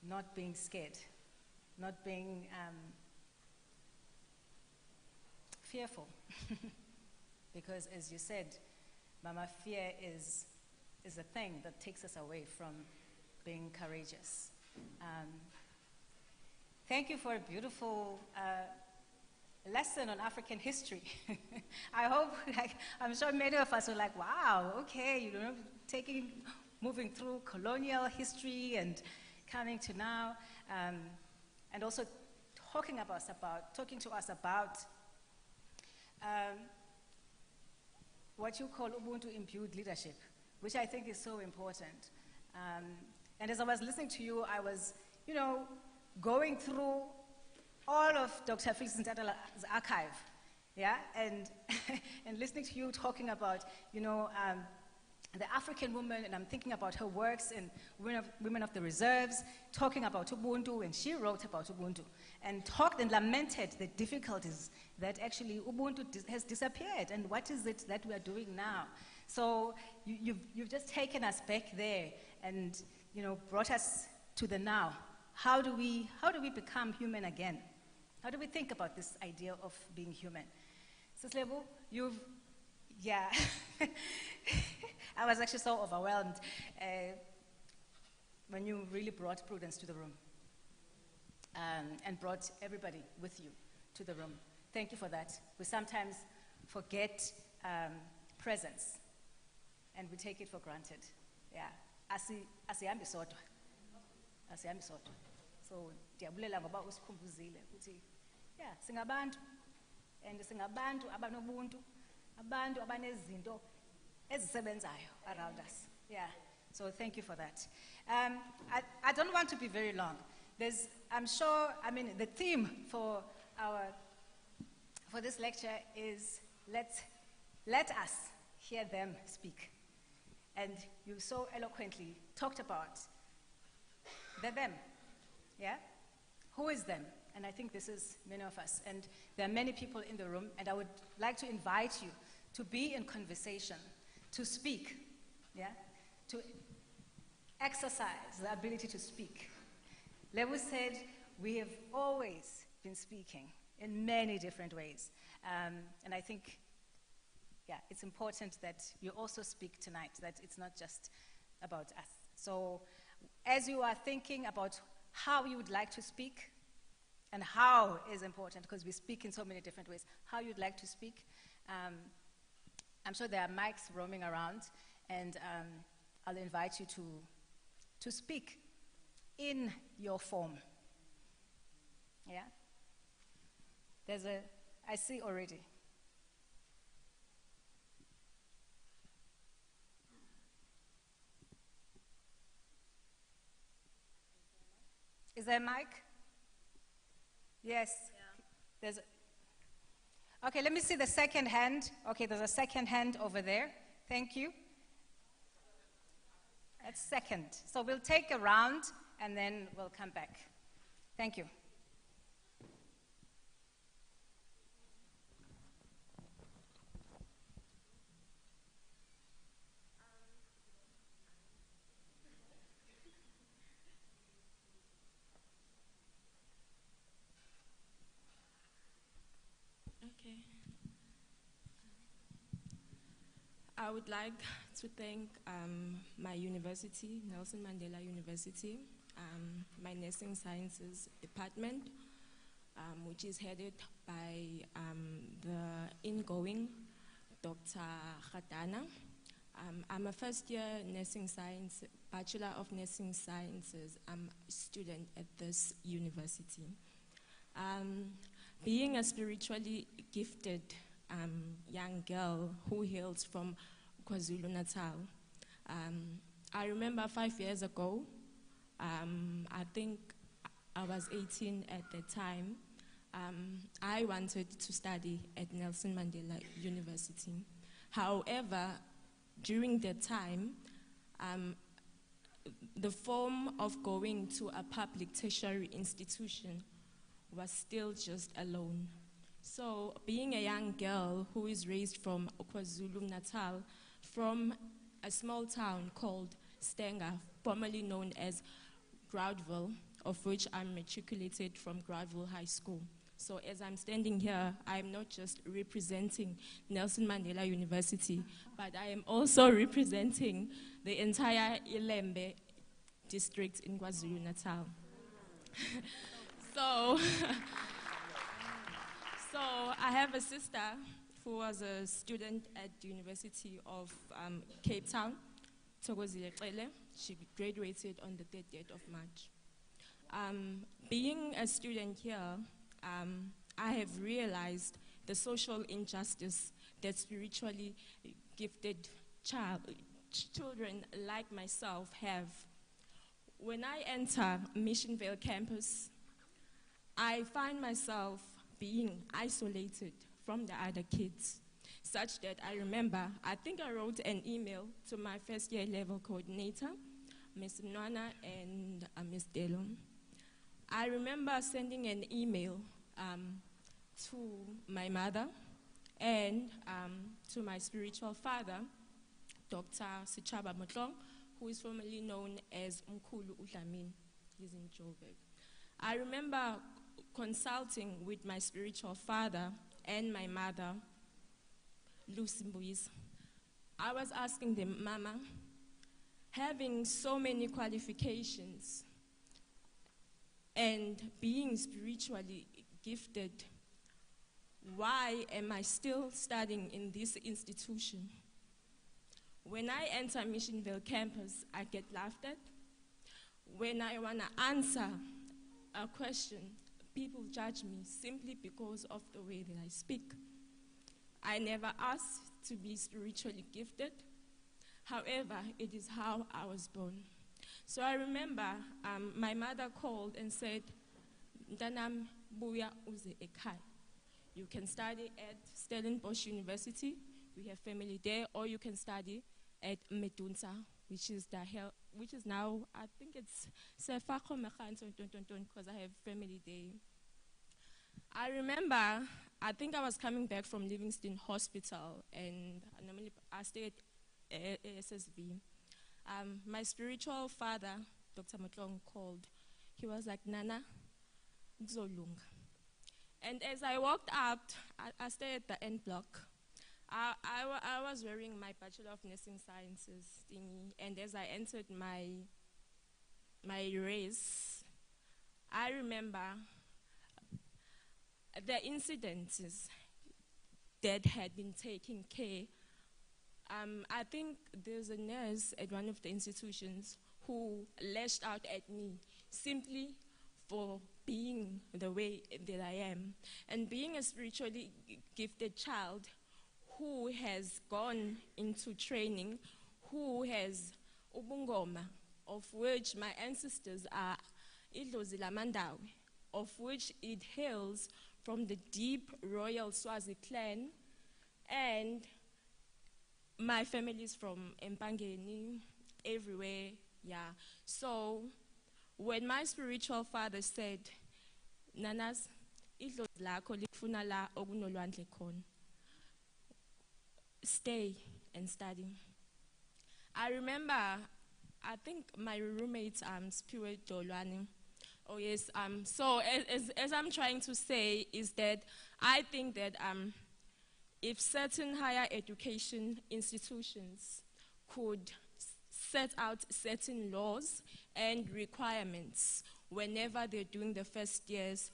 Not being scared, not being fearful. Because as you said, Mama, fear is a thing that takes us away from being courageous. Thank you for a beautiful lesson on African history. I hope, I'm sure many of us are like, wow, okay, moving through colonial history and coming to now, and also talking to us about what you call Ubuntu imbued leadership, which I think is so important. And as I was listening to you, I was, going through all of Dr. Phyllis Ntantala's archive, yeah, and and listening to you talking about, the African woman, and I'm thinking about her works in Women of the Reserves, talking about Ubuntu, and she wrote about Ubuntu, and talked and lamented the difficulties that actually Ubuntu has disappeared, and what is it that we are doing now? So you've just taken us back there, and brought us to the now. How do we become human again? How do we think about this idea of being human? Sislebu, yeah. I was actually so overwhelmed when you really brought Prudence to the room and brought everybody with you to the room. Thank you for that. We sometimes forget presence and we take it for granted. Yeah. Asihambi sodwa. Asihambi sodwa. So ndiyabulela ngoba usikhumbuzile ukuthi yeah, singabantu and singabantu abanobuntu, abantu abanezinto ezisebenzayo around us. Yeah. So thank you for that. I don't want to be very long. I'm sure, the theme for this lecture is let us hear them speak. And you so eloquently talked about the them, yeah? Who is them? And I think this is many of us. And there are many people in the room, and I would like to invite you to be in conversation, to speak, yeah? To exercise the ability to speak. Lewu said, we have always been speaking in many different ways. And I think, yeah, it's important that you also speak tonight, that it's not just about us. So as you are thinking about how you would like to speak, and how is important, because we speak in so many different ways, how you'd like to speak, I'm sure there are mics roaming around, and I'll invite you to speak in your form. Yeah? I see already. Is there a mic? Yes. Yeah. Okay, let me see the second hand. Okay, there's a second hand over there. Thank you. That's second. So we'll take a round and then we'll come back. Thank you. Okay. I would like to thank my university, Nelson Mandela University, my nursing sciences department, which is headed by the ingoing Dr. Khatana. I'm a first-year nursing science, Bachelor of Nursing Sciences student at this university. Being a spiritually gifted young girl who hails from KwaZulu-Natal, I remember 5 years ago, I think I was 18 at the time, I wanted to study at Nelson Mandela University. However, during that time, the form of going to a public tertiary institution was still just alone. So being a young girl who is raised from KwaZulu-Natal, from a small town called Stenga, formerly known as Groudville, of which I'm matriculated from Groudville High School. So as I'm standing here, I'm not just representing Nelson Mandela University, but I am also representing the entire Ilembe district in KwaZulu-Natal. So I have a sister who was a student at the University of Cape Town, Thokozile Xele. She graduated on the 30th of March. Being a student here, I have realized the social injustice that spiritually gifted children like myself have. When I enter Missionville campus, I find myself being isolated from the other kids, such that I remember, I think I wrote an email to my first year level coordinator, Ms. Mnwana and Ms. Delo. I remember sending an email to my mother and to my spiritual father, Dr. Sichaba Motlong, who is formerly known as Mkhulu Udlamin. He's in Joburg. I remember consulting with my spiritual father and my mother, Lucy Mbuis. I was asking them, Mama, having so many qualifications and being spiritually gifted, why am I still studying in this institution? When I enter Missionville campus, I get laughed at. When I want to answer a question, people judge me simply because of the way that I speak. I never asked to be spiritually gifted. However, it is how I was born. So I remember my mother called and said, Ntanam buya uze ekhaya. You can study at Stellenbosch University. We have family there, or you can study at Medunsa, which is now, I think it's Sefako Mekhanto, because I have family there. I remember, I think I was coming back from Livingston Hospital, and normally I stayed at SSV. My spiritual father, Dr. Motlong, called. He was like, Nana, Zolunga. And as I walked out, I stayed at the end block. I was wearing my Bachelor of Nursing Sciences thingy, and as I entered my race, I remember the incidences that had been taken care. I think there's a nurse at one of the institutions who lashed out at me simply for being the way that I am. And being a spiritually gifted child who has gone into training, who has ubungoma, of which my ancestors are Idlozi Lamandawe, of which it hails from the deep royal Swazi clan, and my family is from Empangeni, everywhere, yeah. So when my spiritual father said, Nanas, idlozi lakho lifuna la okunolwandle khona, stay and study. I remember, I think my roommate, Spiwe Dolwane. Oh yes, so as I'm trying to say is that I think that if certain higher education institutions could set out certain laws and requirements whenever they're doing the first years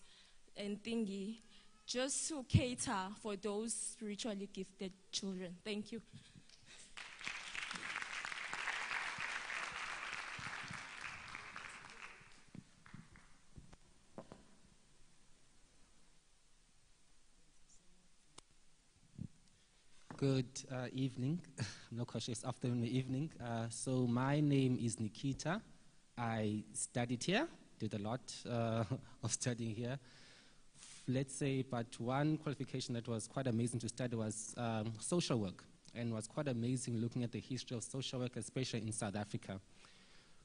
and thingy, just to cater for those spiritually gifted children. Thank you. Good evening. I'm not quite sure it's afternoon or evening. So my name is Nikita. I studied here, did a lot of studying here. Let's say, but one qualification that was quite amazing to study was social work, and was quite amazing looking at the history of social work, especially in South Africa.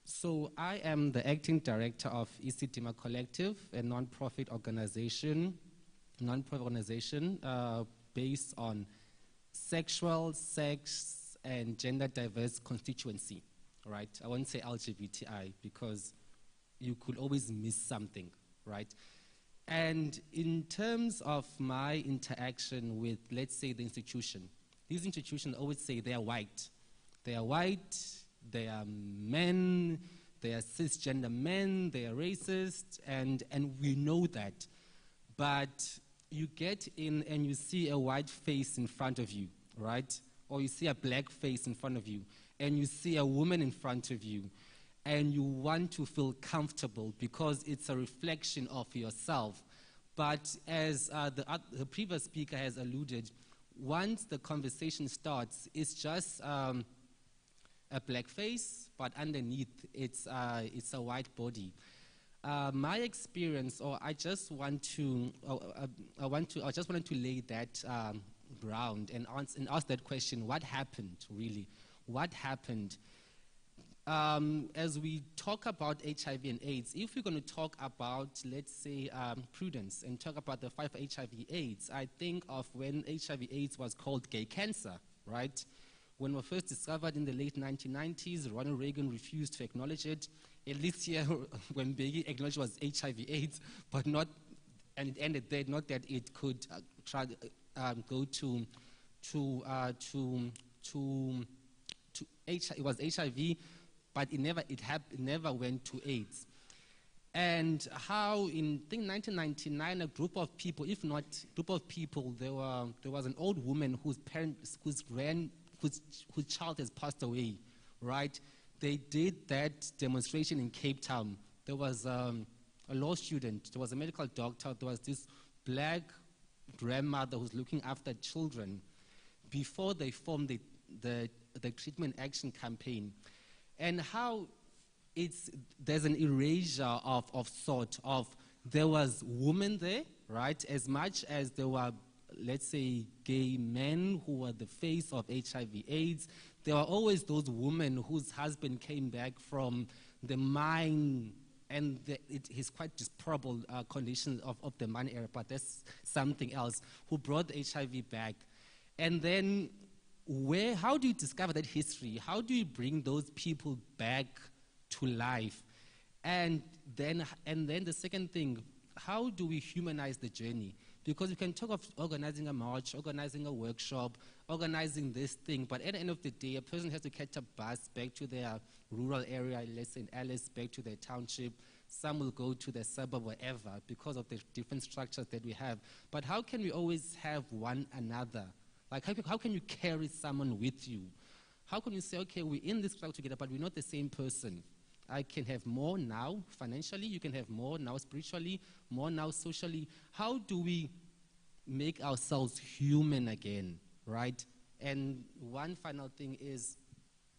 So I am the acting director of Isidima Collective, a non-profit organization based on sexual, sex, and gender diverse constituency, right? I won't say LGBTI because you could always miss something, right? And in terms of my interaction with, let's say, the institution, these institutions always say they are white. They are white, they are men, they are cisgender men, they are racist, and we know that. But you get in and you see a white face in front of you, right? Or you see a black face in front of you, and you see a woman in front of you, and you want to feel comfortable because it's a reflection of yourself. But as the previous speaker has alluded, once the conversation starts, it's just a black face, but underneath it's a white body. My experience, or I just wanted to lay that ground and ask that question: what happened, really? What happened? As we talk about HIV and AIDS, if we're going to talk about, let's say, Prudence, and talk about the fight for HIV/AIDS, I think of when HIV/AIDS was called gay cancer, right? When it was first discovered in the late 1990s, Ronald Reagan refused to acknowledge it. At least here, when Biggie acknowledged it was HIV/AIDS, but not, and it ended there, not that it could go to HIV. It was HIV, but it never went to AIDS. And how in, I think, 1999, a group of people, if not group of people, there was an old woman whose child has passed away, right? They did that demonstration in Cape Town. There was a law student, there was a medical doctor, there was this black grandmother who's looking after children before they formed the treatment action campaign. And how there's an erasure of sort of, there was women there, right? As much as there were, let's say, gay men who were the face of HIV/AIDS, there were always those women whose husband came back from the mine, and his quite deplorable conditions of the mine area, but that's something else, who brought the HIV back. And then how do you discover that history? How do you bring those people back to life? And then the second thing, how do we humanize the journey? Because we can talk of organizing a march, organizing a workshop, organizing this thing, but at the end of the day, a person has to catch a bus back to their rural area, let's say in Alice, back to their township. Some will go to their suburb, wherever, because of the different structures that we have. But how can we always have one another? Like, how can you carry someone with you? How can you say, okay, we're in this crowd together, but we're not the same person? I can have more now financially, you can have more now spiritually, more now socially. How do we make ourselves human again, right? And one final thing is,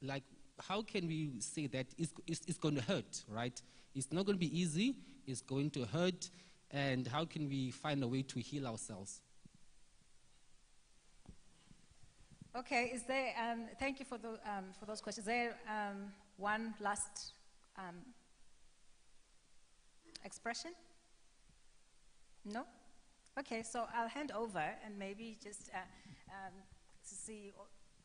like, how can we say that it's going to hurt, right? It's not going to be easy, it's going to hurt, and how can we find a way to heal ourselves? Okay, is there, thank you for those questions. Is there one last expression? No? Okay, so I'll hand over and maybe just to see,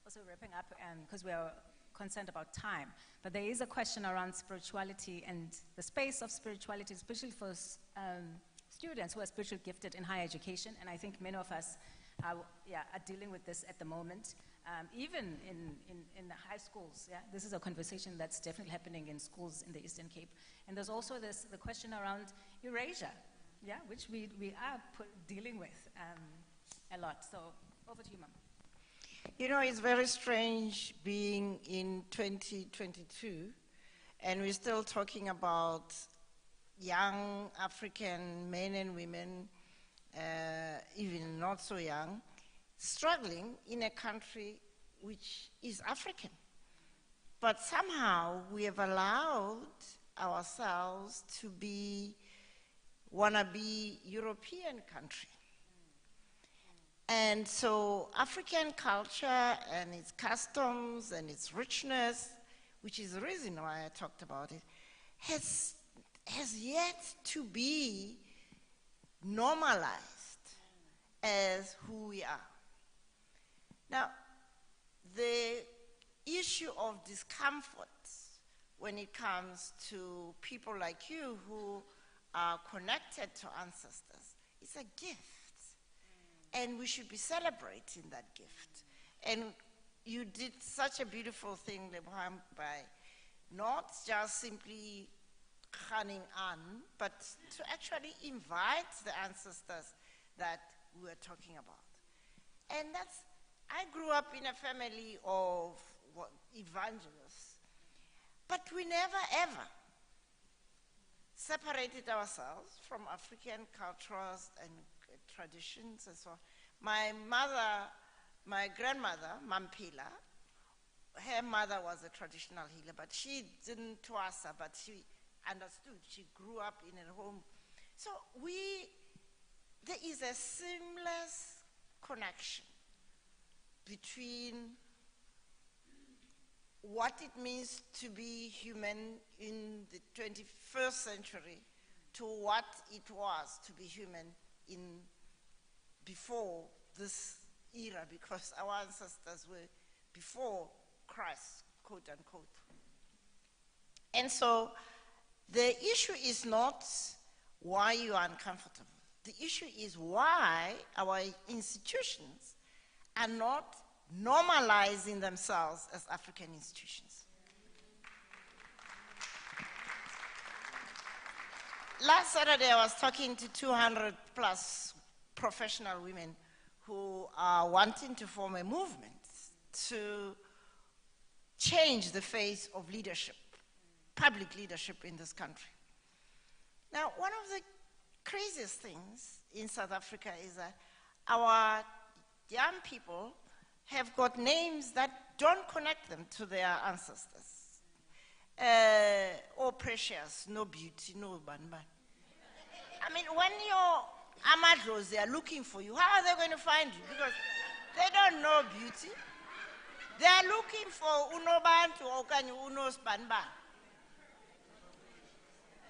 also wrapping up, because we are concerned about time, but there is a question around spirituality and the space of spirituality, especially for students who are spiritually gifted in higher education, and I think many of us are dealing with this at the moment. Even in the high schools, this is a conversation that's definitely happening in schools in the Eastern Cape. And there's also the question around erasure, which we are dealing with a lot. So over to you, Mama. You know, it's very strange being in 2022, and we're still talking about young African men and women, even not so young, struggling in a country which is African. But somehow we have allowed ourselves to be wannabe European country. And so African culture and its customs and its richness, which is the reason why I talked about it, has yet to be normalized as who we are. Now, the issue of discomfort when it comes to people like you who are connected to ancestors is a gift. And we should be celebrating that gift. And you did such a beautiful thing, Lebram, by not just simply running on, but to actually invite the ancestors that we were talking about. And I grew up in a family of evangelists, but we never ever separated ourselves from African cultures and traditions and so on. My grandmother, Mampila, her mother was a traditional healer, but she didn't twasa, but she understood. She grew up in a home. So there is a seamless connection between what it means to be human in the 21st century to what it was to be human before this era, because our ancestors were before Christ, quote unquote. And so the issue is not why you are uncomfortable. The issue is why our institutions are not normalizing themselves as African institutions. Last Saturday, I was talking to 200 plus professional women who are wanting to form a movement to change the face of leadership, public leadership in this country. Now, one of the craziest things in South Africa is that our young people have got names that don't connect them to their ancestors. Oh, precious, no beauty, no banban. I mean, when your amadros, they are looking for you, how are they going to find you? Because they don't know beauty. They are looking for unobantu okanye unos banban.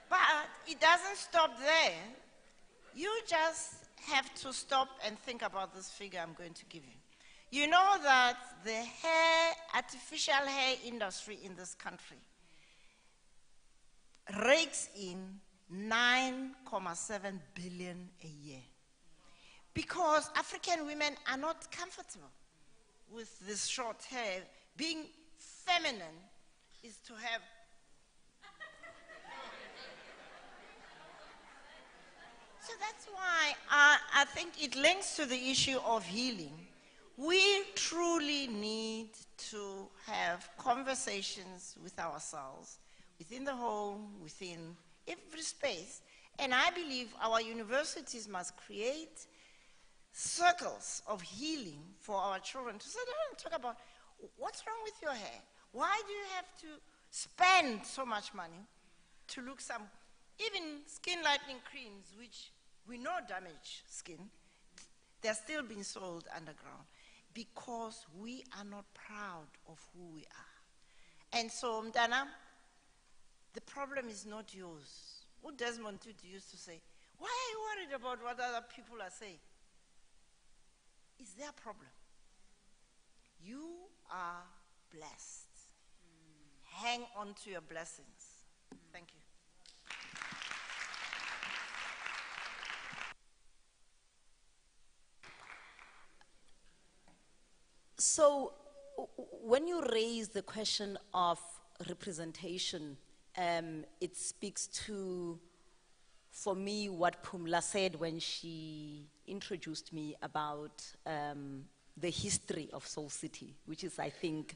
But it doesn't stop there. You just have to stop and think about this figure I'm going to give you. You know that the artificial hair industry in this country rakes in 9.7 billion a year. Because African women are not comfortable with this short hair. Being feminine is to have so that's why I think it links to the issue of healing. We truly need to have conversations with ourselves, within the home, within every space. And I believe our universities must create circles of healing for our children to sit down and talk about what's wrong with your hair? Why do you have to spend so much money to look some, even skin lightening creams, which we know damage skin, they're still being sold underground because we are not proud of who we are. And so, Mdana, the problem is not yours. What Desmond Tutu used to say, why are you worried about what other people are saying? It's their problem. You are blessed. Hang on to your blessings. Thank you. So when you raise the question of representation, it speaks to, for me, what Phumla said when she introduced me about the history of Soul City, which is, I think,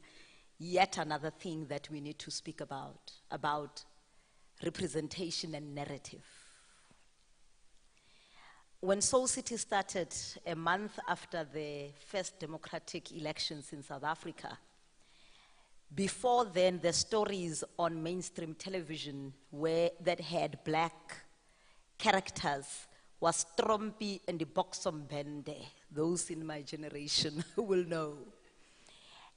yet another thing that we need to speak about representation and narrative. When Soul City started, a month after the first democratic elections in South Africa, before then, the stories on mainstream television that had black characters was Trompi and the Boxombende. Those in my generation will know.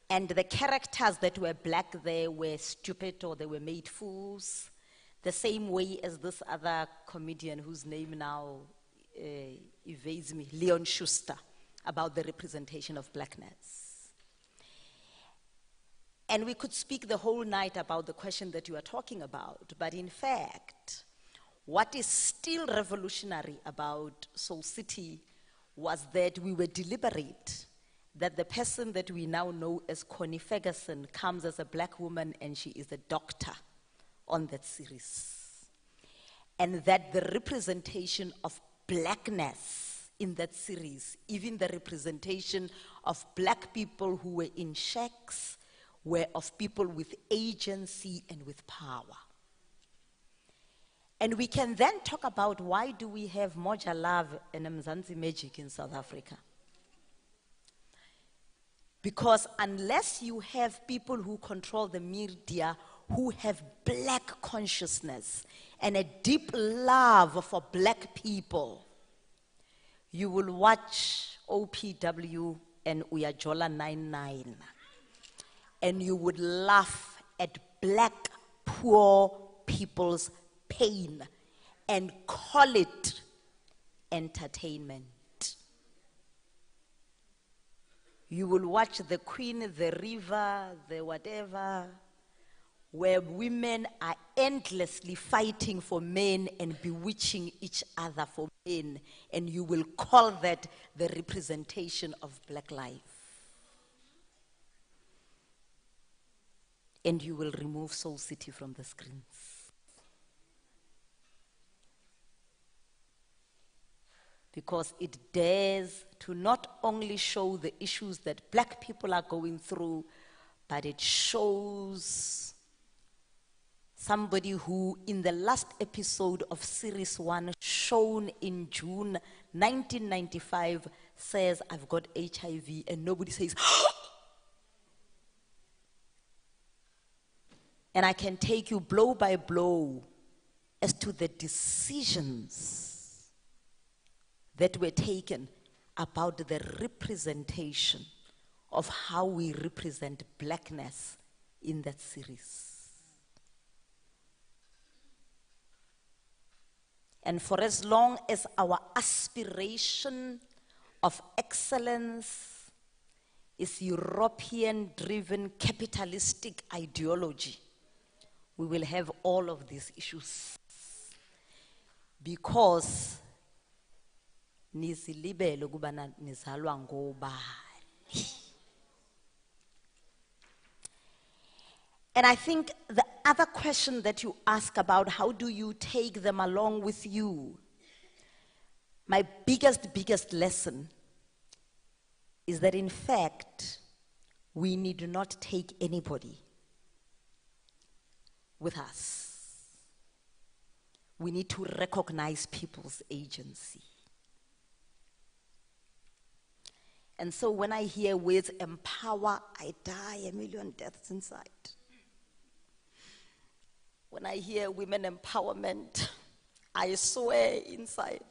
And the characters that were black there were stupid or they were made fools, the same way as this other comedian whose name now evades me, Leon Schuster, about the representation of blackness. And we could speak the whole night about the question that you are talking about, but in fact, what is still revolutionary about Soul City was that we were deliberate, that the person that we now know as Connie Ferguson comes as a black woman and she is a doctor on that series. And that the representation of blackness in that series, even the representation of black people who were in shacks, were of people with agency and with power. And we can then talk about why do we have Moja Love and Mzansi Magic in South Africa. Because unless you have people who control the media who have black consciousness and a deep love for black people, you will watch OPW and Uyajola 99 and you would laugh at black poor people's pain and call it entertainment. You will watch The Queen, The River, the whatever, where women are endlessly fighting for men and bewitching each other for men, and you will call that the representation of black life. And you will remove Soul City from the screens. Because it dares to not only show the issues that black people are going through, but it shows somebody who, in the last episode of Series 1, shown in June 1995, says, I've got HIV, and nobody says, and I can take you blow by blow as to the decisions that were taken about the representation of how we represent blackness in that series. And for as long as our aspiration of excellence is European-driven capitalistic ideology, we will have all of these issues. Because nizilibele kubana nizalwa ngobani. And I think the other question that you ask about, how do you take them along with you? My biggest lesson is that in fact, we need not take anybody with us. We need to recognize people's agency. And so when I hear words empower, I die a million deaths inside. When I hear women empowerment, I swear inside.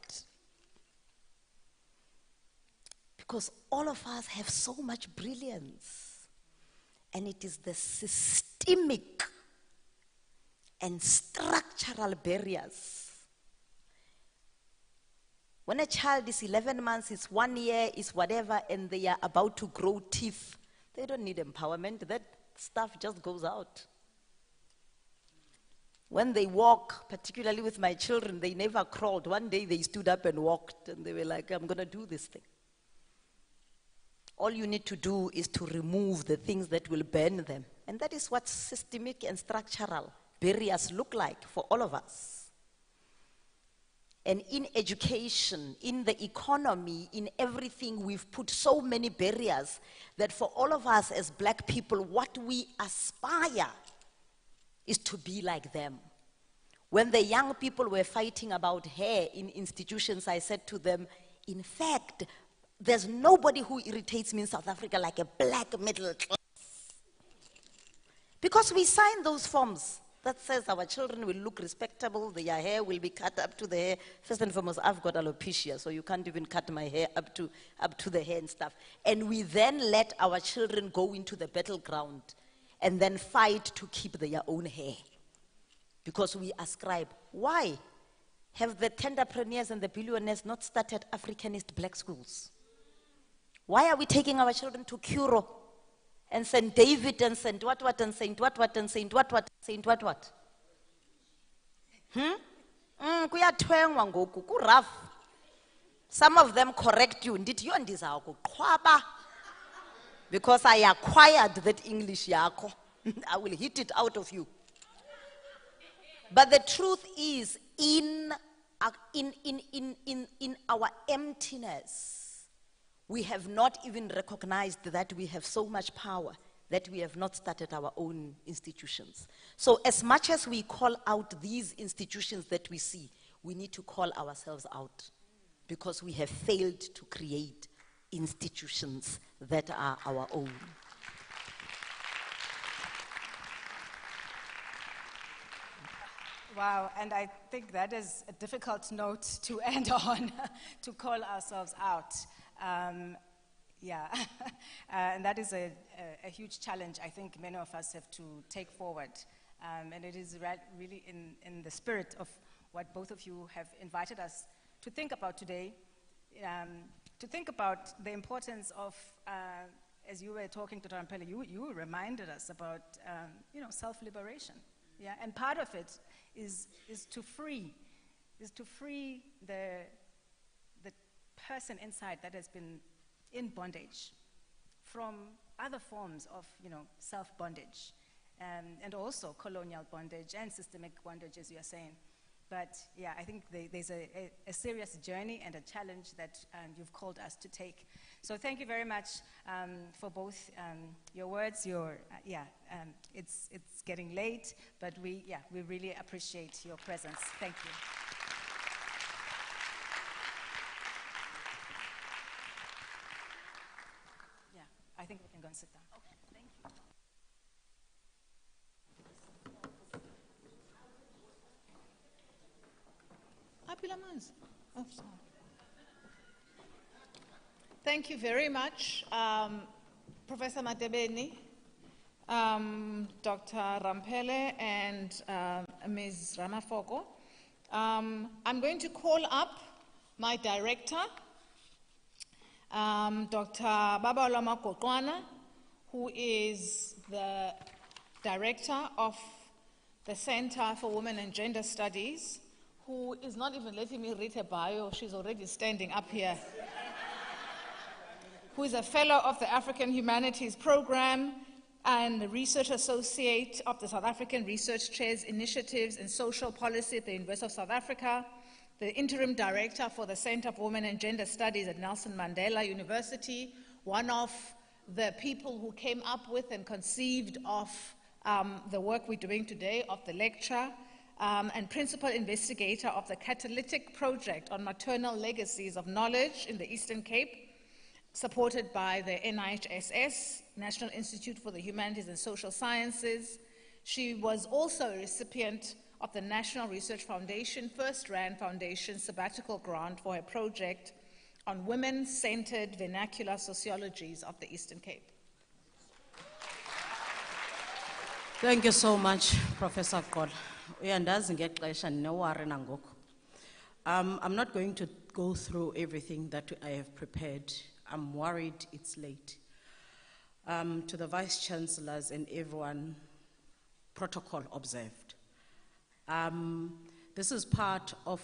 Because all of us have so much brilliance. And it is the systemic and structural barriers. When a child is 11 months, it's 1 year, it's whatever, and they are about to grow teeth, they don't need empowerment. That stuff just goes out. When they walk, particularly with my children, they never crawled. One day they stood up and walked, and they were like, I'm going to do this thing. All you need to do is to remove the things that will burn them. And that is what systemic and structural barriers look like for all of us. And in education, in the economy, in everything, we've put so many barriers that for all of us as black people, what we aspire is to be like them. When the young people were fighting about Hare in institutions, I said to them, in fact, there's nobody who irritates me in South Africa like a black middle class. Because we signed those forms that says our children will look respectable, their hair will be cut up to the hair. First and foremost, I've got alopecia, so you can't even cut my hair up to the hair and stuff. And we then let our children go into the battleground and then fight to keep their own hair. Because we ascribe, why have the tenderpreneurs and the billionaires not started Africanist black schools? Why are we taking our children to Kuro and St. David and St. what and St. what and St. what, St. what? Kuyathengwa ngoku, ku-rough. Some of them correct you, ndithi yo ndiza kuqhwaba, because I acquired that English yakho. I will hit it out of you. But the truth is, in our emptiness, we have not even recognized that we have so much power that we have not started our own institutions. So as much as we call out these institutions that we see, we need to call ourselves out, because we have failed to create institutions that are our own. Wow, and I think that is a difficult note to end on, to call ourselves out. Yeah, and that is a huge challenge I think many of us have to take forward. And it is really in the spirit of what both of you have invited us to think about today, to think about the importance of, as you were talking to Ntantala, you reminded us about, self-liberation. Yeah, and part of it is to free the person inside that has been in bondage from other forms of, self-bondage, and also colonial bondage and systemic bondage, as you are saying. But yeah, I think there's a serious journey and a challenge that you've called us to take. So thank you very much for both your words. It's getting late, but we really appreciate your presence. Thank you. Yeah, I think we can go and sit down. Okay, thank you. Oh, sorry. Thank you very much, Professor Mabele, Dr. Rampele, and Ms. Ramafoko. I'm going to call up my director, Dr. Babalama Kokwana, who is the director of the Center for Women and Gender Studies, who is not even letting me read her bio. She's already standing up here. Who is a fellow of the African Humanities Program and the research associate of the South African Research Chairs Initiatives in Social Policy at the University of South Africa, the interim director for the Center for Women and Gender Studies at Nelson Mandela University, one of the people who came up with and conceived of the work we're doing today, of the lecture, and principal investigator of the Catalytic Project on Maternal Legacies of Knowledge in the Eastern Cape, supported by the NIHSS, National Institute for the Humanities and Social Sciences. She was also a recipient of the National Research Foundation, First Rand Foundation sabbatical grant for her project on women-centered vernacular sociologies of the Eastern Cape. Thank you so much, Professor Kol. I'm not going to go through everything that I have prepared. I'm worried it's late. To the Vice Chancellors and everyone, protocol observed. This is part of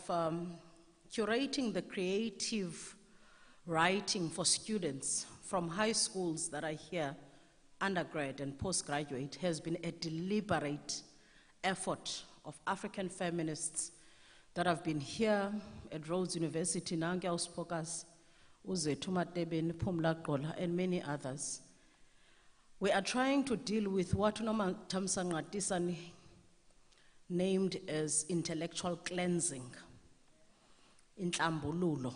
curating the creative writing for students from high schools that are here, undergrad and postgraduate, has been a deliberate effort of African feminists that have been here at Rhodes University, Nangia Uspokas, Uzethu Matebeni, Phumla Qola, and many others. We are trying to deal with what Tamsanqatisani named as intellectual cleansing, intlambululo,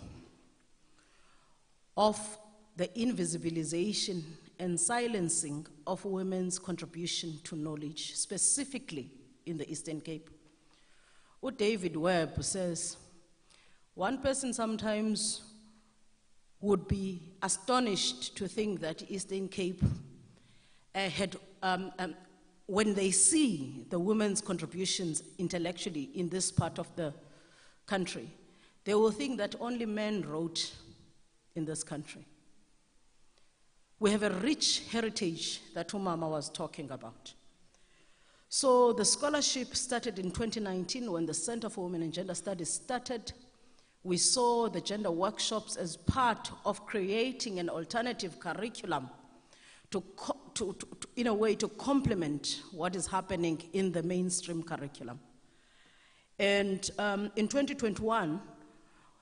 of the invisibilization and silencing of women's contribution to knowledge, specifically in the Eastern Cape. David Webb says, one person sometimes would be astonished to think that Eastern Cape had, when they see the women's contributions intellectually in this part of the country, they will think that only men wrote in this country. We have a rich heritage that Umama was talking about. So the scholarship started in 2019 when the Center for Women and Gender Studies started. We saw the gender workshops as part of creating an alternative curriculum in a way to complement what is happening in the mainstream curriculum. And in 2021,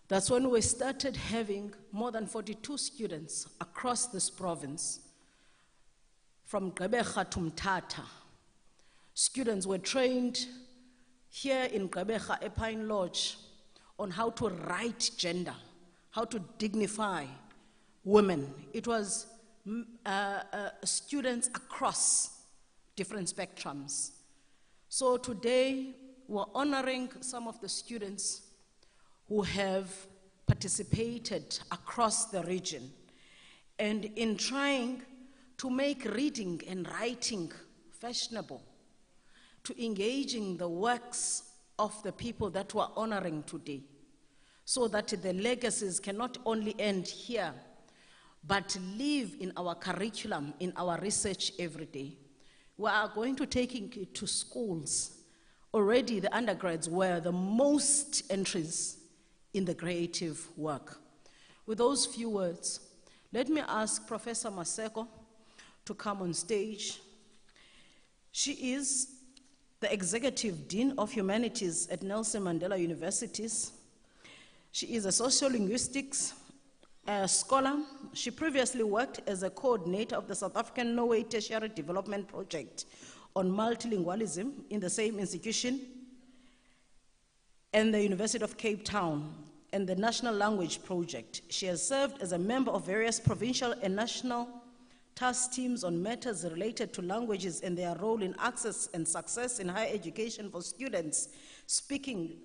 that's when we started having more than 42 students across this province from Gqeberha to Mthatha. Students were trained here in Gqeberha Epine Lodge on how to write gender, how to dignify women. It was students across different spectrums. So today, we're honoring some of the students who have participated across the region and in trying to make reading and writing fashionable, to engaging the works of the people that we're honoring today, so that the legacies can not only end here, but live in our curriculum, in our research every day. We are going to take it to schools. Already the undergrads were the most entries in the creative work. With those few words, let me ask Professor Maseko to come on stage. She is the Executive Dean of Humanities at Nelson Mandela University. She is a sociolinguistics scholar. She previously worked as a coordinator of the South African Norway Tertiary Development Project on multilingualism in the same institution, and the University of Cape Town, and the National Language Project. She has served as a member of various provincial and national task teams on matters related to languages and their role in access and success in higher education for students speaking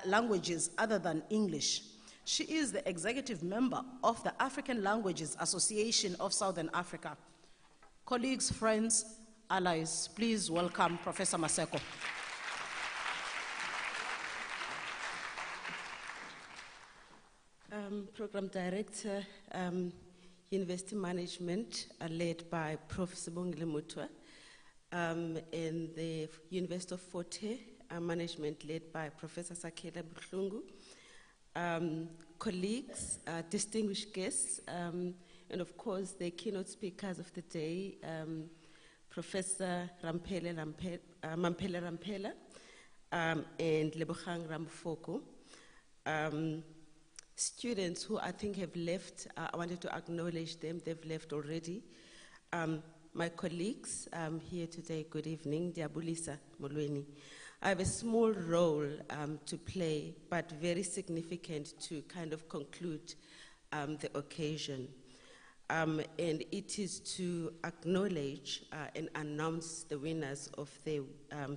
languages other than English. She is the executive member of the African Languages Association of Southern Africa. Colleagues, friends, allies, please welcome Professor Maseko. Program Director, University Management, led by Prof. Sibongile Mutwa, and the University of Forte, Management, led by Professor Sakela Buhlungu, colleagues, distinguished guests, and of course the keynote speakers of the day, Professor Mampele Rampela, and Lebogang Ramufoko. Students who I think have left, I wanted to acknowledge them, they've left already. My colleagues here today, good evening, Diabulisa Molweni. I have a small role to play, but very significant to kind of conclude the occasion. And it is to acknowledge and announce the winners of the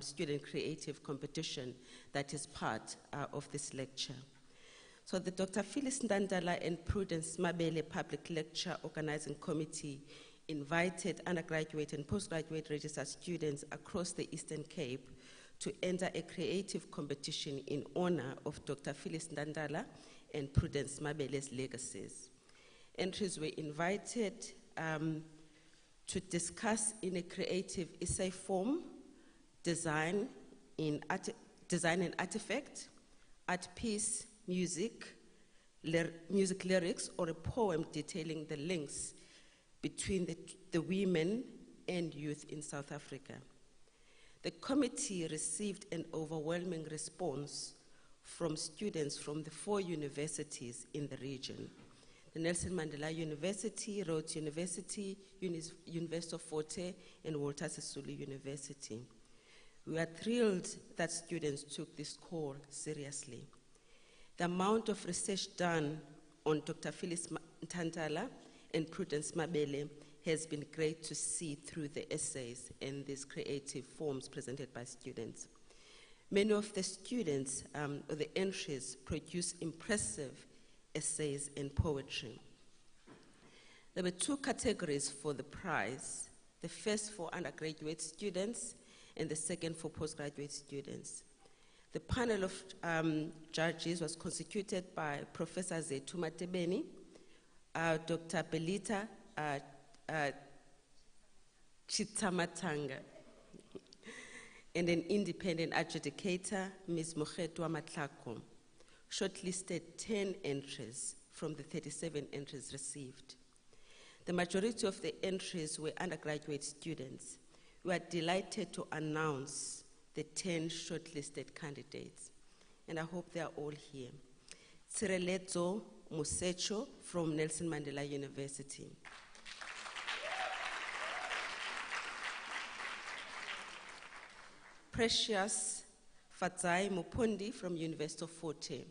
student creative competition that is part of this lecture. So the Dr. Phyllis Ntantala and Prudence Mabele Public Lecture Organizing Committee invited undergraduate and postgraduate registered students across the Eastern Cape to enter a creative competition in honor of Dr. Phyllis Ntantala and Prudence Mabele's legacies. Entries were invited to discuss in a creative essay form, design and artifact, art piece, music lyrics, or a poem detailing the links between the women and youth in South Africa. The committee received an overwhelming response from students from the 4 universities in the region. The Nelson Mandela University, Rhodes University, University of Forte, and Walter Sisulu University. We are thrilled that students took this call seriously. The amount of research done on Dr. Phyllis Ntantala and Prudence Mabele has been great to see through the essays and these creative forms presented by students. Many of the students, or the entries, produce impressive essays and poetry. There were 2 categories for the prize, the first for undergraduate students and the second for postgraduate students. The panel of judges was constituted by Professor Zethu Matebeni, Dr. Belita Chitamatanga, and an independent adjudicator, Ms. Mokhetwa Matlako, shortlisted 10 entries from the 37 entries received. The majority of the entries were undergraduate students. We are delighted to announce the 10 shortlisted candidates, and I hope they are all here. Tsirelezo Musecho from Nelson Mandela University. Precious Fadzai Mupundi from University of Fort Hare.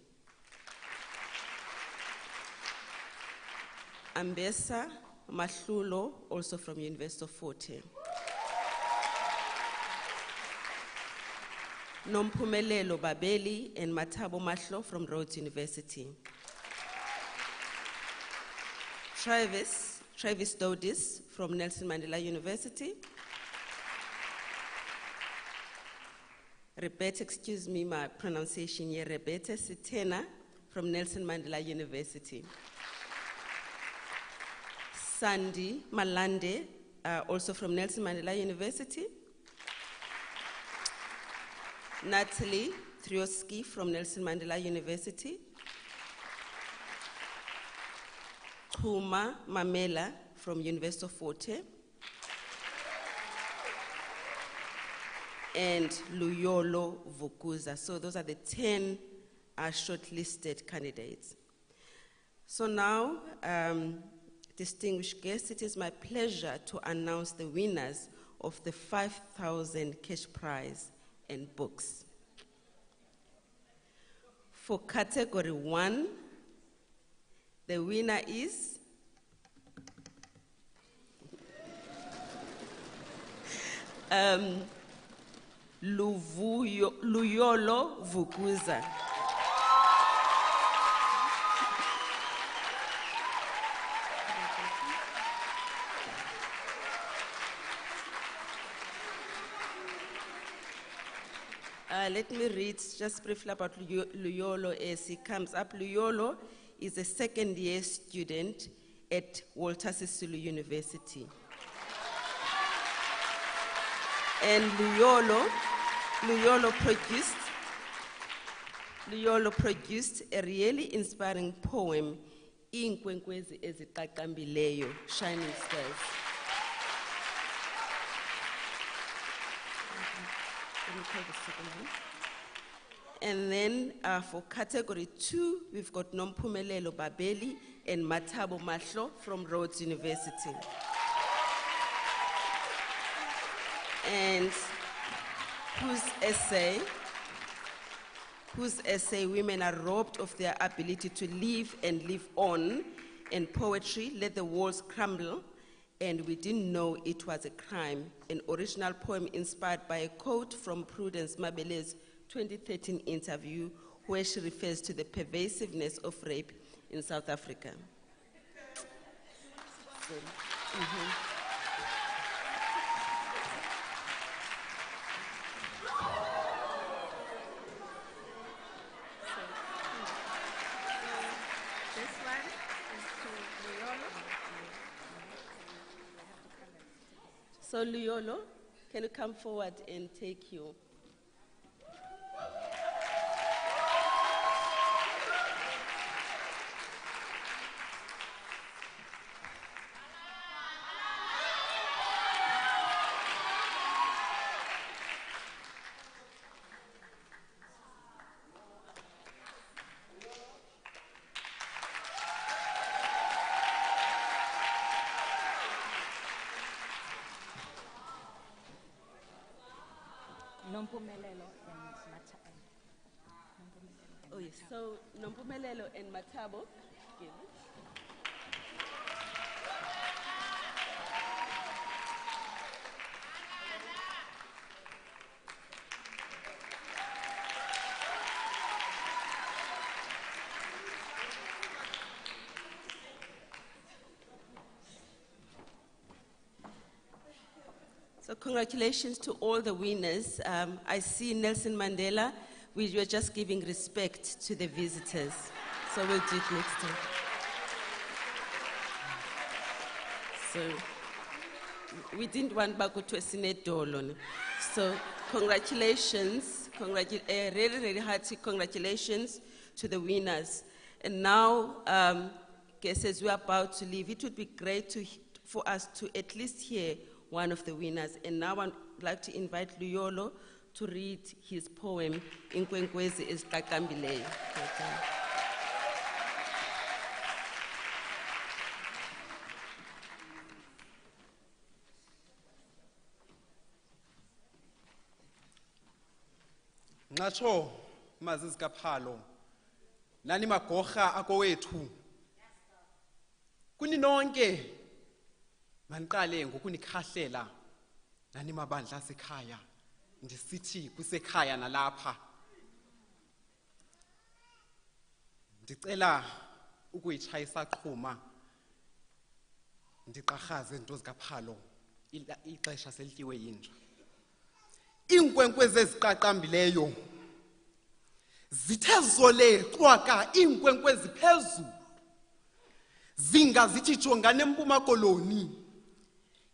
Ambesa Mahlulo, also from University of Fort Hare. Nompumelelo Babeli and Matabo Mahlo from Rhodes University. Travis Dodis from Nelson Mandela University. Rebecca, excuse me, my pronunciation here, Rebecca Sitena from Nelson Mandela University. Sandy Malande, also from Nelson Mandela University. Natalie Trioski from Nelson Mandela University. Puma Mamela from University of Fort Hare. And Luyolo Vukuza. So those are the 10 shortlisted candidates. So now, distinguished guests, it is my pleasure to announce the winners of the 5,000 cash prize and books. For category 1, the winner is Luyolo Vukuza. Let me read just briefly about Luyolo as he comes up. Luyolo is a second-year student at Walter Sisulu University. And Luyolo produced a really inspiring poem, Inkwenkwezi Eziqaqambileyo, Shining Stars. And then for category 2, we've got Nompumelelo Babeli and Matabo Mahlo from Rhodes University. And whose essay, Women Are Robbed of Their Ability to Live and Live On, and poetry, Let the Walls Crumble, and We Didn't Know It Was a Crime, an original poem inspired by a quote from Prudence Mabele's 2013 interview, where she refers to the pervasiveness of rape in South Africa. So, So Luyolo, can you come forward and take you? Oh yes, so Nompumelelo and Matabo. So congratulations to all the winners. I see Nelson Mandela. We were just giving respect to the visitors. So we'll do it next time. So we didn't want Baku to a dollar. So congratulations, really, really hearty congratulations to the winners. And now, as we're about to leave, it would be great for us to at least hear one of the winners. And now I'd like to invite Luyolo to read his poem, Inkwenkwezi Eziqaqambileyo. Ngatsho mazisi kaphalo nani magorha akowethu kuninonke maniqale ngokunikhahlela nani mabandla asekhaya ndisithi kusekhaya nalapha ndicela ukuyitshayisa qhuma ndiqarhaze into zikaphalo ixesha selityiwe yinja iinkwenkwezi eziqaqambileyo zithe zole xwaka iinkwenkwezi phezulu zingazithi jongane empuma koloni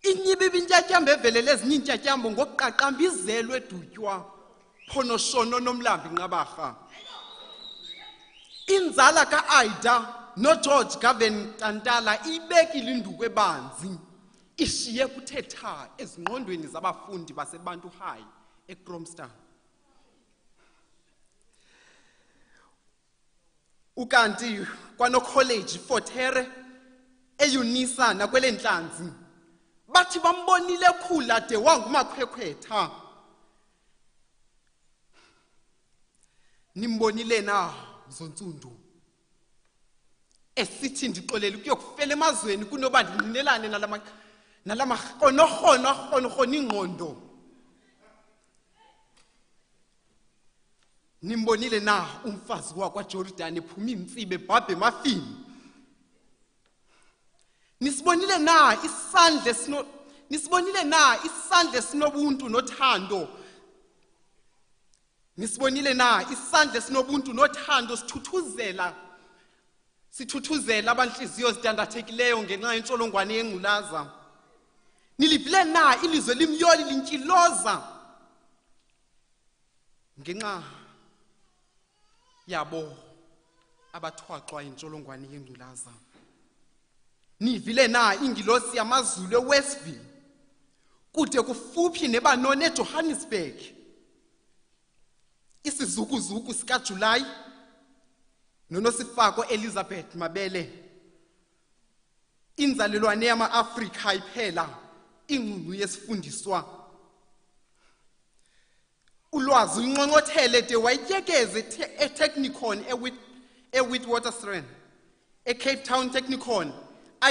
inyibi bintyatyambo evelele ezinye iintyatyambo ngokuqaqambizelwe edutywa phonoshono nomlambi nqabarha inzala ka-Aida noGeorge Ntantala ibekile induku ebanzi ishiye kuthetha ezingqondweni zabafundi basebantu high eKroonstad ukanti kwanocollege Fort Hare eUnisa nakwele Ntlanzi bathi bambonile khula de wangumakhwekhwetha nimbonile na Zontsundu esithi ndixolele ukuyokufela emazweni kunoba ndinelane nalamahono ingqondo nimbonile na umfazi wakwaJordan ephuma intsibe ebhabhe emafini nisibonile na isandla sinobuntu nothando nisibonile na isandla sinobuntu nothando sithuthuzela abanhliziyo zidandathekileyo ngenxa yentsholongwane yengculaza nilivile na ilizwe limyoli linkiloza ngenxa yabo abathwaxwa yintsholongwane yengculaza nivile na ingilosi yamazulu eWestville kude kufuphi nebanone eJohannesburg isizukuzuku sikaJulayi nonosifako Elizabeth Mabele inzalelwane yama-Afrika iphela ingqungu yesifundiswa ulwazi unqonqothele de wayityekeze eTechnikon eWitwatersrand eCape Town Technikon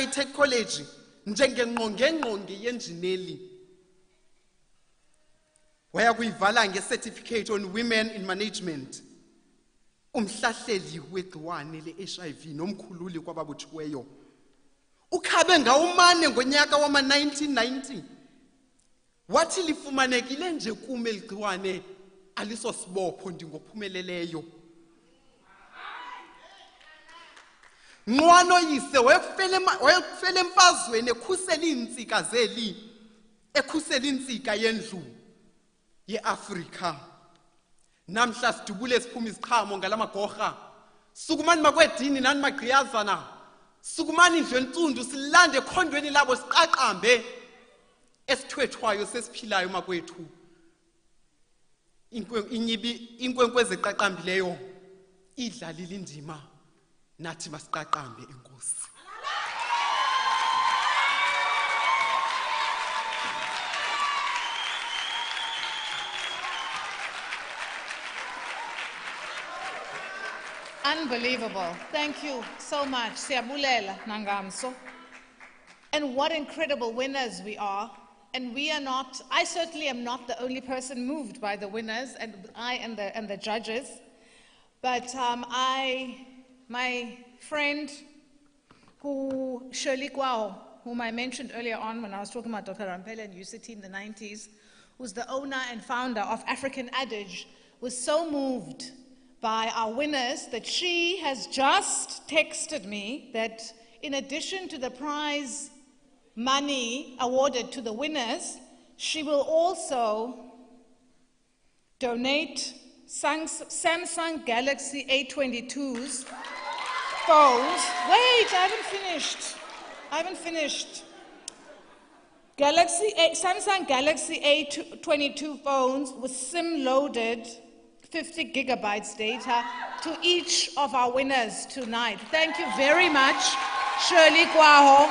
iTech College njengengqongengqonge yenjineli waya kuyivala ngecertificate on women in management umhlahleli wegciwane le-HIV nomkhululi kwababuthiweyo ukhabe ngawumane ngonyaka wama-1990 wathi lifumanekile nje kume ligciwane alisosibopho ndingophumeleleyo nqwano yise wayekufela emfazweni ekhusela intsika yendlu ye-Afrika namhla sidubule siphuma iziqhamo ngalamagorha sukumani makwedini nani magqiyazana sukumani indlu entsundu silande ekhondweni labo siqaqambe esithwethwayo sesiphilayo makwethu inkwenkwezi eqaqambileyo idlalile indima nathi masiqaqambe enkosi Unbelievable. Thank you so much. Siyabulela nangamso. And what incredible winners we are. And we are not, I certainly am not the only person moved by the winners, and I and the judges. But my friend Shirley Kwao, whom I mentioned earlier on when I was talking about Dr. Rampela and UCT in the 90s, who's the owner and founder of African Adage, was so moved by our winners that she has just texted me that in addition to the prize money awarded to the winners, she will also donate Samsung Galaxy A22's phones. Wait, I haven't finished. Samsung Galaxy A22 phones with SIM-loaded 50 gigabytes data to each of our winners tonight. Thank you very much, Shirley Kwaho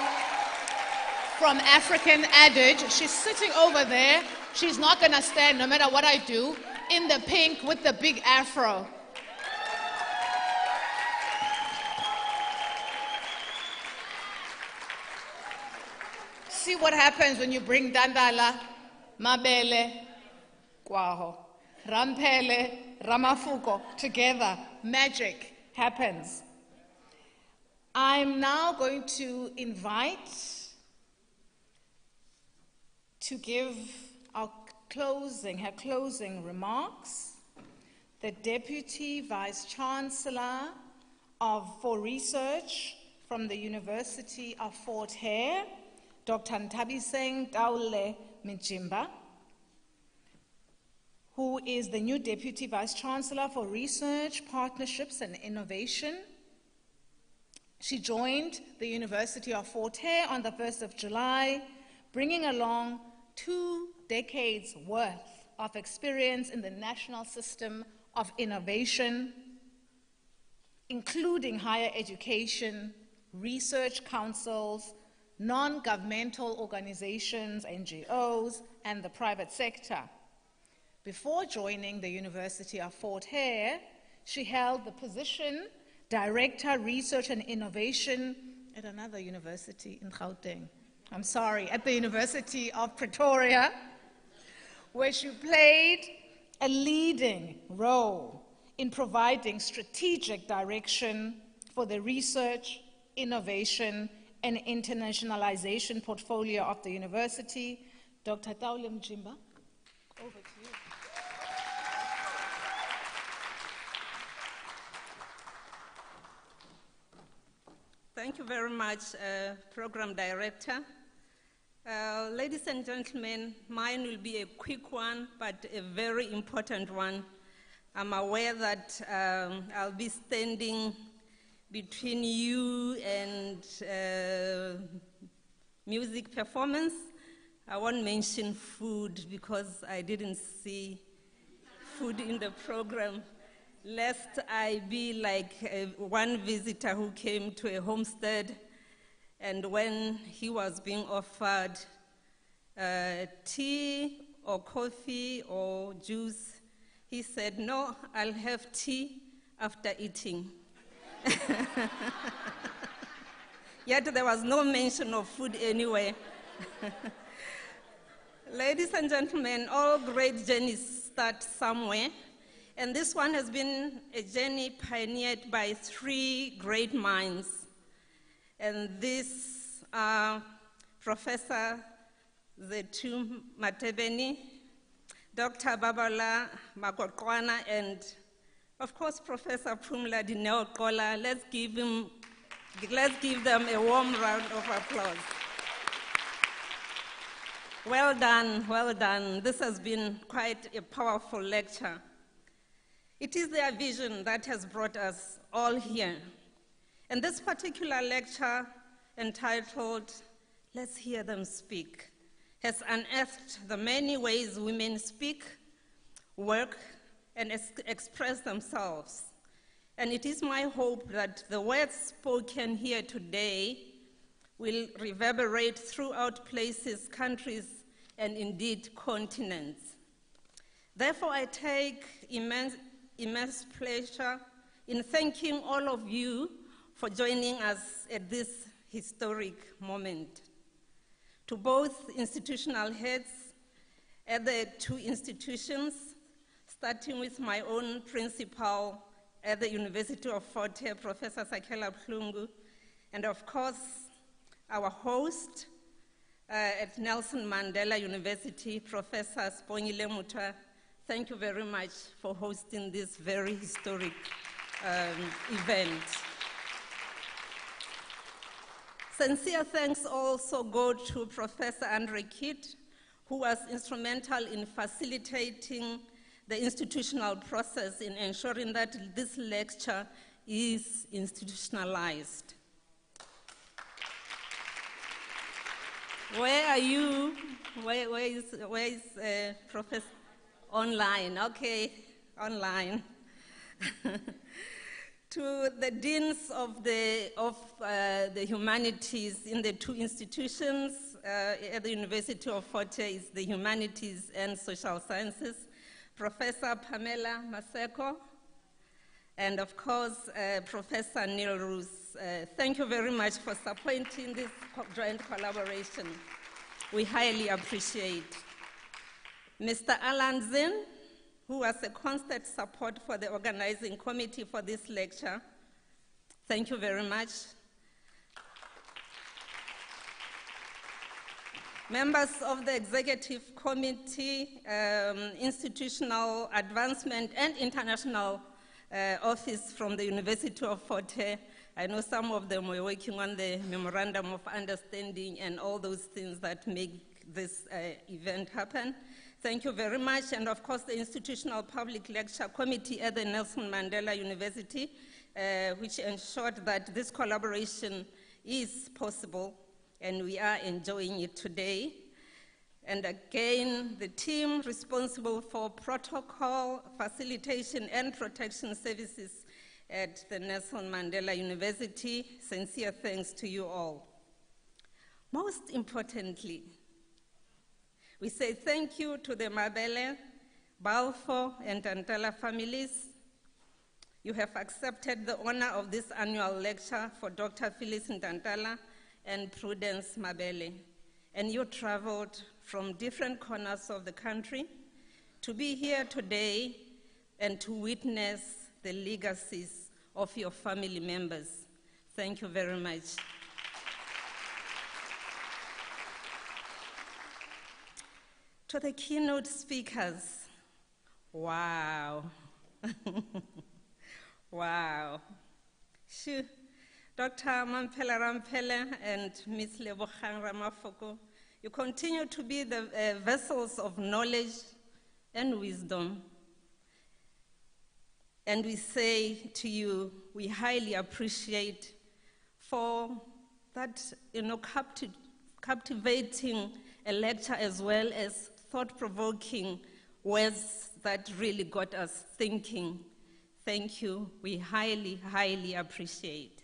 from African Adage. She's sitting over there. She's not going to stand no matter what I do. in the pink with the big afro. See what happens when you bring Ntantala, Mabele, Kwaho, Rampele, Ramafuko together. Magic happens. I'm now going to invite to give her closing remarks, the Deputy Vice Chancellor for Research from the University of Fort Hare, Dr. Ntantala and Prudence, who is the new Deputy Vice Chancellor for Research, Partnerships and Innovation. She joined the University of Fort Hare on the 1st of July, bringing along 2 decades worth of experience in the national system of innovation, including higher education, research councils, non-governmental organizations, NGOs, and the private sector. Before joining the University of Fort Hare, she held the position Director, Research and Innovation at another university in Gauteng. I'm sorry, at the University of Pretoria, where she played a leading role in providing strategic direction for the research, innovation, and internationalization portfolio of the university. Dr. Ntantala and Prudence, over to you. Thank you very much, Program Director. Ladies and gentlemen, mine will be a quick one, but a very important one. I'm aware that I'll be standing between you and music performance. I won't mention food because I didn't see food in the program, lest I be like one visitor who came to a homestead, and when he was being offered tea or coffee or juice, he said, "No, I'll have tea after eating." Yet there was no mention of food anyway. Ladies and gentlemen, all great journeys start somewhere, and this one has been a journey pioneered by 3 great minds. And these are Professor Zethu Matebeni, Dr. Babala Makokwana, and of course, Professor Phumla Dineo-Qola. Let's give them a warm round of applause. Well done, well done. This has been quite a powerful lecture. It is their vision that has brought us all here. And this particular lecture, entitled "Let's Hear Them Speak," has unearthed the many ways women speak, work, and express themselves. And it is my hope that the words spoken here today will reverberate throughout places, countries, and indeed continents. Therefore, I take immense pleasure in thanking all of you for joining us at this historic moment. To both institutional heads at the 2 institutions, starting with my own principal at the University of Fort Hare, Professor Sakela Plungu, and of course, our host at Nelson Mandela University, Professor Spongile Mutwa. Thank you very much for hosting this very historic event. Sincere thanks also go to Professor Andre Kidd, who was instrumental in facilitating the institutional process in ensuring that this lecture is institutionalized. Where are you? Where is Professor? Online, okay, online. To the deans of the humanities in the 2 institutions, at the University of Fort Hare is the Humanities and Social Sciences, Professor Pamela Maseko, and of course, Professor Neil Roos. Thank you very much for supporting this joint collaboration. We highly appreciate. Mr. Alan Zinn, who was a constant support for the organizing committee for this lecture. Thank you very much. Members of the Executive Committee, Institutional Advancement and International Office from the University of Hare. I know some of them were working on the Memorandum of Understanding and all those things that make this event happen. Thank you very much. And of course, the Institutional Public Lecture Committee at the Nelson Mandela University, which ensured that this collaboration is possible, and we are enjoying it today. And again, the team responsible for protocol, facilitation, and protection services at the Nelson Mandela University, sincere thanks to you all. Most importantly, we say thank you to the Mabele, Balfour, and Ntantala families. You have accepted the honor of this annual lecture for Dr. Phyllis Ntantala and Prudence Mabele, and you traveled from different corners of the country to be here today and to witness the legacies of your family members. Thank you very much. To the keynote speakers, wow. Wow. Shoo. Dr. Mampela Rampele and Ms. Lebogang Ramafoko, you continue to be the vessels of knowledge and wisdom. And we say to you, we highly appreciate for that, captivating a lecture as well as thought-provoking words that really got us thinking. Thank you. We highly, highly appreciate.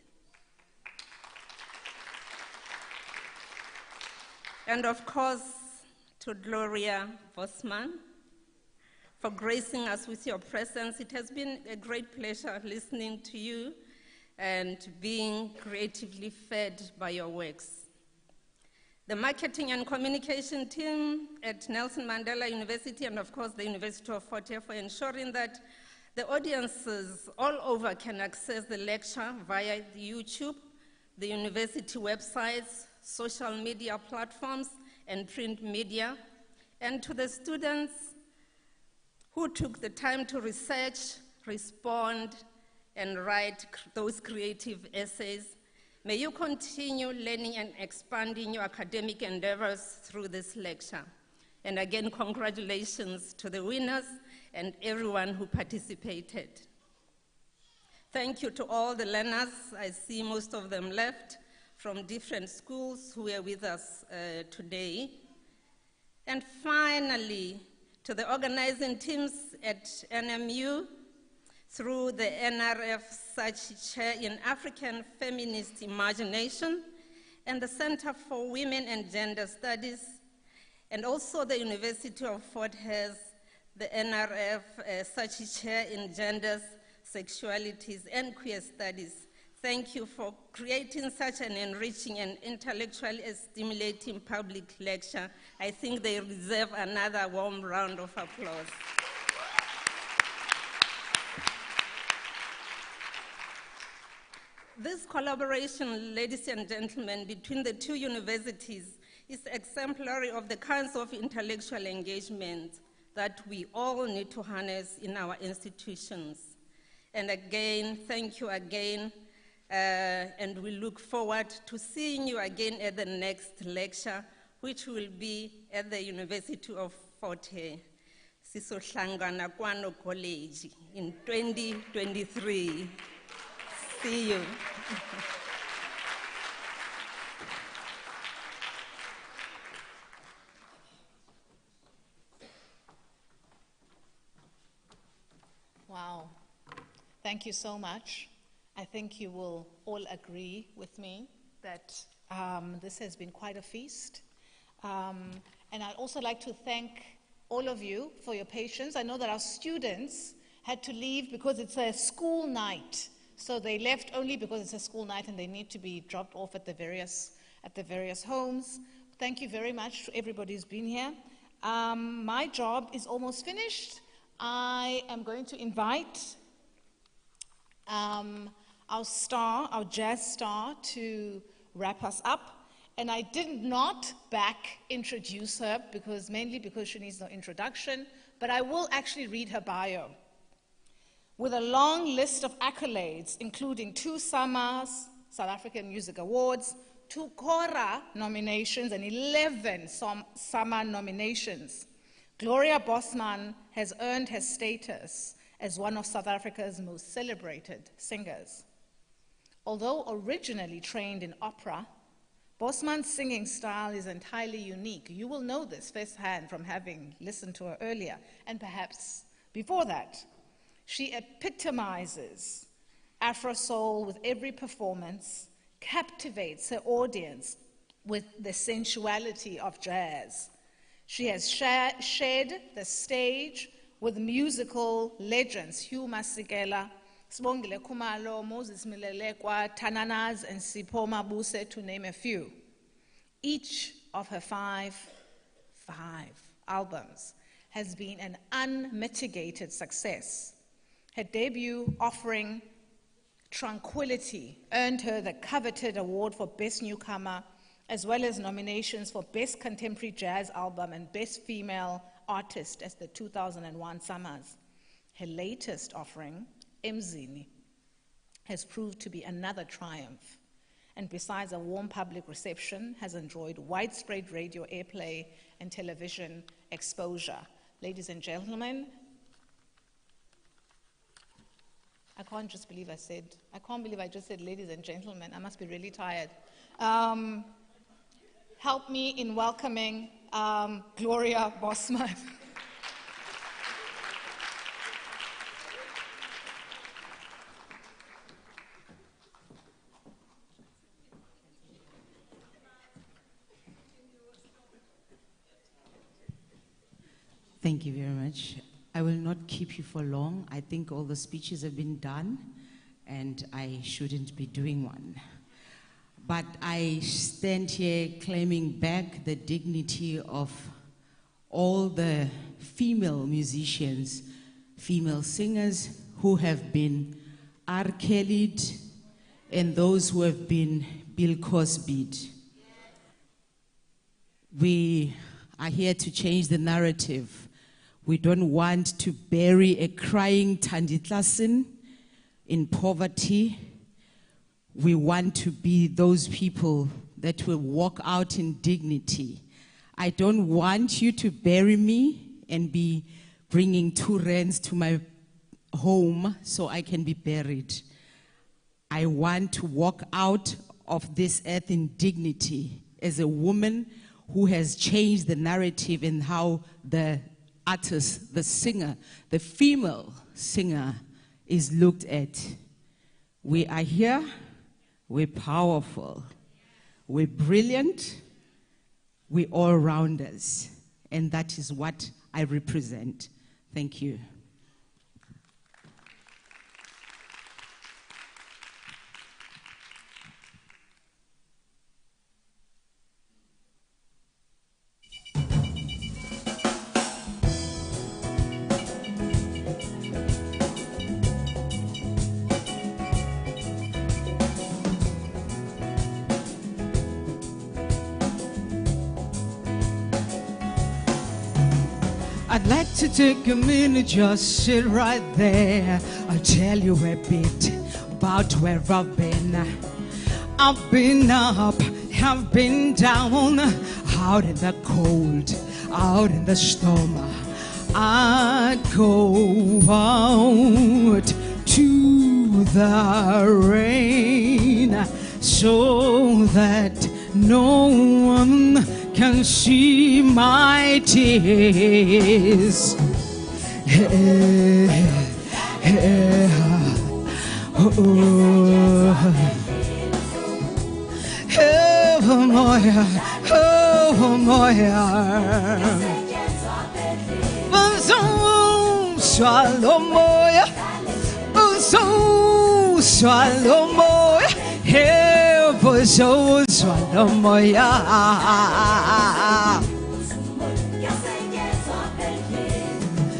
And of course, to Gloria Bosman for gracing us with your presence. It has been a great pleasure listening to you and being creatively fed by your works. The marketing and communication team at Nelson Mandela University and of course the University of Hare for ensuring that the audiences all over can access the lecture via YouTube, the university websites, social media platforms, and print media. And to the students who took the time to research, respond, and write those creative essays, may you continue learning and expanding your academic endeavors through this lecture. And again, congratulations to the winners and everyone who participated. Thank you to all the learners. I see most of them left from different schools who are with us today. And finally, to the organizing teams at NMU, through the NRF SARChI Chair in African Feminist Imagination and the Center for Women and Gender Studies, and also the University of Fort has the NRF SARChI Chair in Genders, Sexualities and Queer Studies. Thank you for creating such an enriching and intellectually stimulating public lecture. I think they deserve another warm round of applause. This collaboration, ladies and gentlemen, between the two universities is exemplary of the kinds of intellectual engagement that we all need to harness in our institutions. And again, thank you again, and we look forward to seeing you again at the next lecture, which will be at the University of Fort Hare, Sisohlangana Kwano College in 2023. See you. Wow. Thank you so much. I think you will all agree with me that this has been quite a feast. And I'd also like to thank all of you, for your patience. I know that our students had to leave because it's a school night. So they left only because it's a school night and they need to be dropped off at the various homes. Thank you very much to everybody who's been here. My job is almost finished. I am going to invite our jazz star, to wrap us up. And I did not introduce her, mainly because she needs no introduction, but I will actually read her bio. With a long list of accolades, including 2 SAMAs, South African Music Awards, 2 KORA nominations, and 11 SAMA nominations, Gloria Bosman has earned her status as one of South Africa's most celebrated singers. Although originally trained in opera, Bosman's singing style is entirely unique. You will know this firsthand from having listened to her earlier, and perhaps before that. She epitomizes Afro soul with every performance, captivates her audience with the sensuality of jazz. She has shared the stage with musical legends, Hugh Masekela, Sibongile Khumalo, Moses Milelekwa, Tananas, and Sipho Mabuse, to name a few. Each of her five albums has been an unmitigated success. Her debut offering Tranquility earned her the coveted award for Best Newcomer, as well as nominations for Best Contemporary Jazz Album and Best Female Artist at the 2001 SAMAs. Her latest offering, Emzini, has proved to be another triumph, and besides a warm public reception, has enjoyed widespread radio airplay and television exposure. Ladies and gentlemen, I can't believe I just said ladies and gentlemen. I must be really tired. Help me in welcoming Gloria Bosman. Thank you very much. I will not keep you for long. I think all the speeches have been done, and I shouldn't be doing one. But I stand here claiming back the dignity of all the female musicians, female singers who have been R. Kelly'd, and those who have been Bill Cosby'd. We are here to change the narrative. We don't want to bury a crying Thanditlasin in poverty. We want to be those people that will walk out in dignity. I don't want you to bury me and be bringing 2 rands to my home so I can be buried. I want to walk out of this earth in dignity as a woman who has changed the narrative in how the artist, the singer, the female singer is looked at. We are here, we're powerful, we're brilliant, we're all-rounders, and that is what I represent. Thank you. I'd like to take a minute, just sit right there. I'll tell you a bit about where I've been. I've been up, I've been down, out in the cold, out in the storm. I'd go out to the rain so that no one can see my tears. Swallow moya, so swallow moya, here so swallow moya.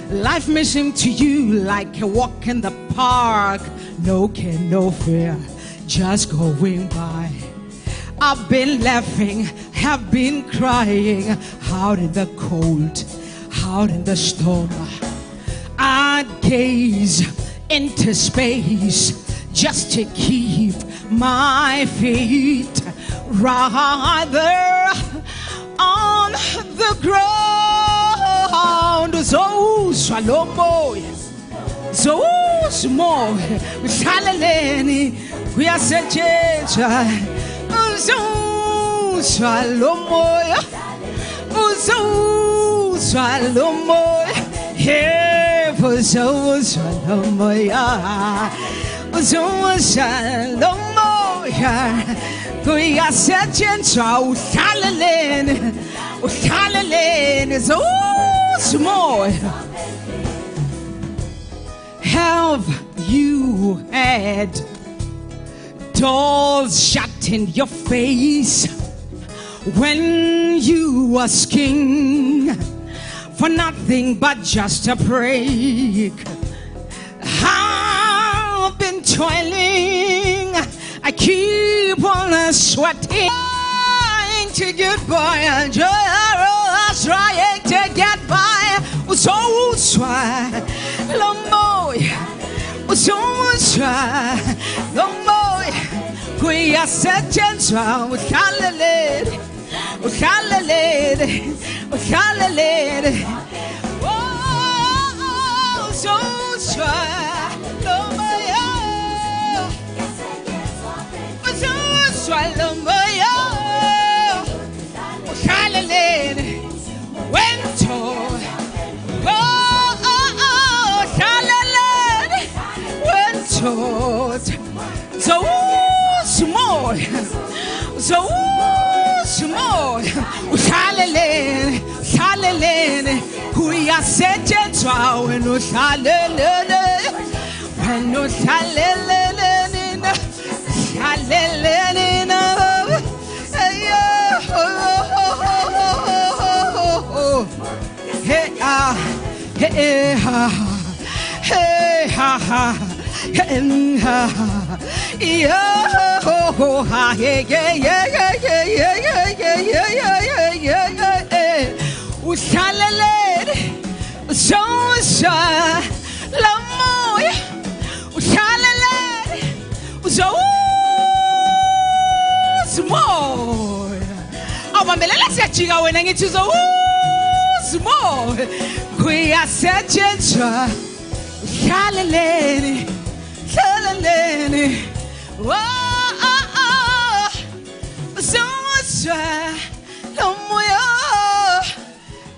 Life may seem to you like a walk in the park, no care, no fear, just going by. I've been laughing, have been crying, out in the cold, out in the storm. I gaze into space just to keep my feet rather on the ground. So swallow boy, so small, Saleni, we are such a so swallow boy, so swallow boy, here for so swallow boy, so swallow boy, we are such a so Saleni, so small. Have you had dolls shut in your face when you was king for nothing but just a break? I've been toiling, I keep on sweating, trying to get by, just trying to get by. So swallow boy, so swallow boy, we are such a swallow with Hallelujah, with Hallelujah, with Hallelujah. Oh, so swallow boy, so swallow boy, with Hallelujah. When to so small, so small, Hallelujah, Hallelujah, we are set to try when no Hallelujah, when no Hallelujah, Hallelujah, hey hey hey ha ha. Hallelujah.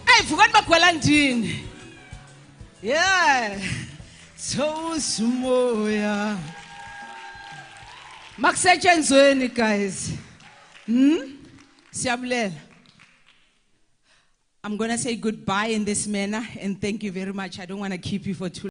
I forgot my quarantine. Yeah, so small. Yeah, Max Sexualities, guys. Siabulela. I'm gonna say goodbye in this manner, and thank you very much. I don't want to keep you for too long.